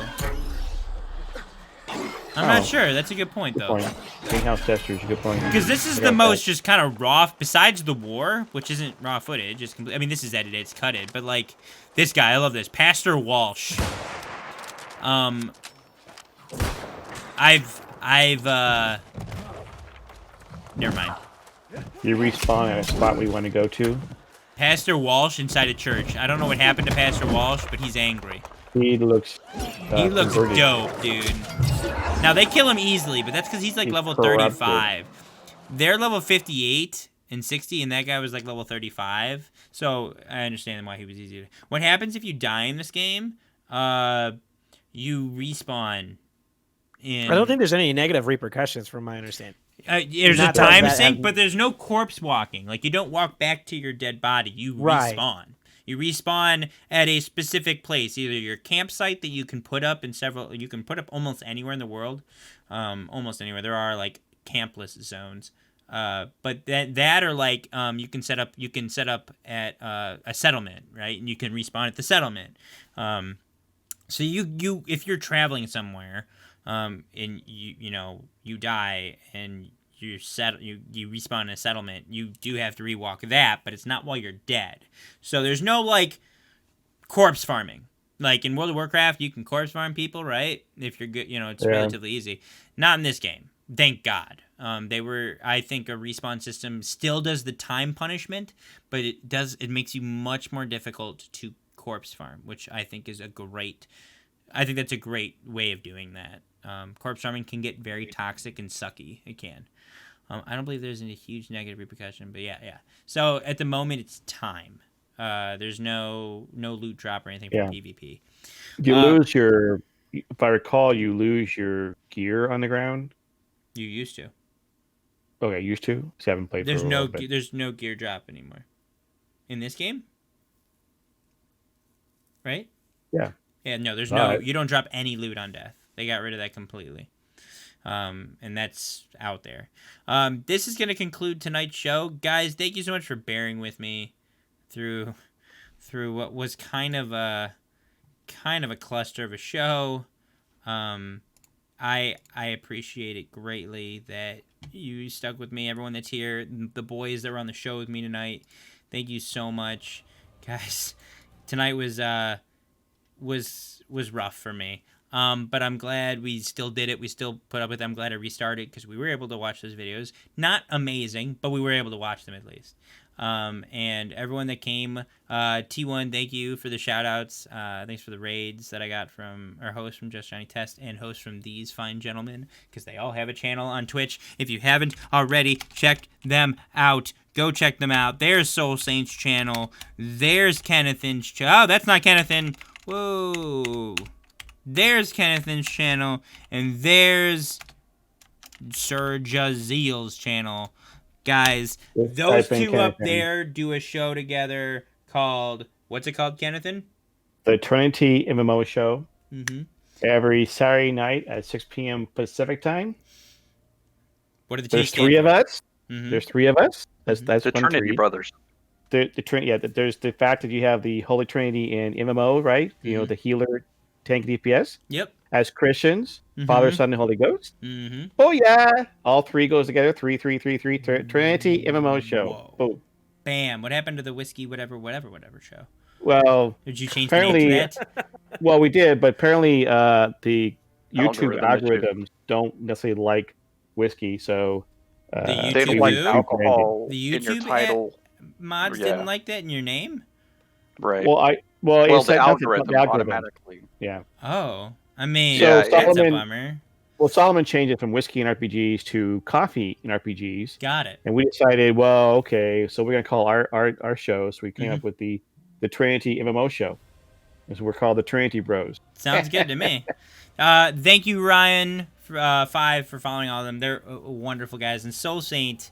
I'm not sure. That's a good point, though. In-house testers, good point. Because this is the most just kind of raw, besides the war, which isn't raw footage. It's I mean, this is edited, it's cutted, but like this guy, I love this, Pastor Walsh. Never mind. You respawn at a spot we want to go to. Pastor Walsh inside a church. I don't know what happened to Pastor Walsh, but he's angry. He looks dope, dude. Now, they kill him easily, but that's because he's like level corrupted. 35. They're level 58 and 60, and that guy was like level 35. So I understand why he was easier. What happens if you die in this game? You respawn. I don't think there's any negative repercussions from my understanding. There's a time sink, but there's no corpse walking. Like, you don't walk back to your dead body. You respawn. You respawn at a specific place, either your campsite that you can put up in several. You can put up almost anywhere in the world, almost anywhere. There are like campless zones, but that or like you can set up. You can set up at a settlement, right? And you can respawn at the settlement. So you if you're traveling somewhere, and you die and you respawn in a settlement, you do have to rewalk that, but it's not while you're dead. So there's no like corpse farming. Like in World of Warcraft, you can corpse farm people, right? If you're good, it's relatively easy. Not in this game. Thank God. I think a respawn system still does the time punishment, but it makes you much more difficult to corpse farm, which I think is I think that's a great way of doing that. Corpse farming can get very toxic and sucky. It can. I don't believe there's any huge negative repercussion, but yeah. So at the moment, it's time. There's no loot drop or anything from PvP. You lose your, if I recall, you lose your gear on the ground. You used to. Okay, used to. So I haven't played. There's no gear drop anymore in this game, right? Yeah. Yeah. No, there's no. You don't drop any loot on death. They got rid of that completely. And that's out there. This is going to conclude tonight's show. Guys, thank you so much for bearing with me through what was kind of a cluster of a show. I appreciate it greatly that you stuck with me, everyone that's here, the boys that were on the show with me tonight. Thank you so much. Guys, tonight was rough for me. But I'm glad we still did it. We still put up with it. I'm glad I restarted because we were able to watch those videos. Not amazing, but we were able to watch them at least. And everyone that came, T1, thank you for the shout outs. Thanks for the raids that I got from our host from Just Johnny Test and host from these fine gentlemen, because they all have a channel on Twitch. If you haven't already checked them out, go check them out. There's Soul Saints channel. There's Kennethin's channel. Oh, that's not Kennethin. Whoa. There's Kennethin's channel, and there's Sir Jaziel's channel. Guys, those two up there do a show together called, what's it called, Kennethin? The Trinity MMO show. Mm-hmm. Every Saturday night at 6 p.m. Pacific time. What are the There's three of us. Mm-hmm. There's three of us. That's the Trinity brothers. The Trinity. Yeah. There's the fact that you have the Holy Trinity in MMO, right? Mm-hmm. The healer, tank, DPS. Yep. As Christians, Father, Son, and Holy Ghost. Mm-hmm. Oh yeah, all three goes together. Three. Trinity MMO show. Boom. Bam. What happened to the whiskey whatever show? Well, did you change the name to that? Well, we did, but apparently the YouTube algorithms don't necessarily like whiskey, so they don't like alcohol the YouTube in your title. Mods didn't like that in your name, right? Well, the algorithm automatically. Yeah. Oh, I mean, that's a bummer. Well, Solomon changed it from whiskey in RPGs to coffee in RPGs. Got it. And we decided, well, okay, so we're gonna call our show. So we came up with the Trinity MMO show. So we're called the Trinity Bros. Sounds good to me. Thank you, Ryan, 5 for following all of them. They're wonderful guys. And Soul Saint,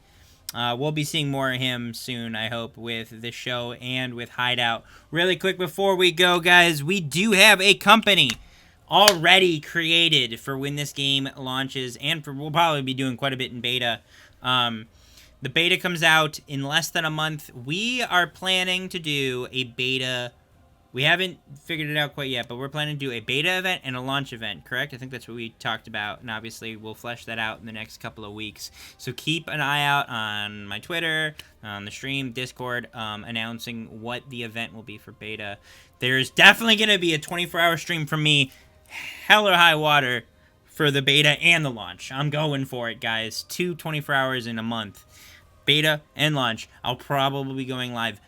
we'll be seeing more of him soon, I hope, with this show and with Hideout. Really quick before we go, guys, we do have a company already created for when this game launches, and we'll probably be doing quite a bit in beta. The beta comes out in less than a month. We are planning to do a beta. We haven't figured it out quite yet, but we're planning to do a beta event and a launch event, correct? I think that's what we talked about, and obviously we'll flesh that out in the next couple of weeks. So keep an eye out on my Twitter, on the stream, Discord, announcing what the event will be for beta. There's definitely going to be a 24-hour stream from me, hell or high water, for the beta and the launch. I'm going for it, guys. 2 24 hours in a month. Beta and launch. I'll probably be going live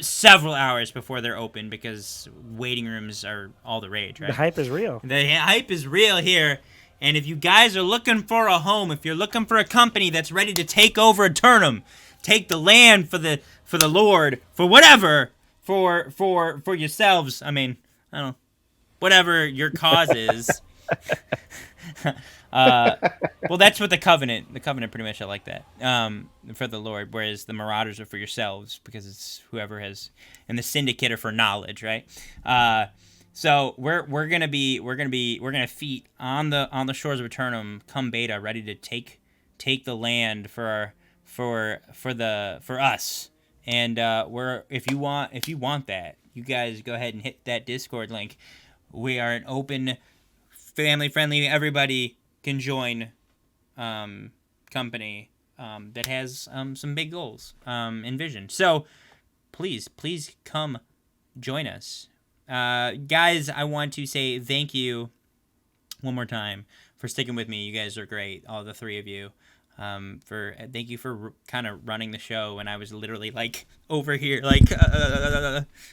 several hours before they're open because waiting rooms are all the rage, right? The hype is real. The hype is real here. And if you guys are looking for a home, if you're looking for a company that's ready to take over Eternum, take the land for the Lord, for whatever, for yourselves, I mean, I don't know, whatever your cause is. Well, that's what the Covenant pretty much are like that, for the Lord, whereas the Marauders are for yourselves because it's whoever has, and the Syndicate are for knowledge, right? So we're gonna feet on the shores of Eternum come beta, ready to take the land for us. And if you want that, you guys go ahead and hit that Discord link. We are an open, family friendly, everybody can join company that has some big goals and vision. So please come join us. Guys, I want to say thank you one more time for sticking with me. You guys are great, all the three of you. Thank you for kind of running the show when I was literally like over here like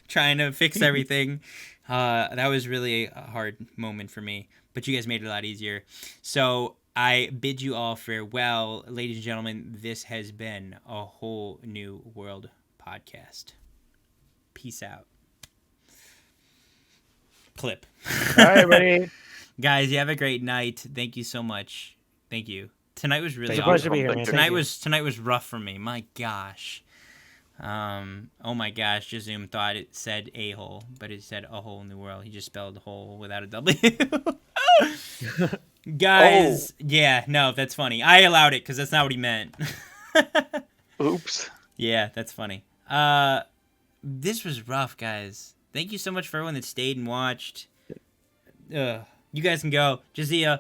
trying to fix everything. That was really a hard moment for me, but you guys made it a lot easier. So I bid you all farewell. Ladies and gentlemen, this has been a Whole New World podcast. Peace out. Clip. All right, buddy. Guys, you have a great night. Thank you so much. Thank you. Tonight was really awesome. Pleasure to be here, man. Tonight was rough for me. My gosh. Oh my gosh, Jazoom thought it said a-hole, but it said a whole new world. He just spelled whole without a W. Guys, yeah, no, that's funny. I allowed it because that's not what he meant. Oops. Yeah, that's funny. This was rough, guys. Thank you so much for everyone that stayed and watched. You guys can go. Jaziel,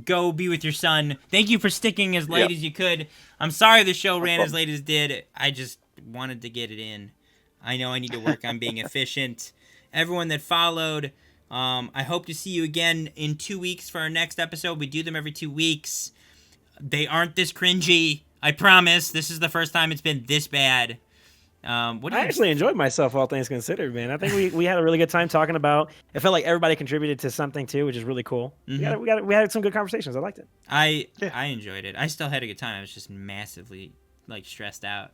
go be with your son. Thank you for sticking as late as you could. I'm sorry the show ran as late as it did. I just wanted to get it in. I know I need to work on being efficient. Everyone that followed, I hope to see you again in 2 weeks for our next episode. We do them every 2 weeks. They aren't this cringy. I promise. This is the first time it's been this bad. I actually enjoyed myself, all things considered, man. I think we had a really good time talking about. It felt like everybody contributed to something too, which is really cool. Mm-hmm. We had some good conversations. I liked it. I enjoyed it. I still had a good time. I was just massively stressed out.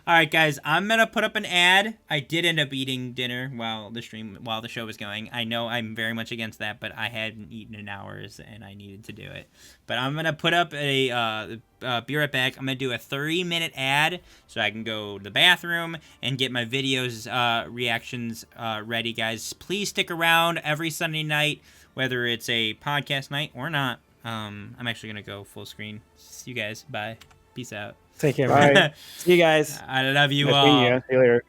All right, guys, I'm gonna put up an ad. I did end up eating dinner while the show was going. I know I'm very much against that, but I hadn't eaten in hours and I needed to do it. But I'm gonna put up be right back. I'm gonna do a 30-minute ad so I can go to the bathroom and get my videos reactions ready, guys. Please stick around every Sunday night, whether it's a podcast night or not. I'm actually gonna go full screen. See you guys. Bye. Peace out. Take care. Bye. See you guys. I love you nice all. See you later.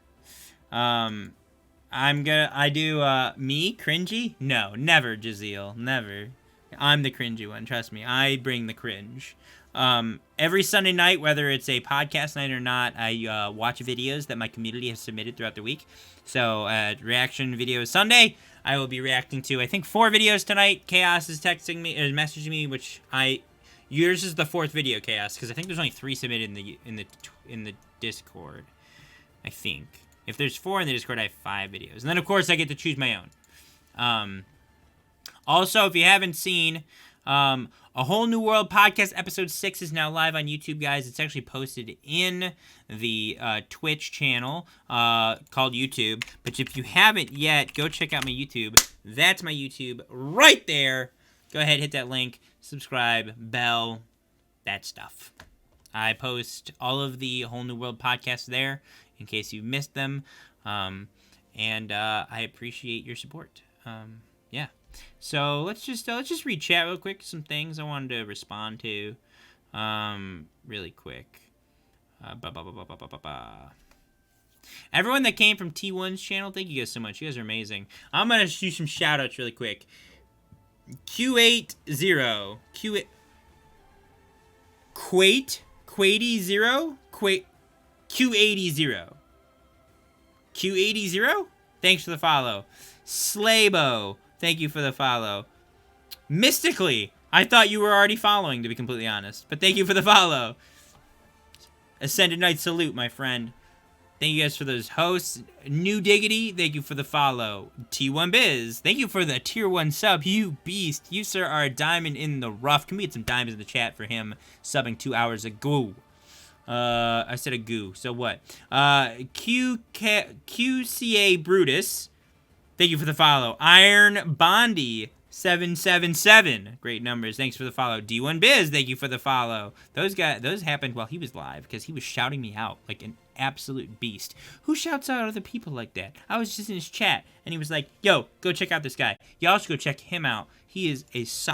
I do me cringy? No, never, Jaziel. Never. I'm the cringy one. Trust me. I bring the cringe. Every Sunday night, whether it's a podcast night or not, I watch videos that my community has submitted throughout the week. So reaction videos Sunday, I will be reacting to I think 4 videos tonight. Chaos is texting me or messaging me, which yours is the 4th video, Chaos, because I think there's only 3 submitted in the Discord. I think if there's 4 in the Discord, I have 5 videos, and then of course I get to choose my own. Also, if you haven't seen, A Whole New World podcast episode 6 is now live on YouTube, guys. It's actually posted in the Twitch channel called YouTube. But if you haven't yet, go check out my YouTube. That's my YouTube right there. Go ahead, hit that link, subscribe, bell, that stuff. I post all of the Whole New World podcasts there in case you missed them. And I appreciate your support. Yeah. So let's just read chat real quick. Some things I wanted to respond to really quick. Everyone that came from T1's channel, thank you guys so much. You guys are amazing. I'm going to do some shout outs really quick. Q80 Q80 thanks for the follow. Slaybo, thank you for the follow. Mystically, I thought you were already following, to be completely honest. But thank you for the follow. Ascended Knight salute, my friend. Thank you guys for those hosts. New Diggity, thank you for the follow. T1 Biz, thank you for the tier 1 sub. You beast. You, sir, are a diamond in the rough. Can we get some diamonds in the chat for him subbing 2 hours ago? I said a goo, so what? QCA Brutus, thank you for the follow. Iron Bondy 777, great numbers. Thanks for the follow. D1 Biz, thank you for the follow. Those happened while he was live because he was shouting me out like an absolute beast. Who shouts out other people like that? I was just in his chat and he was like, "Yo, go check out this guy. Y'all should go check him out. He is a solid